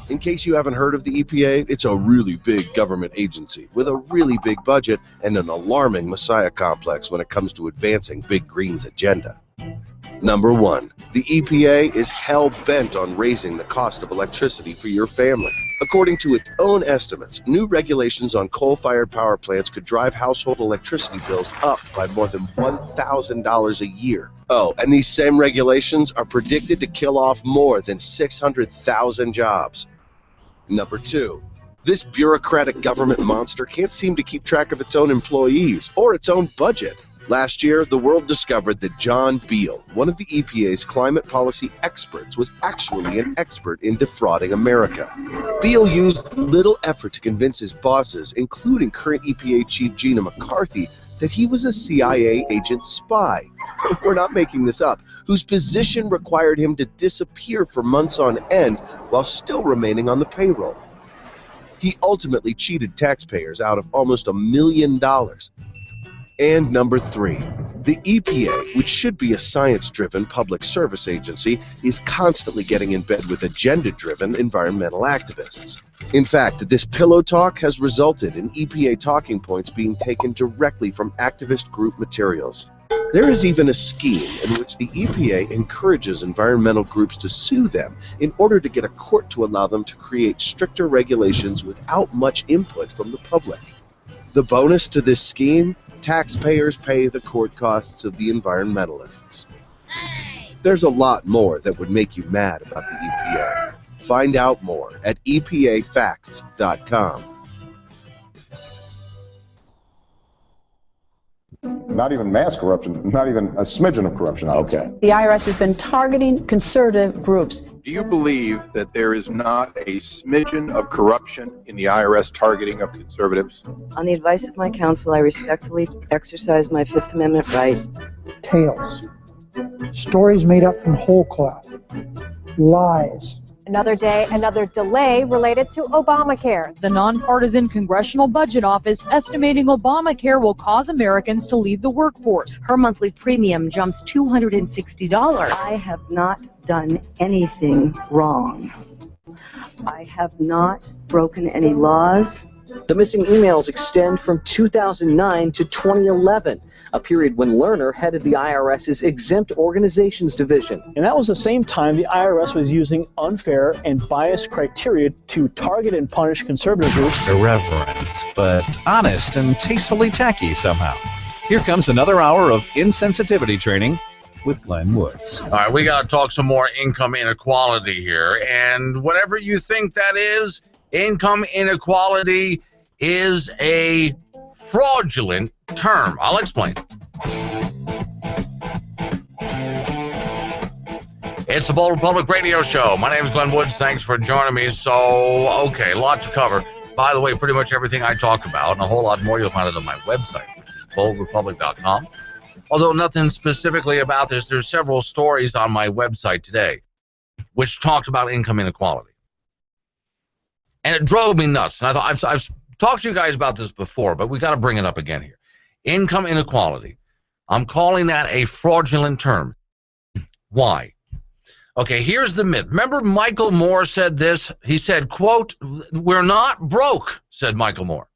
In case you haven't heard of the EPA, it's a really big government agency with a really big budget and an alarming messiah complex when it comes to advancing Big Green's agenda. Number 1, the EPA is hell-bent on raising the cost of electricity for your family. According to its own estimates, new regulations on coal-fired power plants could drive household electricity bills up by more than $1,000 a year. Oh, and these same regulations are predicted to kill off more than 600,000 jobs. Number 2, this bureaucratic government monster can't seem to keep track of its own employees or its own budget. Last year, the world discovered that John Beale, one of the EPA's climate policy experts, was actually an expert in defrauding America. Beale used little effort to convince his bosses, including current EPA Chief Gina McCarthy, that he was a CIA agent spy. We're not making this up, whose position required him to disappear for months on end while still remaining on the payroll. He ultimately cheated taxpayers out of almost $1 million. And number 3, The EPA, which should be a science-driven public service agency, is constantly getting in bed with agenda-driven environmental activists. In fact, this pillow talk has resulted in EPA talking points being taken directly from activist group materials. There is even a scheme in which the EPA encourages environmental groups to sue them in order to get a court to allow them to create stricter regulations without much input from the public. The bonus to this scheme? Taxpayers pay the court costs of the environmentalists. There's a lot more that would make you mad about the EPA. Find out more at EPAFacts.com. Not even mass corruption, not even a smidgen of corruption. Okay. The IRS has been targeting conservative groups. Do you believe that there is not a smidgen of corruption in the IRS targeting of conservatives? On the advice of my counsel, I respectfully exercise my Fifth Amendment right. Tales. Stories made up from whole cloth. Lies. Another day, another delay related to Obamacare. The nonpartisan Congressional Budget Office estimating Obamacare will cause Americans to leave the workforce. Her monthly premium jumps $260. I have not done anything wrong. I have not broken any laws. The missing emails extend from 2009 to 2011, a period when Lerner headed the IRS's Exempt Organizations Division. And that was the same time the IRS was using unfair and biased criteria to target and punish conservative groups. Irreverent, but honest and tastefully tacky somehow. Here comes another hour of insensitivity training with Glenn Woods. All right, we got to talk some more income inequality here. And whatever you think that is, income inequality is a fraudulent term. I'll explain. It's the Bold Republic Radio Show. My name is Glenn Woods. Thanks for joining me. So, okay, a lot to cover. By the way, pretty much everything I talk about and a whole lot more you'll find it on my website, which is boldrepublic.com. Although nothing specifically about this, there's several stories on my website today which talked about income inequality. And it drove me nuts. And I thought, I've talked to you guys about this before, but we got to bring it up again here. Income inequality. I'm calling that a fraudulent term. Why? Okay, here's the myth. Remember Michael Moore said this? He said, quote, "We're not broke," said Michael Moore.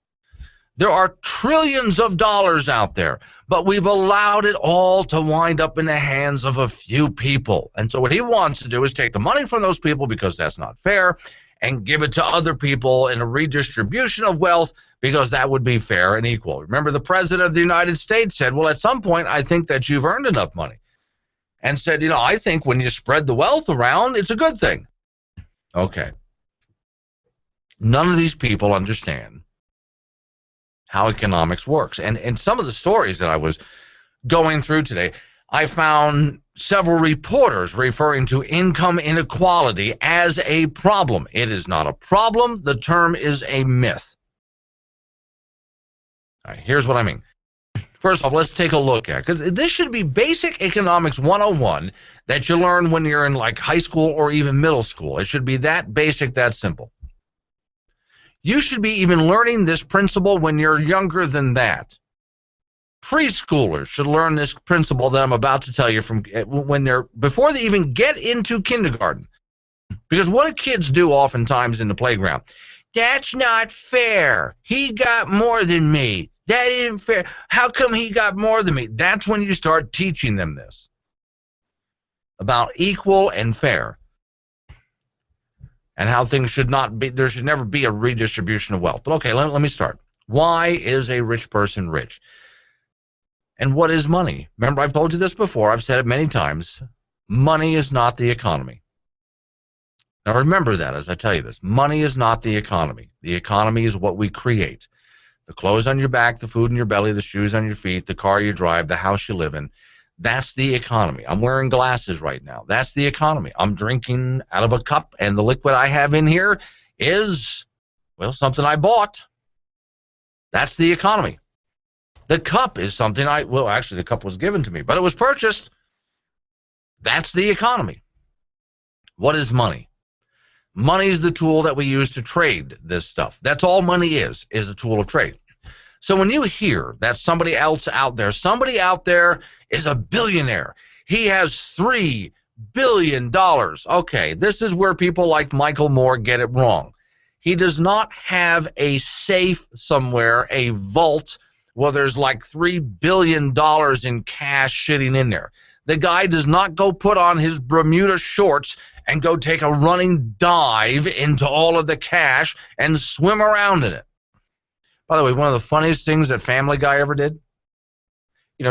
There are trillions of dollars out there, but we've allowed it all to wind up in the hands of a few people. And so what he wants to do is take the money from those people, because that's not fair, and give it to other people in a redistribution of wealth, because that would be fair and equal. Remember, the President of the United States said, well, at some point, I think that you've earned enough money. And said, you know, I think when you spread the wealth around, it's a good thing. Okay. None of these people understand how economics works. And in some of the stories that I was going through today, I found several reporters referring to income inequality as a problem. It is not a problem. The term is a myth. All right, here's what I mean. First off, let's take a look at, because this should be basic economics 101 that you learn when you're in like high school or even middle school. It should be that basic, that simple. You should be even learning this principle when you're younger than that. Preschoolers should learn this principle that I'm about to tell you from before they even get into kindergarten. Because what do kids do oftentimes in the playground? That's not fair. He got more than me. That isn't fair. How come he got more than me? That's when you start teaching them this about equal and fair, and how things should not be. There should never be a redistribution of wealth. But okay, let me start. Why is a rich person rich? And what is money? Remember, I've told you this before. I've said it many times. Money is not the economy. Now remember that as I tell you this. Money is not the economy. The economy is what we create. The clothes on your back, the food in your belly, the shoes on your feet, the car you drive, the house you live in. That's the economy. I'm wearing glasses right now. That's the economy. I'm drinking out of a cup, and the liquid I have in here is, well, something I bought. That's the economy. The cup is something actually the cup was given to me, but it was purchased. That's the economy. What is money? Money is the tool that we use to trade this stuff. That's all money is a tool of trade. So when you hear that somebody else out there is a billionaire, he has $3 billion. Okay, this is where people like Michael Moore get it wrong. He does not have a safe somewhere, a vault, where there's like $3 billion in cash sitting in there. The guy does not go put on his Bermuda shorts and go take a running dive into all of the cash and swim around in it. By the way, one of the funniest things that Family Guy ever did,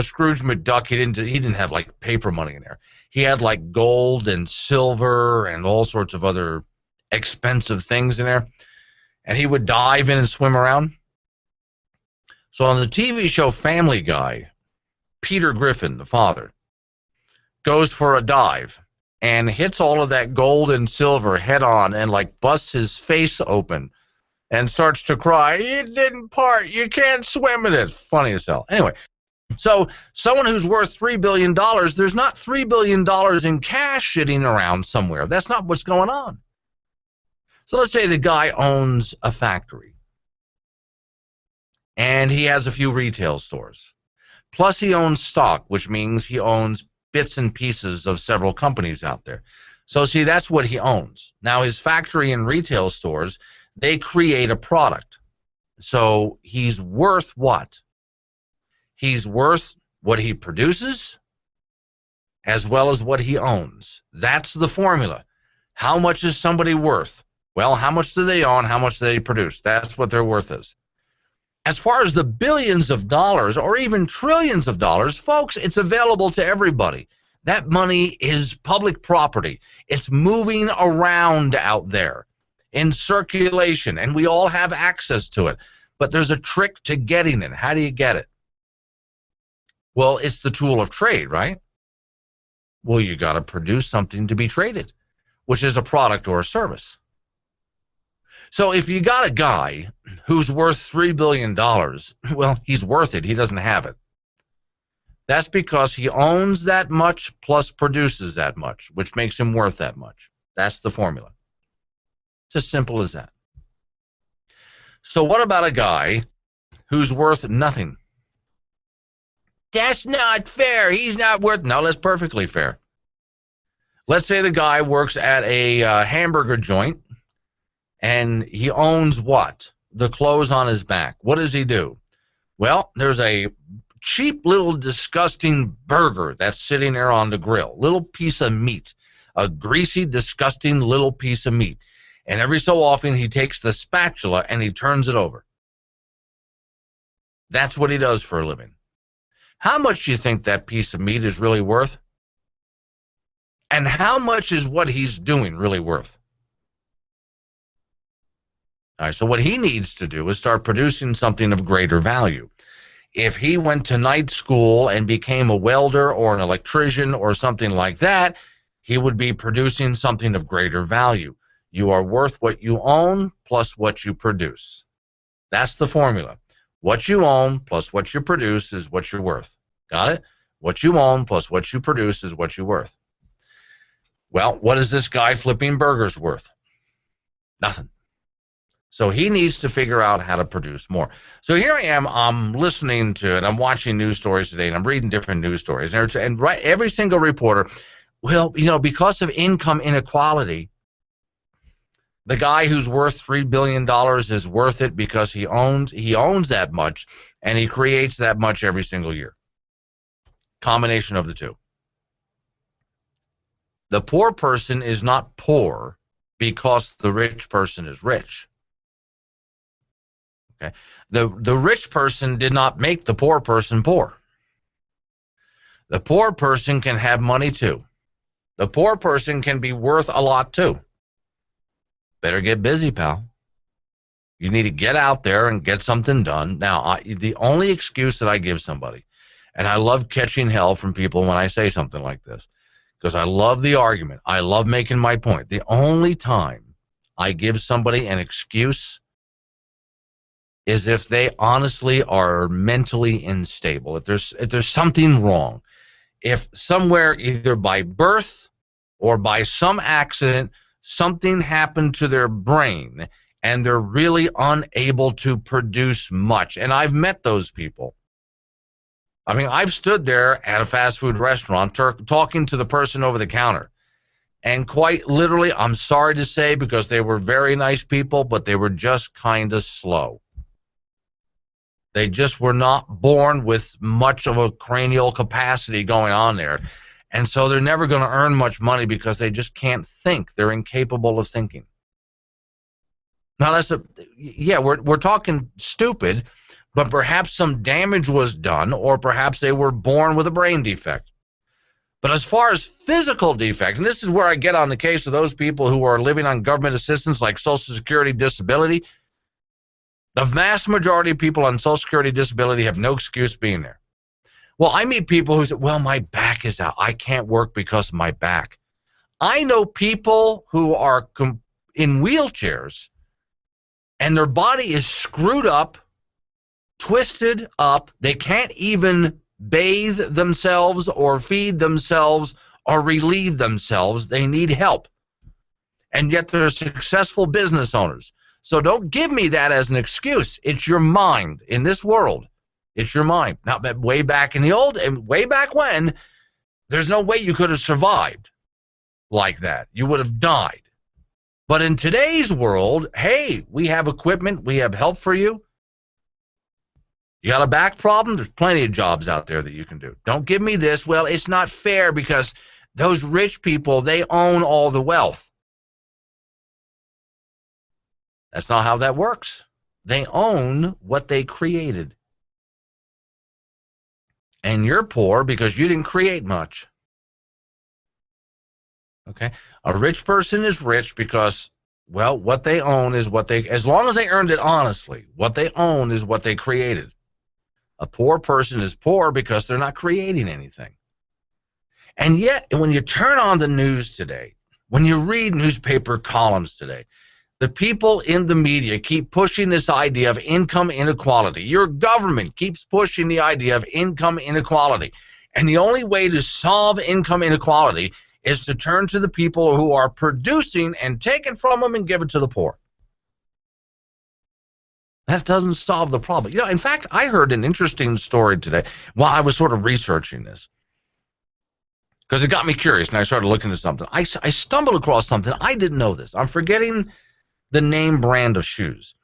Scrooge McDuck, he didn't have like paper money in there. He had like gold and silver and all sorts of other expensive things in there. And he would dive in and swim around. So on the TV show Family Guy, Peter Griffin, the father, goes for a dive and hits all of that gold and silver head on and like busts his face open and starts to cry. It didn't part. You can't swim in it. Funny as hell. Anyway, so someone who's worth $3 billion, there's not $3 billion in cash sitting around somewhere. That's not what's going on. So let's say the guy owns a factory and he has a few retail stores. Plus he owns stock, which means he owns bits and pieces of several companies out there. So see, that's what he owns. Now his factory and retail stores, they create a product. So he's worth what? He's worth what he produces as well as what he owns. That's the formula. How much is somebody worth? Well, how much do they own? How much do they produce? That's what their worth is. As far as the billions of dollars or even trillions of dollars, folks, it's available to everybody. That money is public property. It's moving around out there in circulation, and we all have access to it. But there's a trick to getting it. How do you get it? Well, it's the tool of trade, right? Well, you got to produce something to be traded, which is a product or a service. So if you got a guy who's worth $3 billion, well, he's worth it. He doesn't have it. That's because he owns that much plus produces that much, which makes him worth that much. That's the formula. It's as simple as that. So what about a guy who's worth nothing? That's not fair. He's not worth... No, that's perfectly fair. Let's say the guy works at a hamburger joint, and he owns what? The clothes on his back. What does he do? Well, there's a cheap little disgusting burger that's sitting there on the grill. Little piece of meat. A greasy, disgusting little piece of meat. And every so often he takes the spatula and he turns it over. That's what he does for a living. How much do you think that piece of meat is really worth? And how much is what he's doing really worth? All right, so what he needs to do is start producing something of greater value. If he went to night school and became a welder or an electrician or something like that, he would be producing something of greater value. You are worth what you own plus what you produce. That's the formula. What you own plus what you produce is what you're worth. Got it? What you own plus what you produce is what you're worth. Well, what is this guy flipping burgers worth? Nothing. So he needs to figure out how to produce more. So here I am, I'm listening to it, I'm watching news stories today, and I'm reading different news stories. And right, every single reporter, well, because of income inequality, the guy who's worth $3 billion is worth it because he owns that much, and he creates that much every single year. Combination of the two. The poor person is not poor because the rich person is rich. Okay. The rich person did not make the poor person poor. The poor person can have money too. The poor person can be worth a lot too. Better get busy, pal. You need to get out there and get something done. Now, the only excuse that I give somebody, and I love catching hell from people when I say something like this, because I love the argument. I love making my point. The only time I give somebody an excuse is if they honestly are mentally unstable. If there's something wrong. If somewhere, either by birth or by some accident, something happened to their brain and they're really unable to produce much. And I've met those people. I mean, I've stood there at a fast food restaurant talking to the person over the counter. And quite literally, I'm sorry to say, because they were very nice people, but they were just kind of slow. They just were not born with much of a cranial capacity going on there. And so they're never going to earn much money because they just can't think. They're incapable of thinking. Now, we're talking stupid, but perhaps some damage was done, or perhaps they were born with a brain defect. But as far as physical defects, and this is where I get on the case of those people who are living on government assistance like Social Security disability, the vast majority of people on Social Security disability have no excuse being there. Well, I meet people who say, well, my back is out. I can't work because of my back. I know people who are in wheelchairs, and their body is screwed up, twisted up. They can't even bathe themselves or feed themselves or relieve themselves. They need help. And yet they're successful business owners. So don't give me that as an excuse. It's your mind in this world. It's your mind. Now, way back in the old, and way back when, there's no way you could have survived like that. You would have died. But in today's world, hey, we have equipment. We have help for you. You got a back problem? There's plenty of jobs out there that you can do. Don't give me this. Well, it's not fair because those rich people, they own all the wealth. That's not how that works. They own what they created. And you're poor because you didn't create much. Okay? A rich person is rich because, well, what they own is what they, as long as they earned it honestly, what they own is what they created. A poor person is poor because they're not creating anything. And yet, when you turn on the news today, when you read newspaper columns today, the people in the media keep pushing this idea of income inequality. Your government keeps pushing the idea of income inequality. And the only way to solve income inequality is to turn to the people who are producing and take it from them and give it to the poor. That doesn't solve the problem. You know, in fact, I heard an interesting story today while I was sort of researching this, because it got me curious, and I started looking at something. I stumbled across something. I didn't know this. I'm forgetting the name brand of shoes.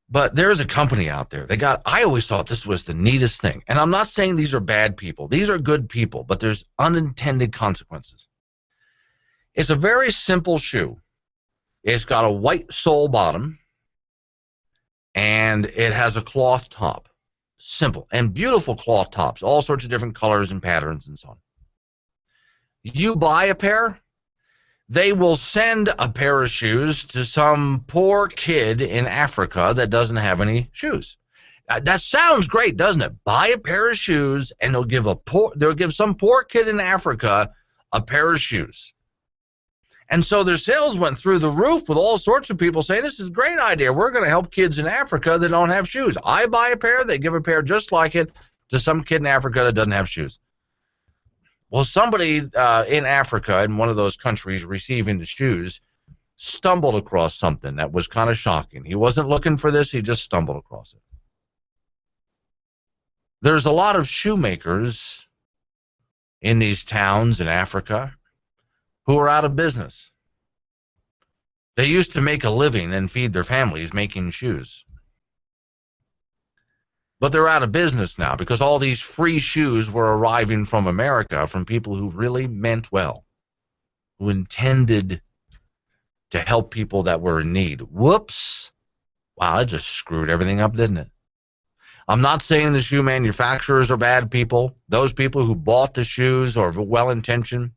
But there's a company out there. I always thought this was the neatest thing. And I'm not saying these are bad people. These are good people, but there's unintended consequences. It's a very simple shoe. It's got a white sole bottom, and it has a cloth top. Simple. And beautiful cloth tops, all sorts of different colors and patterns and so on. You buy a pair, they will send a pair of shoes to some poor kid in Africa that doesn't have any shoes. That sounds great, doesn't it? Buy a pair of shoes, and they'll give some poor kid in Africa a pair of shoes. And so their sales went through the roof with all sorts of people saying, this is a great idea. We're going to help kids in Africa that don't have shoes. I buy a pair, they give a pair just like it to some kid in Africa that doesn't have shoes. Well, somebody in Africa, in one of those countries receiving the shoes, stumbled across something that was kind of shocking. He wasn't looking for this, he just stumbled across it. There's a lot of shoemakers in these towns in Africa who are out of business. They used to make a living and feed their families making shoes. But they're out of business now because all these free shoes were arriving from America from people who really meant well, who intended to help people that were in need. Whoops. Wow, it just screwed everything up, didn't it? I'm not saying the shoe manufacturers are bad people. Those people who bought the shoes are well-intentioned.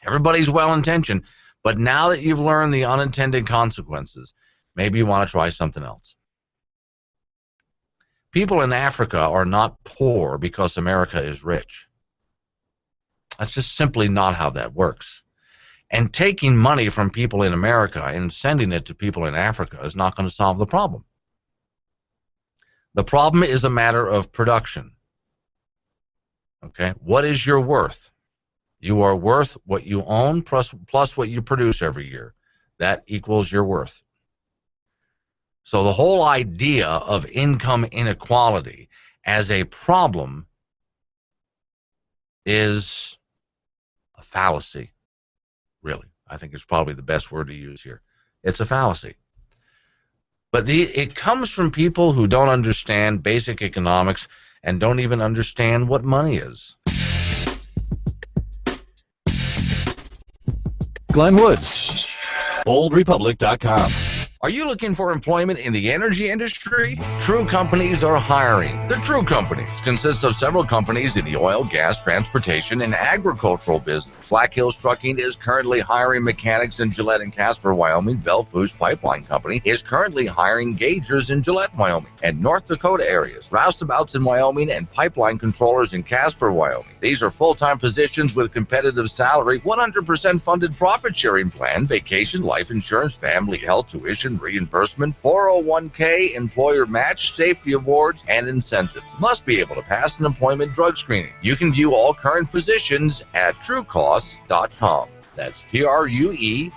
Everybody's well-intentioned. But now that you've learned the unintended consequences, maybe you want to try something else. People in Africa are not poor because America is rich. That's just simply not how that works. And taking money from people in America and sending it to people in Africa is not going to solve the problem. The problem is a matter of production. Okay? What is your worth? You are worth what you own plus what you produce every year. That equals your worth. So the whole idea of income inequality as a problem is a fallacy, really. I think it's probably the best word to use here. It's a fallacy. But it comes from people who don't understand basic economics and don't even understand what money is. Glenn Woods, OldRepublic.com. Are you looking for employment in the energy industry? True Companies are hiring. The True Companies consists of several companies in the oil, gas, transportation, and agricultural business. Black Hills Trucking is currently hiring mechanics in Gillette and Casper, Wyoming. Belfouche Pipeline Company is currently hiring gaugers in Gillette, Wyoming, and North Dakota areas, roustabouts in Wyoming, and pipeline controllers in Casper, Wyoming. These are full-time positions with competitive salary, 100% funded profit-sharing plan, vacation, life insurance, family health, tuition, reimbursement, 401k, employer match, safety awards, and incentives. Must be able to pass an employment drug screening. You can view all current positions at truecosts.com. That's TRUECOS.com.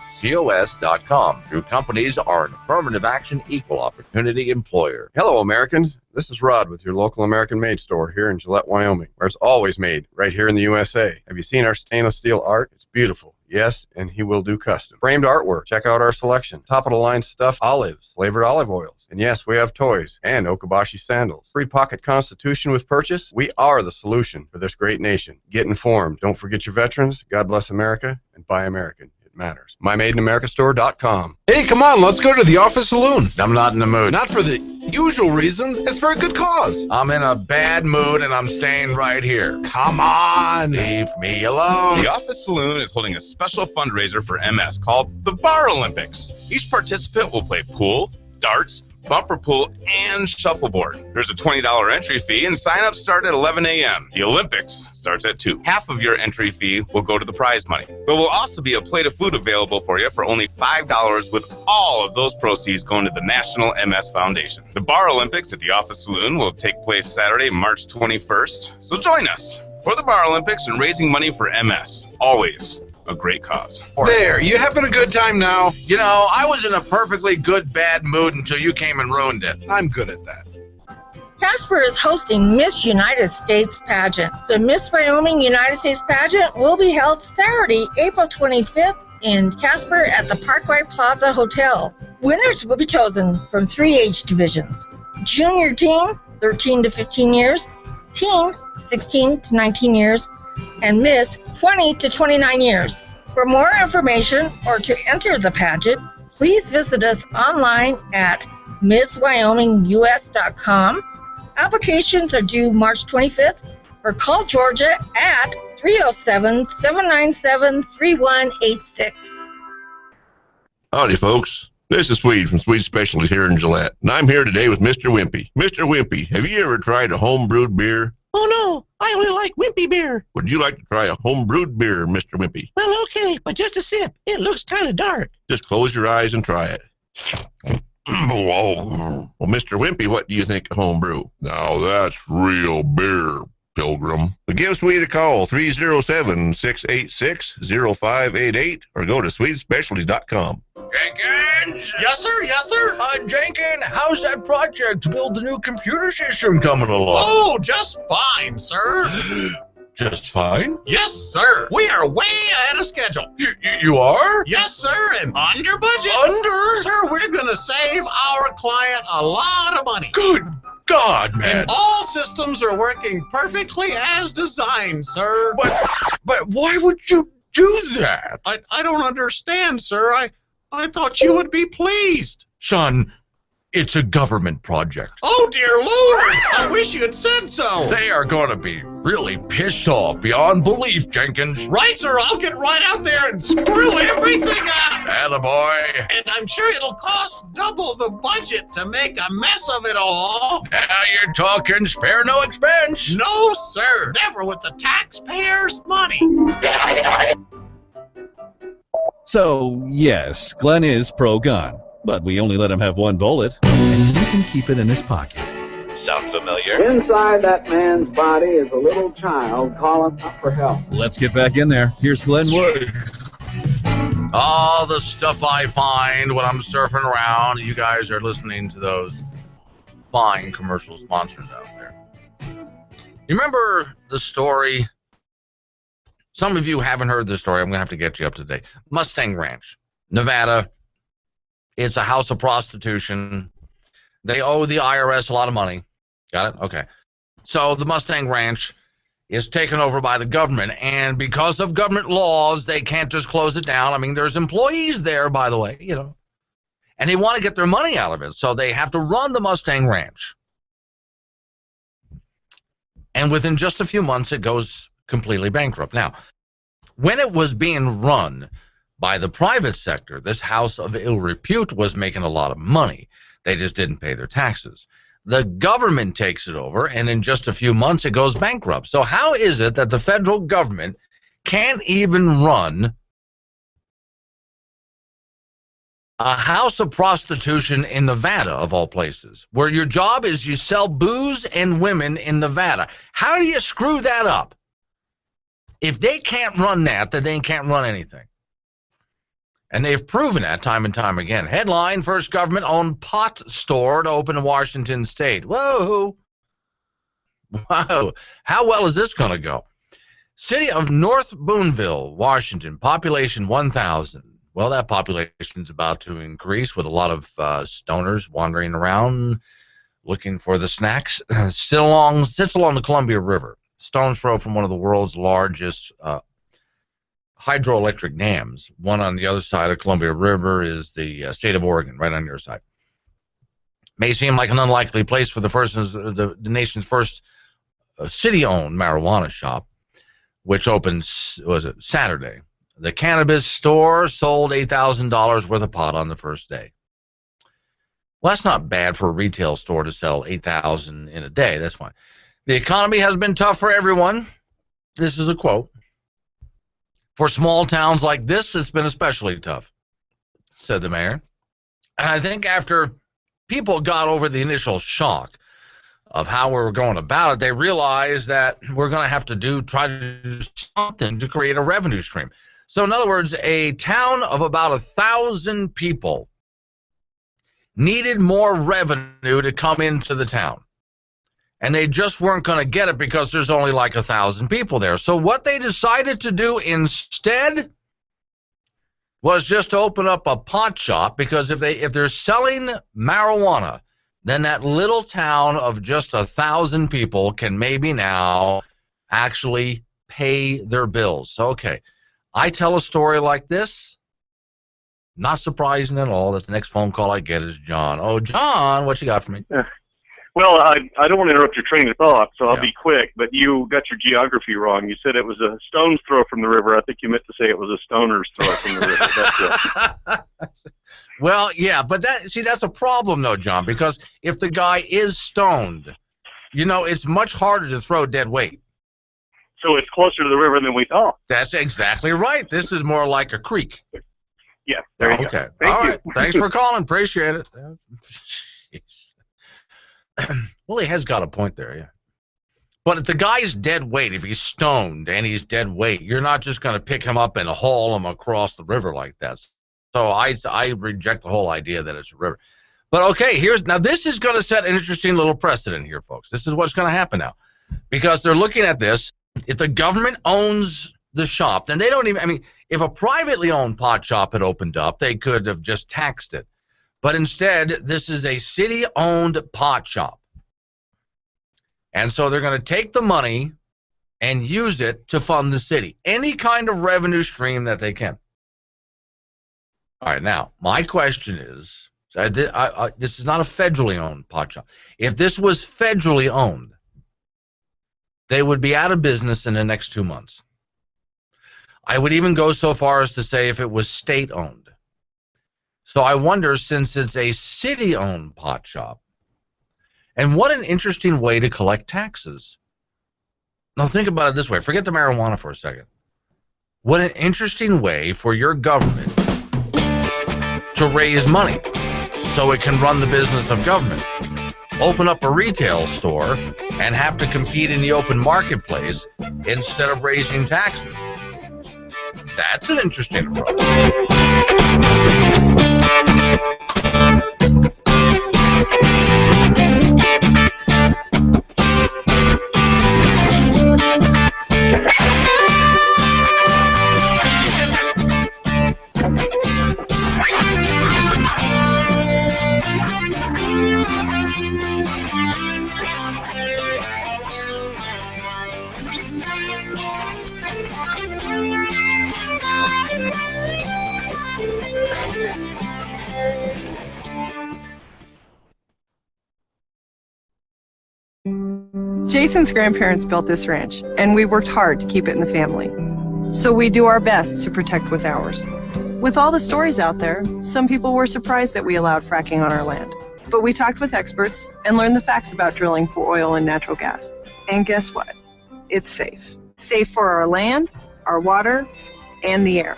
True Companies are an affirmative action, equal opportunity employer. Hello, Americans. This is Rod with your local American-made store here in Gillette, Wyoming, where it's always made right here in the USA. Have you seen our stainless steel art? It's beautiful. Yes, and he will do custom. Framed artwork. Check out our selection. Top-of-the-line stuffed olives, flavored olive oils. And yes, we have toys and Okabashi sandals. Free pocket constitution with purchase. We are the solution for this great nation. Get informed. Don't forget your veterans. God bless America, and buy American. It matters. MyMadeInAmericaStore.com. Hey, come on, let's go to the Office Saloon. I'm not in the mood. Not for the usual reasons. It's for a good cause. I'm in a bad mood and I'm staying right here. Come on. Leave me alone. The Office Saloon is holding a special fundraiser for MS called the Bar Olympics. Each participant will play pool, darts, bumper pool, and shuffleboard. There's a $20 entry fee, and sign-ups start at 11 a.m. The Olympics starts at 2. Half of your entry fee will go to the prize money. There will also be a plate of food available for you for only $5, with all of those proceeds going to the National MS Foundation. The Bar Olympics at the Office Saloon will take place Saturday, March 21st, so join us for the Bar Olympics and raising money for MS. Always a great cause. There, you having a good time now? You know, I was in a perfectly good bad mood until you came and ruined it. I'm good at that. Casper is hosting Miss United States pageant. The Miss Wyoming United States pageant will be held Saturday, April 25th in Casper at the Parkway Plaza Hotel. Winners will be chosen from 3 age divisions: junior teen, 13 to 15 years, teen, 16 to 19 years, and Miss, 20 to 29 years. For more information or to enter the pageant, please visit us online at MissWyomingUS.com. Applications are due March 25th, or call Georgia at 307-797-3186. Howdy, folks. This is Swede from Swede Specialties here in Gillette, and I'm here today with Mr. Wimpy. Mr. Wimpy, have you ever tried a home-brewed beer? Oh, no, I only like Wimpy beer. Would you like to try a home-brewed beer, Mr. Wimpy? Well, okay, but just a sip. It looks kind of dark. Just close your eyes and try it. Whoa. Well, Mr. Wimpy, what do you think of homebrew? Now that's real beer, Pilgrim. Well, give Swede a call, 307-686-0588, or go to SwedeSpecialties.com. Jenkins! Yes, sir, yes, sir. Jenkins, how's that project to build the new computer system coming along? Oh, just fine, sir. Just fine? Yes, sir. We are way ahead of schedule. You are? Yes, sir, and under budget. Under? Sir, we're going to save our client a lot of money. Good God, man. And all systems are working perfectly as designed, sir. But why would you do that? I don't understand, sir. I thought you would be pleased. Son, it's a government project. Oh, dear Lord! I wish you had said so. They are going to be really pissed off beyond belief, Jenkins. Right, sir. I'll get right out there and screw everything up. Attaboy. And I'm sure it'll cost double the budget to make a mess of it all. Now you're talking spare no expense. No, sir. Never with the taxpayers' money. So, yes, Glenn is pro-gun, but we only let him have one bullet, and he can keep it in his pocket. Sound familiar? Inside that man's body is a little child calling out for help. Let's get back in there. Here's Glenn Woods. All the stuff I find when I'm surfing around. You guys are listening to those fine commercial sponsors out there. You remember the story? Some of you haven't heard the story. I'm going to have to get you up to date. Mustang Ranch, Nevada. It's a house of prostitution. They owe the IRS a lot of money. Got it? Okay. So the Mustang Ranch is taken over by the government, and because of government laws, they can't just close it down. I mean, there's employees there, by the way, you know, and they want to get their money out of it, so they have to run the Mustang Ranch. And within just a few months, it goes completely bankrupt. Now, when it was being run by the private sector, this house of ill repute was making a lot of money. They just didn't pay their taxes. The government takes it over, and in just a few months, it goes bankrupt. So how is it that the federal government can't even run a house of prostitution in Nevada, of all places, where your job is you sell booze and women in Nevada? How do you screw that up? If they can't run that, then they can't run anything. And they've proven that time and time again. Headline, first government-owned pot store to open in Washington State. Whoa. Wow. How well is this going to go? City of North Boonville, Washington, population 1,000. Well, that population is about to increase with a lot of stoners wandering around looking for the snacks. Sits along the Columbia River. Stone's throw from one of the world's largest hydroelectric dams. One on the other side of the Columbia River is the state of Oregon, right on your side. May seem like an unlikely place for the nation's first city-owned marijuana shop, which opens, was it Saturday? The cannabis store sold $8,000 worth of pot on the first day. Well, that's not bad for a retail store to sell $8,000 in a day. That's fine. The economy has been tough for everyone. This is a quote. For small towns like this, it's been especially tough, said the mayor. And I think after people got over the initial shock of how we were going about it, they realized that we're going to have to try to do something to create a revenue stream. So in other words, a town of about 1,000 people needed more revenue to come into the town. And they just weren't going to get it because there's only like 1,000 people there. So what they decided to do instead was just to open up a pot shop, because if they're selling marijuana, then that little town of just 1,000 people can maybe now actually pay their bills. So, okay, I tell a story like this, not surprising at all that the next phone call I get is John. Oh, John, what you got for me? Well, I don't want to interrupt your train of thought, so I'll be quick, but you got your geography wrong. You said it was a stone's throw from the river. I think you meant to say it was a stoner's throw from the river. That's it. Well, yeah, but that's a problem, though, John, because if the guy is stoned, you know, it's much harder to throw dead weight. So it's closer to the river than we thought. That's exactly right. This is more like a creek. Yeah, there you go. Okay. Thank All you. right. Thanks for calling. Appreciate it. Well, he has got a point there, yeah. But if the guy's dead weight, if he's stoned and he's dead weight, you're not just going to pick him up and haul him across the river like that. So I reject the whole idea that it's a river. But okay, now this is going to set an interesting little precedent here, folks. This is what's going to happen now. Because they're looking at this. If the government owns the shop, then they don't even, I mean, if a privately owned pot shop had opened up, they could have just taxed it. But instead, this is a city-owned pot shop. And so they're going to take the money and use it to fund the city. Any kind of revenue stream that they can. All right, now, my question is, this is not a federally owned pot shop. If this was federally owned, they would be out of business in the next 2 months. I would even go so far as to say if it was state-owned. So I wonder, since it's a city-owned pot shop, and what an interesting way to collect taxes. Now think about it this way. Forget the marijuana for a second. What an interesting way for your government to raise money so it can run the business of government. Open up a retail store and have to compete in the open marketplace instead of raising taxes. That's an interesting approach. Jason's grandparents built this ranch, and we worked hard to keep it in the family. So we do our best to protect what's ours. With all the stories out there, some people were surprised that we allowed fracking on our land. But we talked with experts and learned the facts about drilling for oil and natural gas. And guess what? It's safe. Safe for our land, our water, and the air.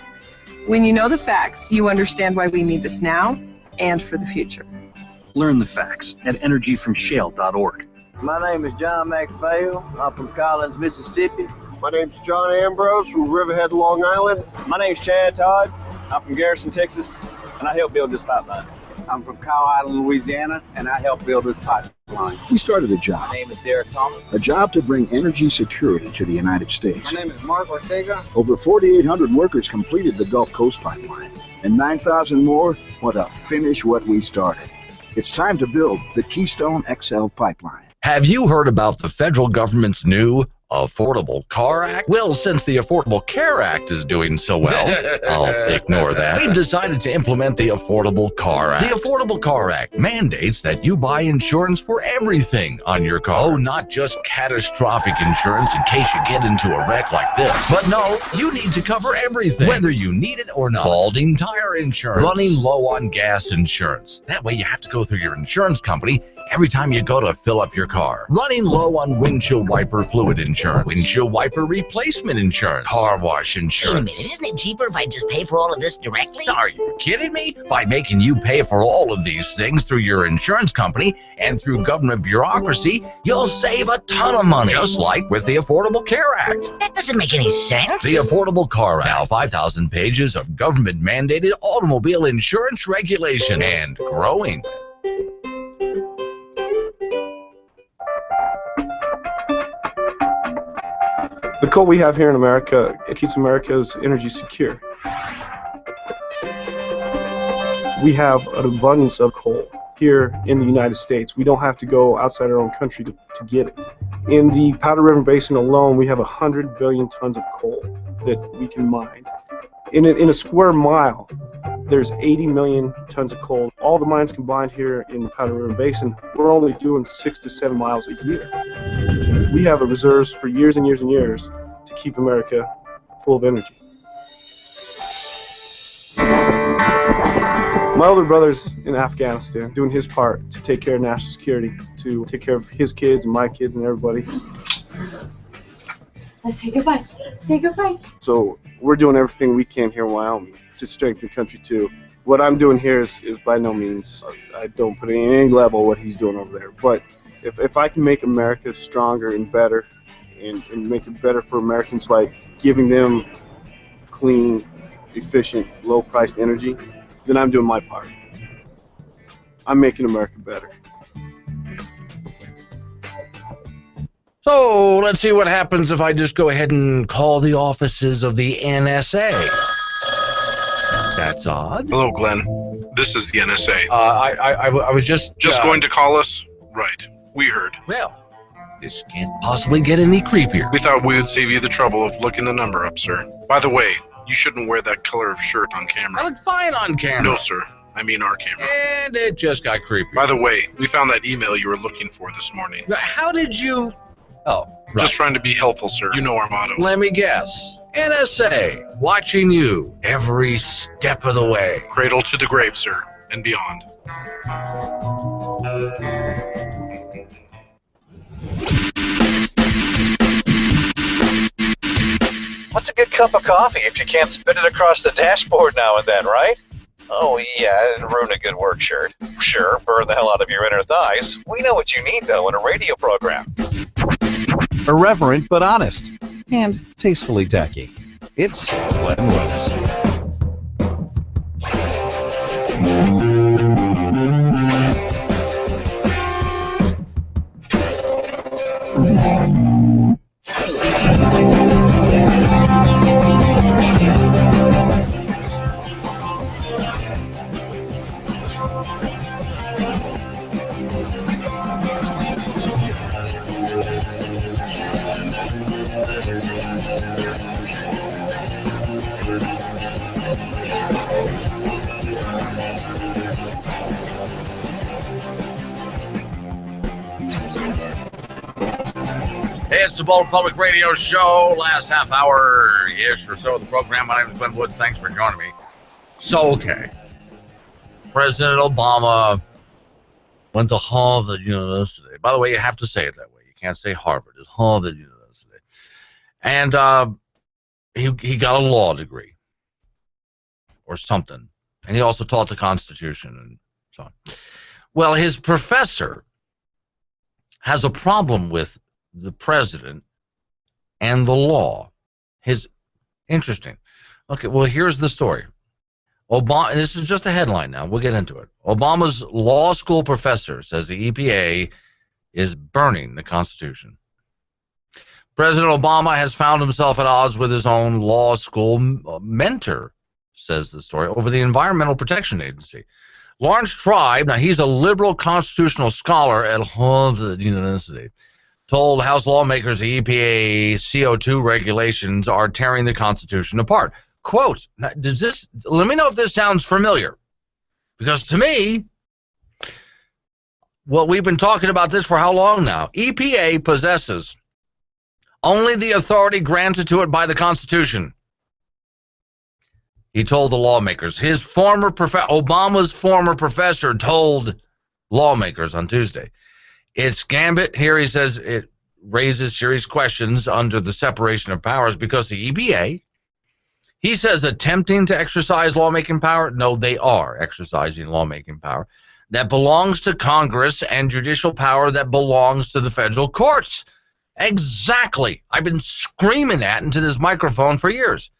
When you know the facts, you understand why we need this now and for the future. Learn the facts at energyfromshale.org. My name is John McPhail. I'm from Collins, Mississippi. My name's John Ambrose from Riverhead, Long Island. My name's Chad Todd. I'm from Garrison, Texas, and I helped build this pipeline. I'm from Cow Island, Louisiana, and I helped build this pipeline. We started a job. My name is Derek Thomas. A job to bring energy security to the United States. My name is Mark Ortega. Over 4,800 workers completed the Gulf Coast pipeline, and 9,000 more want to finish what we started. It's time to build the Keystone XL pipeline. Have you heard about the federal government's new Affordable Car Act? Well, since the Affordable Care Act is doing so well, I'll ignore that. We've decided to implement the Affordable Car Act. The Affordable Car Act mandates that you buy insurance for everything on your car. Oh, not just catastrophic insurance in case you get into a wreck like this. But no, you need to cover everything, whether you need it or not. Balding tire insurance, running low on gas insurance. That way you have to go through your insurance company every time you go to fill up your car. Running low on windshield wiper fluid insurance, windshield wiper replacement insurance, car wash insurance. Wait a minute, isn't it cheaper if I just pay for all of this directly? Are you kidding me? By making you pay for all of these things through your insurance company and through government bureaucracy, you'll save a ton of money, just like with the Affordable Care Act. That doesn't make any sense. The Affordable Car Act, now 5,000 pages of government-mandated automobile insurance regulation, and growing. The coal we have here in America, it keeps America's energy secure. We have an abundance of coal here in the United States. We don't have to go outside our own country to get it. In the Powder River Basin alone, we have 100 billion tons of coal that we can mine. In a square mile, there's 80 million tons of coal. All the mines combined here in the Powder River Basin, we're only doing 6 to 7 miles a year. We have reserves for years and years and years to keep America full of energy. My older brother's in Afghanistan doing his part to take care of national security, to take care of his kids and my kids and everybody. Let's say goodbye. Say goodbye. So we're doing everything we can here in Wyoming to strengthen the country too. What I'm doing here is by no means, I don't put it in any level what he's doing over there. But if I can make America stronger and better and make it better for Americans by giving them clean, efficient, low-priced energy, then I'm doing my part. I'm making America better. So let's see what happens if I just go ahead and call the offices of the NSA. That's odd. Hello, Glenn. This is the NSA. I was just going to call us? Right. We heard. Well, this can't possibly get any creepier. We thought we would save you the trouble of looking the number up, sir. By the way, you shouldn't wear that color of shirt on camera. I look fine on camera. No, sir. I mean our camera. And it just got creepy. By the way, we found that email you were looking for this morning. How did you... Oh, right. Just trying to be helpful, sir. You know our motto. Let me guess. NSA, watching you every step of the way. Cradle to the grave, sir, and beyond. What's a good cup of coffee if you can't spit it across the dashboard now and then, right? Oh yeah, it'd ruin a good work shirt. Sure, burn the hell out of your inner thighs. We know what you need, though, in a radio program. Irreverent but honest, and tastefully tacky. It's Glenn Woods. It's the Bold Public Radio Show, last half hour-ish or so of the program. My name is Glenn Woods. Thanks for joining me. So, okay. President Obama went to Harvard University. By the way, you have to say it that way. You can't say Harvard. It's Harvard University. And he got a law degree or something. And he also taught the Constitution and so on. Well, his professor has a problem with the president and the law. Interesting. Okay, well, here's the story. Obama, and this is just a headline now. We'll get into it. Obama's law school professor says the EPA is burning the Constitution. President Obama has found himself at odds with his own law school mentor, says the story, over the Environmental Protection Agency. Lawrence Tribe, now he's a liberal constitutional scholar at Harvard University, told House lawmakers the EPA CO2 regulations are tearing the Constitution apart. Quote, let me know if this sounds familiar. Because to me, well, we've been talking about this for how long now? EPA possesses only the authority granted to it by the Constitution. He told the lawmakers. Obama's former professor told lawmakers on Tuesday. It's gambit here, he says, it raises serious questions under the separation of powers because the EPA, he says, attempting to exercise lawmaking power. No, they are exercising lawmaking power that belongs to Congress and judicial power that belongs to the federal courts. Exactly. I've been screaming that into this microphone for years.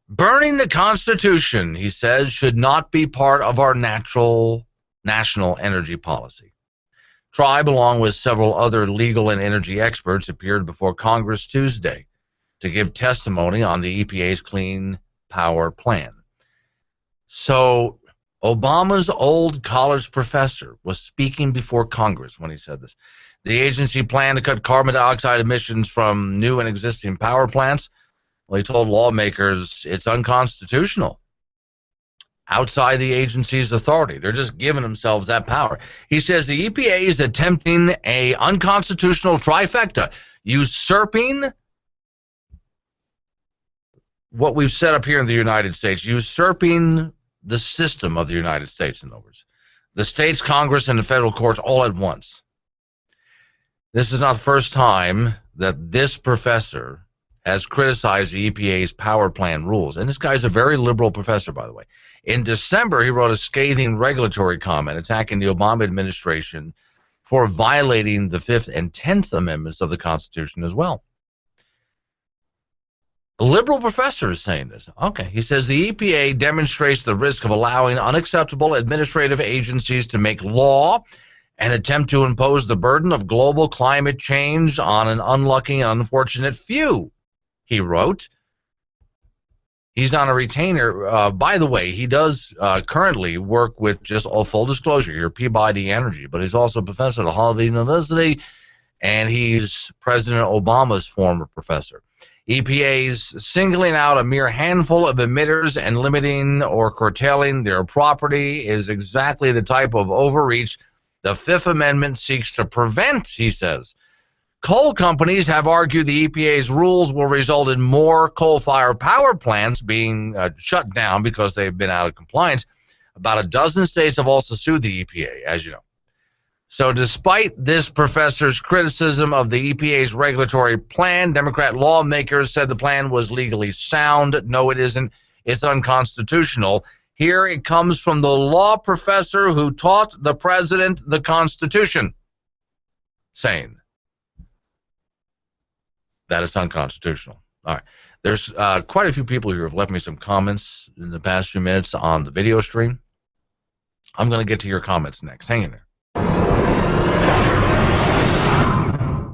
Burning the Constitution, he says, should not be part of our national energy policy. Tribe, along with several other legal and energy experts, appeared before Congress Tuesday to give testimony on the EPA's Clean Power Plan. So Obama's old college professor was speaking before Congress when he said this. The agency planned to cut carbon dioxide emissions from new and existing power plants. Well, he told lawmakers it's unconstitutional. Outside the agency's authority. They're just giving themselves that power. He says the EPA is attempting a unconstitutional trifecta, usurping what we've set up here in the United States, usurping the system of the United States, in other words. The states, Congress, and the federal courts all at once. This is not the first time that this professor has criticized the EPA's power plan rules. And this guy's a very liberal professor, by the way. In December, he wrote a scathing regulatory comment attacking the Obama administration for violating the 5th and 10th Amendments of the Constitution as well. A liberal professor is saying this. Okay, he says the EPA demonstrates the risk of allowing unacceptable administrative agencies to make law and attempt to impose the burden of global climate change on an unlucky and unfortunate few, he wrote. He's on a retainer. By the way, he does currently work with, just full disclosure here, Peabody Energy, but he's also a professor at Harvard University, and he's President Obama's former professor. EPA's singling out a mere handful of emitters and limiting or curtailing their property is exactly the type of overreach the Fifth Amendment seeks to prevent, he says. Coal companies have argued the EPA's rules will result in more coal-fired power plants being shut down because they've been out of compliance. About a dozen states have also sued the EPA, as you know. So despite this professor's criticism of the EPA's regulatory plan, Democrat lawmakers said the plan was legally sound. No, it isn't. It's unconstitutional. Here it comes from the law professor who taught the president the Constitution, saying that it's unconstitutional. All right. There's quite a few people who have left me some comments in the past few minutes on the video stream. I'm going to get to your comments next. Hang in there.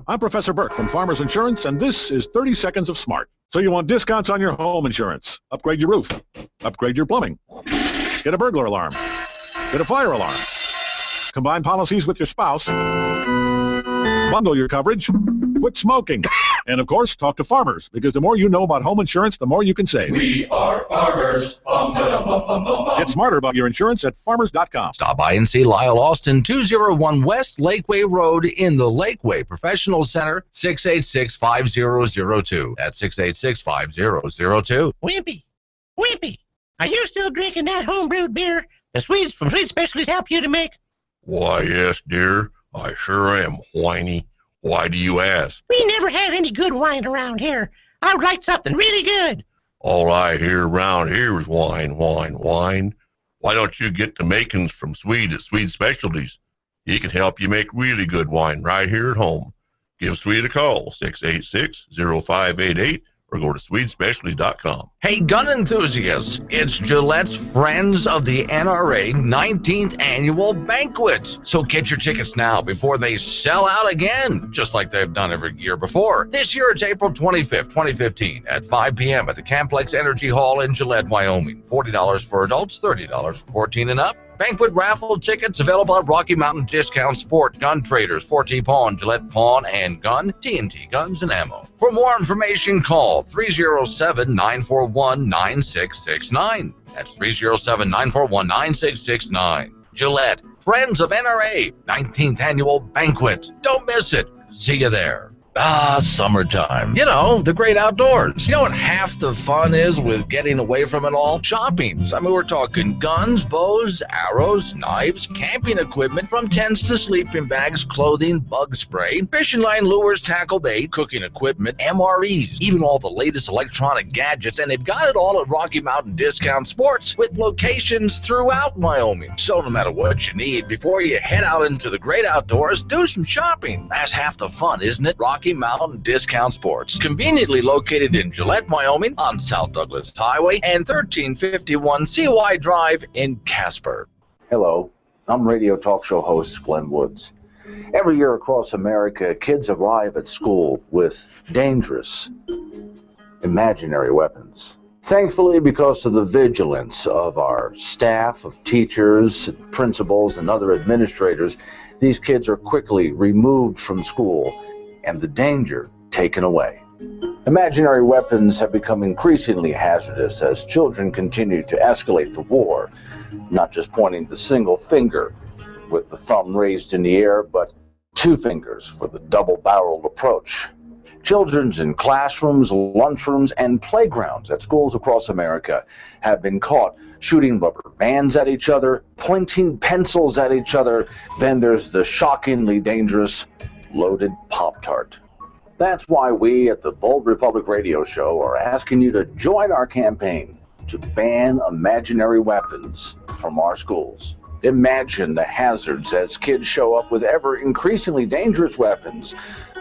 I'm Professor Burke from Farmers Insurance, and this is 30 Seconds of Smart. So you want discounts on your home insurance? Upgrade your roof. Upgrade your plumbing. Get a burglar alarm. Get a fire alarm. Combine policies with your spouse. Bundle your coverage. Quit smoking. And, of course, talk to farmers, because the more you know about home insurance, the more you can save. We are farmers. Get smarter about your insurance at farmers.com. Stop by and see Lyle Austin, 201 West Lakeway Road in the Lakeway Professional Center, 686-5002. That's 686-5002. Wimpy, are you still drinking that homebrewed beer the Swedes from Sweet Specialties help you to make? Why, yes, dear. I sure am, whiny. Why do you ask? We never have any good wine around here. I would like something really good. All I hear around here is wine, wine, wine. Why don't you get the makings from Swede at Swede Specialties? He can help you make really good wine right here at home. Give Swede a call, 686-0588, or go to swedespecialties.com. Hey, gun enthusiasts, it's Gillette's Friends of the NRA 19th Annual Banquet. So get your tickets now before they sell out again, just like they've done every year before. This year it's April 25th, 2015 at 5 p.m. at the Camplex Energy Hall in Gillette, Wyoming. $40 for adults, $30 for 14 and up. Banquet raffle tickets available at Rocky Mountain Discount Sport, Gun Traders, 4T Pawn, Gillette Pawn and Gun, TNT Guns and Ammo. For more information, call 307-941-9669. That's 307-941-9669. Gillette, Friends of NRA, 19th Annual Banquet. Don't miss it. See you there. Ah, summertime. You know, the great outdoors. You know what half the fun is with getting away from it all? Shopping. I mean, we're talking guns, bows, arrows, knives, camping equipment, from tents to sleeping bags, clothing, bug spray, fishing line, lures, tackle bait, cooking equipment, MREs, even all the latest electronic gadgets, and they've got it all at Rocky Mountain Discount Sports with locations throughout Wyoming. So no matter what you need, before you head out into the great outdoors, do some shopping. That's half the fun, isn't it? Rocky Mountain Discount Sports, conveniently located in Gillette, Wyoming, on South Douglas Highway and 1351 CY Drive in Casper. Hello, I'm radio talk show host Glenn Woods. Every year across America, kids arrive at school with dangerous, imaginary weapons. Thankfully, because of the vigilance of our staff, of teachers, principals, and other administrators, these kids are quickly removed from school and the danger taken away. Imaginary weapons have become increasingly hazardous as children continue to escalate the war, not just pointing the single finger with the thumb raised in the air, but two fingers for the double-barreled approach. Children in classrooms, lunchrooms, and playgrounds at schools across America have been caught shooting rubber bands at each other, pointing pencils at each other. Then there's the shockingly dangerous loaded Pop-Tart. That's why we at the Bold Republic Radio Show are asking you to join our campaign to ban imaginary weapons from our schools. Imagine the hazards as kids show up with ever increasingly dangerous weapons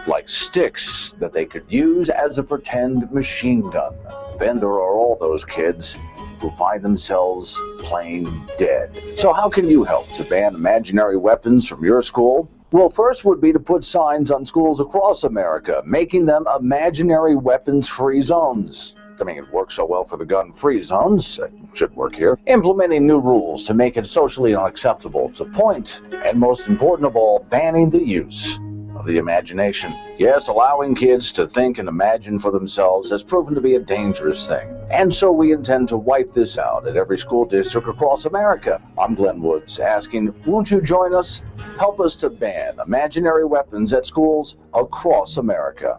like sticks that they could use as a pretend machine gun. Then there are all those kids who find themselves plain dead. So how can you help to ban imaginary weapons from your school? Well, first would be to put signs on schools across America, making them imaginary weapons-free zones. I mean, it works so well for the gun-free zones, it should work here. Implementing new rules to make it socially unacceptable to point, and most important of all, banning the use of the imagination. Yes, allowing kids to think and imagine for themselves has proven to be a dangerous thing. And so we intend to wipe this out at every school district across America. I'm Glenn Woods asking, won't you join us? Help us to ban imaginary weapons at schools across America.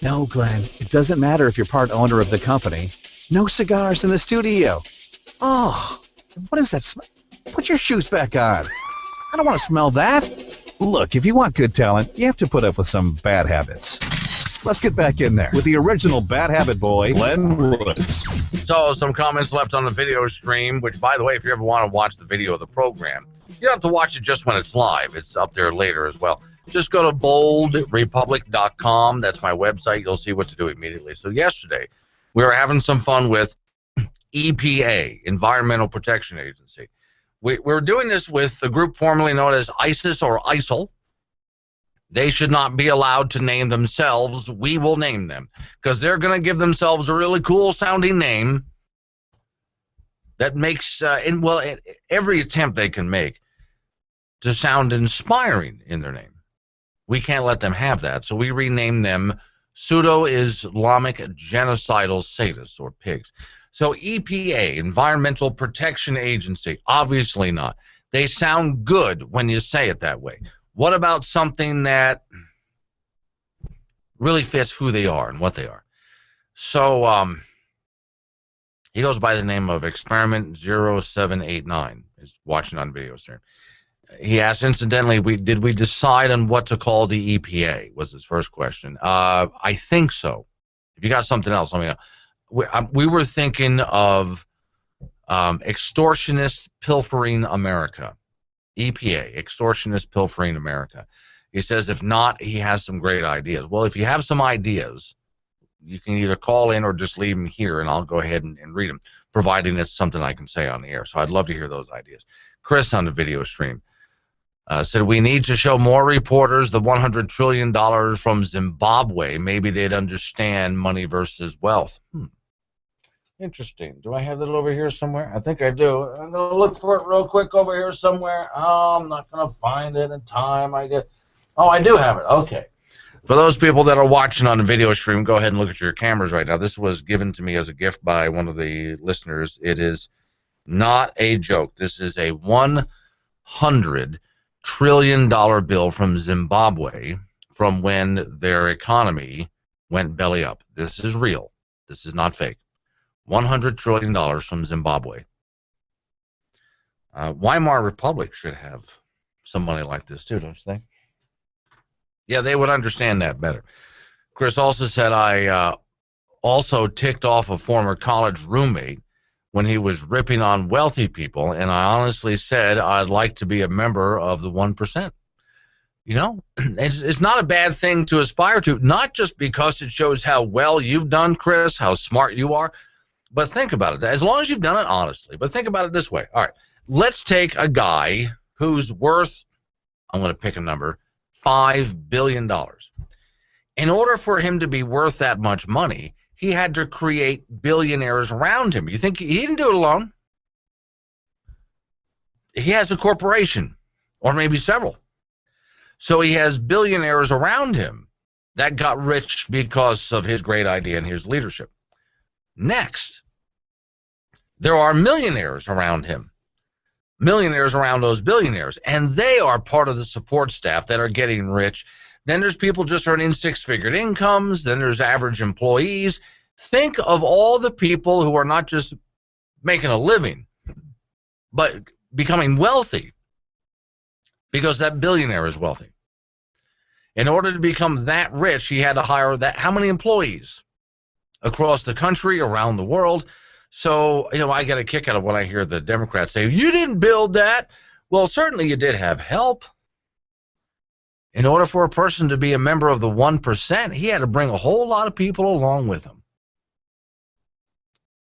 No, Glenn, it doesn't matter if you're part owner of the company. No cigars in the studio. Oh, what is that smell? Put your shoes back on. I don't want to smell that. Look, if you want good talent, you have to put up with some bad habits. Let's get back in there with the original bad habit boy, Glenn Woods. So, some comments left on the video stream, which, by the way, if you ever want to watch the video of the program, you don't have to watch it just when it's live. It's up there later as well. Just go to boldrepublic.com. That's my website. You'll see what to do immediately. So yesterday, we were having some fun with EPA, Environmental Protection Agency. We're doing this with the group formerly known as ISIS or ISIL. They should not be allowed to name themselves. We will name them because they're going to give themselves a really cool sounding name that makes, every attempt they can make to sound inspiring in their name. We can't let them have that, so we rename them pseudo-Islamic genocidal sadists or pigs. So EPA, Environmental Protection Agency, obviously not. They sound good when you say it that way. What about something that really fits who they are and what they are? So he goes by the name of Experiment 0789. He's watching on video stream. He asked, incidentally, did we decide on what to call the EPA? Was his first question. I think so. If you got something else, let me know. We were thinking of Extortionist Pilfering America. EPA, Extortionist Pilfering America. He says if not, he has some great ideas. Well, if you have some ideas, you can either call in or just leave them here, and I'll go ahead and read them, providing it's something I can say on the air. So I'd love to hear those ideas. Chris on the video stream said we need to show more reporters the $100 trillion from Zimbabwe. Maybe they'd understand money versus wealth. Interesting. Do I have that over here somewhere? I think I do. I'm going to look for it real quick over here somewhere. Oh, I'm not going to find it in time. I do have it. Okay. For those people that are watching on the video stream, go ahead and look at your cameras right now. This was given to me as a gift by one of the listeners. It is not a joke. This is a $100 trillion bill from Zimbabwe from when their economy went belly up. This is real. This is not fake. $100 trillion from Zimbabwe. Weimar Republic should have some money like this too, don't you think? Yeah, they would understand that better. Chris also said I also ticked off a former college roommate when he was ripping on wealthy people, and I honestly said I'd like to be a member of the 1%. You know, it's not a bad thing to aspire to, not just because it shows how well you've done, Chris, how smart you are, but think about it. As long as you've done it honestly. But think about it this way. All right, let's take a guy who's worth, I'm going to pick a number, $5 billion. In order for him to be worth that much money, he had to create billionaires around him. You think he didn't do it alone? He has a corporation, or maybe several. So he has billionaires around him that got rich because of his great idea and his leadership. Next, there are millionaires around him, millionaires around those billionaires, and they are part of the support staff that are getting rich. Then there's people just earning six-figure incomes. Then there's average employees. Think of all the people who are not just making a living, but becoming wealthy because that billionaire is wealthy. In order to become that rich, he had to hire that. How many employees? Across the country, around the world. So, you know, I get a kick out of when I hear the Democrats say, you didn't build that. Well, certainly you did have help. In order for a person to be a member of the 1%, he had to bring a whole lot of people along with him.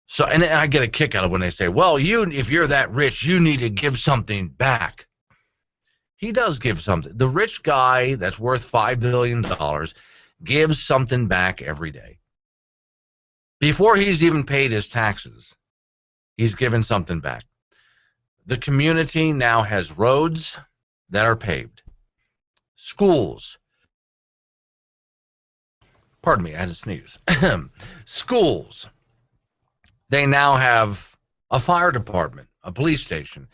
So, and I get a kick out of when they say, well, if you're that rich, you need to give something back. He does give something. The rich guy that's worth $5 billion gives something back every day. Before he's even paid his taxes, he's given something back. The community now has roads that are paved, schools. Pardon me, I had to sneeze. Schools. They now have a fire department, a police station.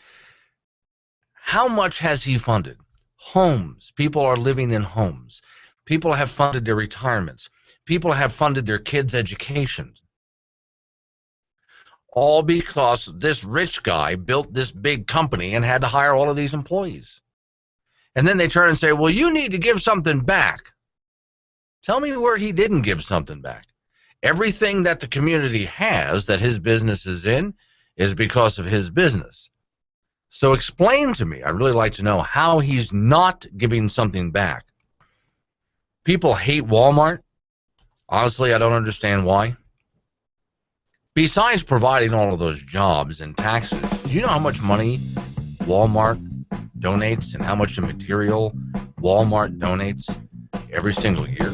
How much has he funded? Homes. People are living in homes. People have funded their retirements. People have funded their kids' education. All because this rich guy built this big company and had to hire all of these employees. And then they turn and say, well, you need to give something back. Tell me where he didn't give something back. Everything that the community has that his business is in is because of his business. So explain to me, I'd really like to know how he's not giving something back People hate Walmart. Honestly, I don't understand why. Besides providing all of those jobs and taxes, do you know how much money Walmart donates and how much material Walmart donates every single year?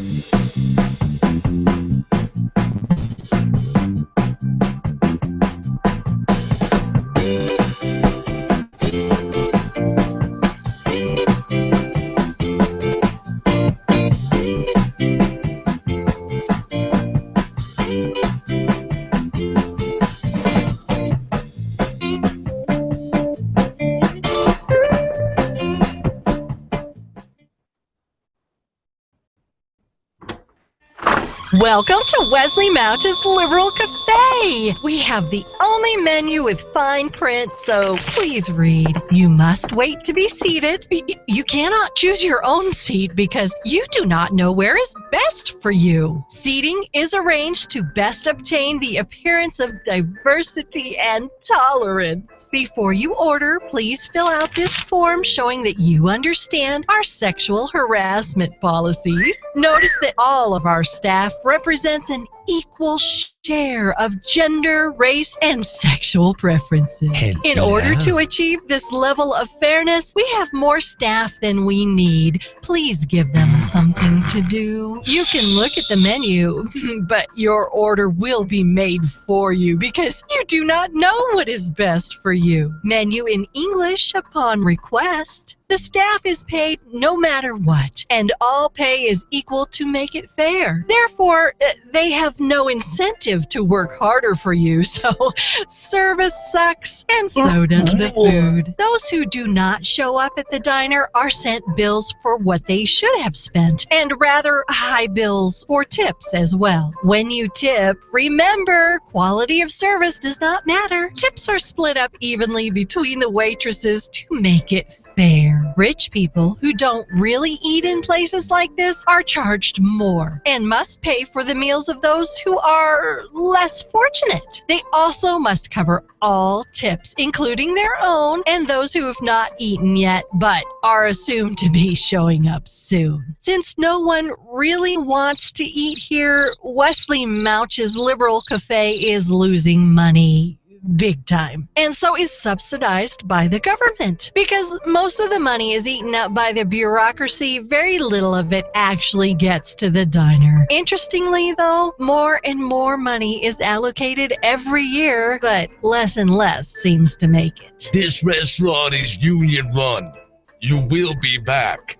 Welcome to Wesley Mouch's Liberal Cafe. We have the only menu with fine print, so please read. You must wait to be seated. You cannot choose your own seat because you do not know where is best for you. Seating is arranged to best obtain the appearance of diversity and tolerance. Before you order, please fill out this form showing that you understand our sexual harassment policies. Notice that all of our staff represents an equal share of gender, race, and sexual preferences. In order to achieve this level of fairness, we have more staff than we need. Please give them something to do. You can look at the menu, but your order will be made for you because you do not know what is best for you. Menu in English upon request. The staff is paid no matter what, and all pay is equal to make it fair. Therefore, they have no incentive to work harder for you, so service sucks, and so does the food. Those who do not show up at the diner are sent bills for what they should have spent, and rather high bills for tips as well. When you tip, remember, quality of service does not matter. Tips are split up evenly between the waitresses to make it fair. Rich people who don't really eat in places like this are charged more and must pay for the meals of those who are less fortunate. They also must cover all tips, including their own and those who have not eaten yet but are assumed to be showing up soon. Since no one really wants to eat here, Wesley Mouch's Liberal Cafe is losing money big time, and so is subsidized by the government. Because most of the money is eaten up by the bureaucracy, very little of it actually gets to the diner. Interestingly, though, more and more money is allocated every year, but less and less seems to make it. This restaurant is union run. You will be back.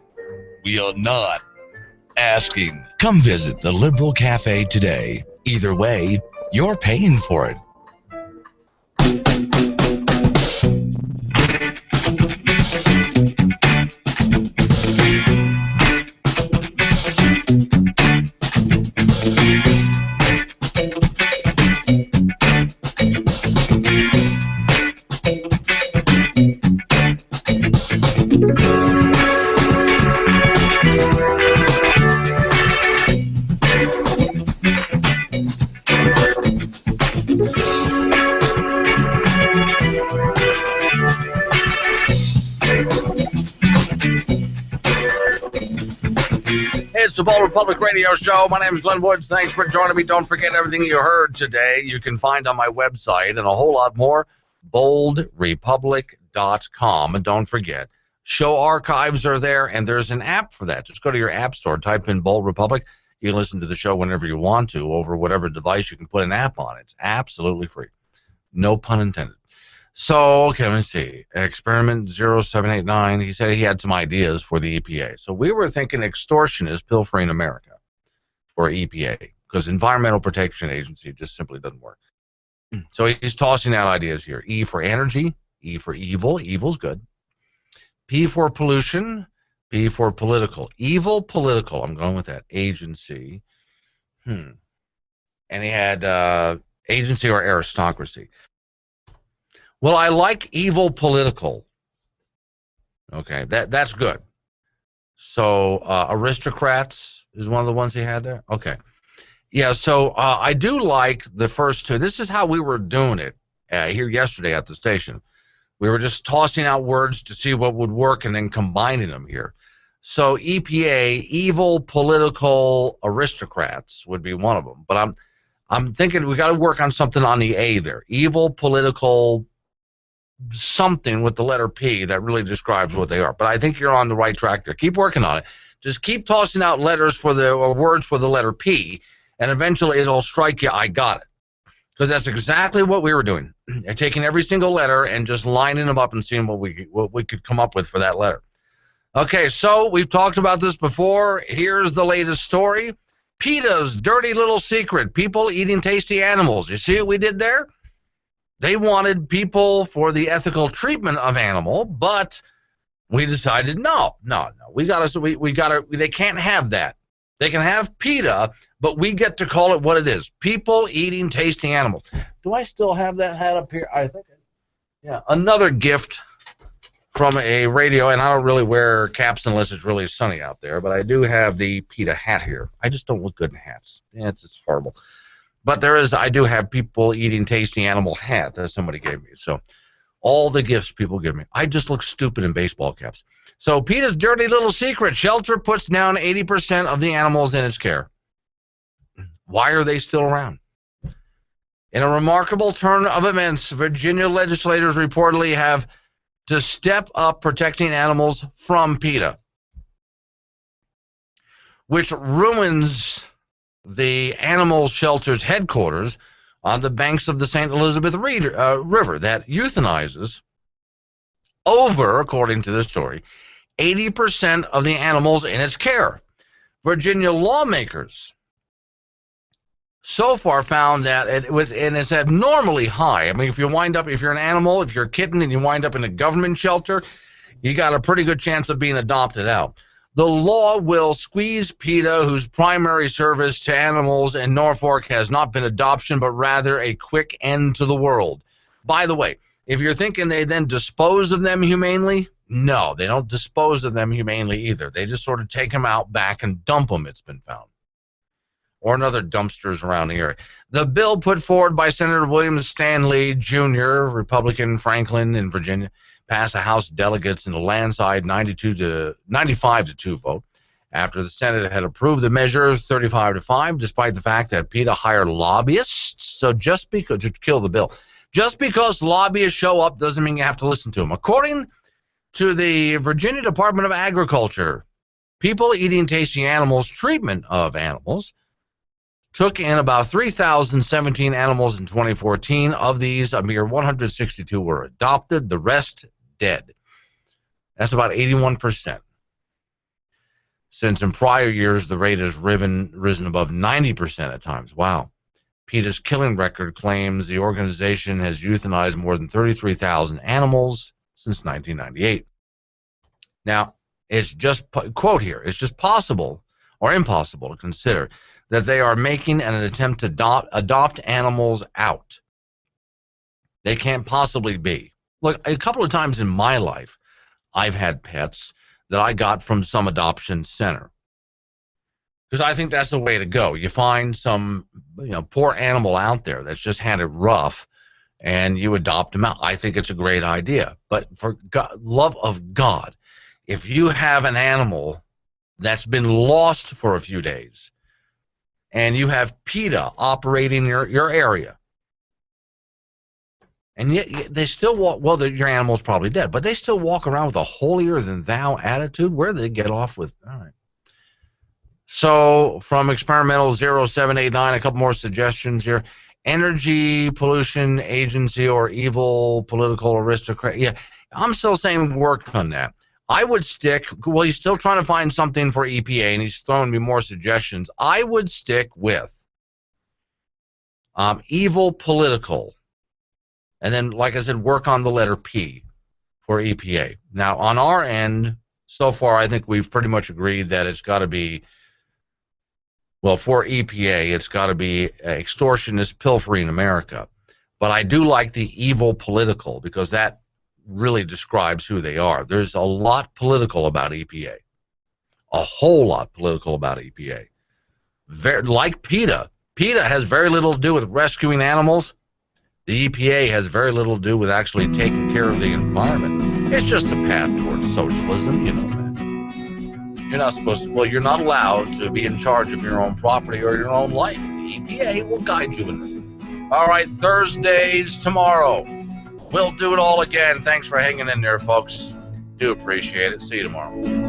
We are not asking. Come visit the Liberal Cafe today. Either way, you're paying for it. It's the Bold Republic Radio Show. My name is Glenn Woods. Thanks for joining me. Don't forget everything you heard today. You can find on my website and a whole lot more, boldrepublic.com. And don't forget, show archives are there, and there's an app for that. Just go to your app store, type in Bold Republic. You can listen to the show whenever you want to over whatever device. You can put an app on it. It's absolutely free. No pun intended. So, okay, let me see. Experiment 0789, he said he had some ideas for the EPA. So we were thinking extortion is pilfering America, or EPA, because Environmental Protection Agency just simply doesn't work. So he's tossing out ideas here. E for energy, E for evil, evil's good. P for pollution, P for political. Evil, political, I'm going with that. Agency. And he had agency or aristocracy. Well, I like evil political. Okay, that's good. So aristocrats is one of the ones he had there? Okay. Yeah, so I do like the first two. This is how we were doing it here yesterday at the station. We were just tossing out words to see what would work and then combining them here. So EPA, evil political aristocrats would be one of them. But I'm thinking we got to work on something on the A there. Evil political something with the letter P that really describes what they are. But I think you're on the right track there. Keep working on it. Just keep tossing out letters for the or words for the letter P, and eventually it'll strike you. I got it. Because that's exactly what we were doing. Taking every single letter and just lining them up and seeing what we could come up with for that letter. Okay, so we've talked about this before. Here's the latest story. PETA's dirty little secret. People eating tasty animals. You see what we did there? They wanted people for the ethical treatment of animal, but we decided no. We gotta. They can't have that. They can have PETA, but we get to call it what it is. People eating tasty animals. Do I still have that hat up here? I think. Yeah. Another gift from a radio, and I don't really wear caps unless it's really sunny out there, but I do have the PETA hat here. I just don't look good in hats. Yeah, it's just horrible. But I do have people eating tasty animal hat that somebody gave me. So all the gifts people give me. I just look stupid in baseball caps. So PETA's dirty little secret. Shelter puts down 80% of the animals in its care. Why are they still around? In a remarkable turn of events, Virginia legislators reportedly have to step up protecting animals from PETA, which ruins the animal shelter's headquarters on the banks of the St. Elizabeth River that euthanizes over, according to this story, 80% of the animals in its care. Virginia lawmakers so far found that it's abnormally high. I mean, if you're an animal, if you're a kitten and you wind up in a government shelter, you got a pretty good chance of being adopted out. The law will squeeze PETA, whose primary service to animals in Norfolk has not been adoption, but rather a quick end to the world. By the way, if you're thinking they then dispose of them humanely, no, they don't dispose of them humanely either. They just sort of take them out back and dump them, it's been found. Or in other dumpsters around the area. The bill put forward by Senator William Stanley Jr., Republican, Franklin in Virginia, passed a House of Delegates in a landslide 95-2 vote after the Senate had approved the measure 35-5, despite the fact that PETA hired lobbyists. So just because to kill the bill, just because lobbyists show up doesn't mean you have to listen to them. According to the Virginia Department of Agriculture, people eating tasty animals treatment of animals took in about 3,017 animals in 2014. Of these, a mere 162 were adopted, the rest dead. That's about 81%. Since in prior years, the rate has risen above 90% at times. Wow. PETA's killing record claims the organization has euthanized more than 33,000 animals since 1998. Now, it's just, quote here, it's just possible or impossible to consider that they are making an attempt to adopt animals out. They can't possibly be. Look, a couple of times in my life, I've had pets that I got from some adoption center. Because I think that's the way to go. You find some poor animal out there that's just had it rough, and you adopt them out. I think it's a great idea. But for love of God, if you have an animal that's been lost for a few days, and you have PETA operating your area, and yet they still walk, well, your animal's probably dead, but they still walk around with a holier-than-thou attitude. Where do they get off with? All right. So from Experimental 0789, a couple more suggestions here. Energy Pollution Agency or evil political aristocrat. Yeah, I'm still saying work on that. I would stick, well, he's still trying to find something for EPA, and he's throwing me more suggestions. I would stick with evil political. And then, like I said, work on the letter P for EPA. Now, on our end, so far, I think we've pretty much agreed that it's got to be, well, for EPA, it's got to be extortionist pilfering America. But I do like the evil political because that really describes who they are. There's a lot political about EPA. A whole lot political about EPA. Like PETA. PETA has very little to do with rescuing animals. The EPA has very little to do with actually taking care of the environment. It's just a path towards socialism, you know that. You're not supposed to. Well, you're not allowed to be in charge of your own property or your own life. The EPA will guide you in this. All right, Thursdays tomorrow. We'll do it all again. Thanks for hanging in there, folks. Do appreciate it. See you tomorrow.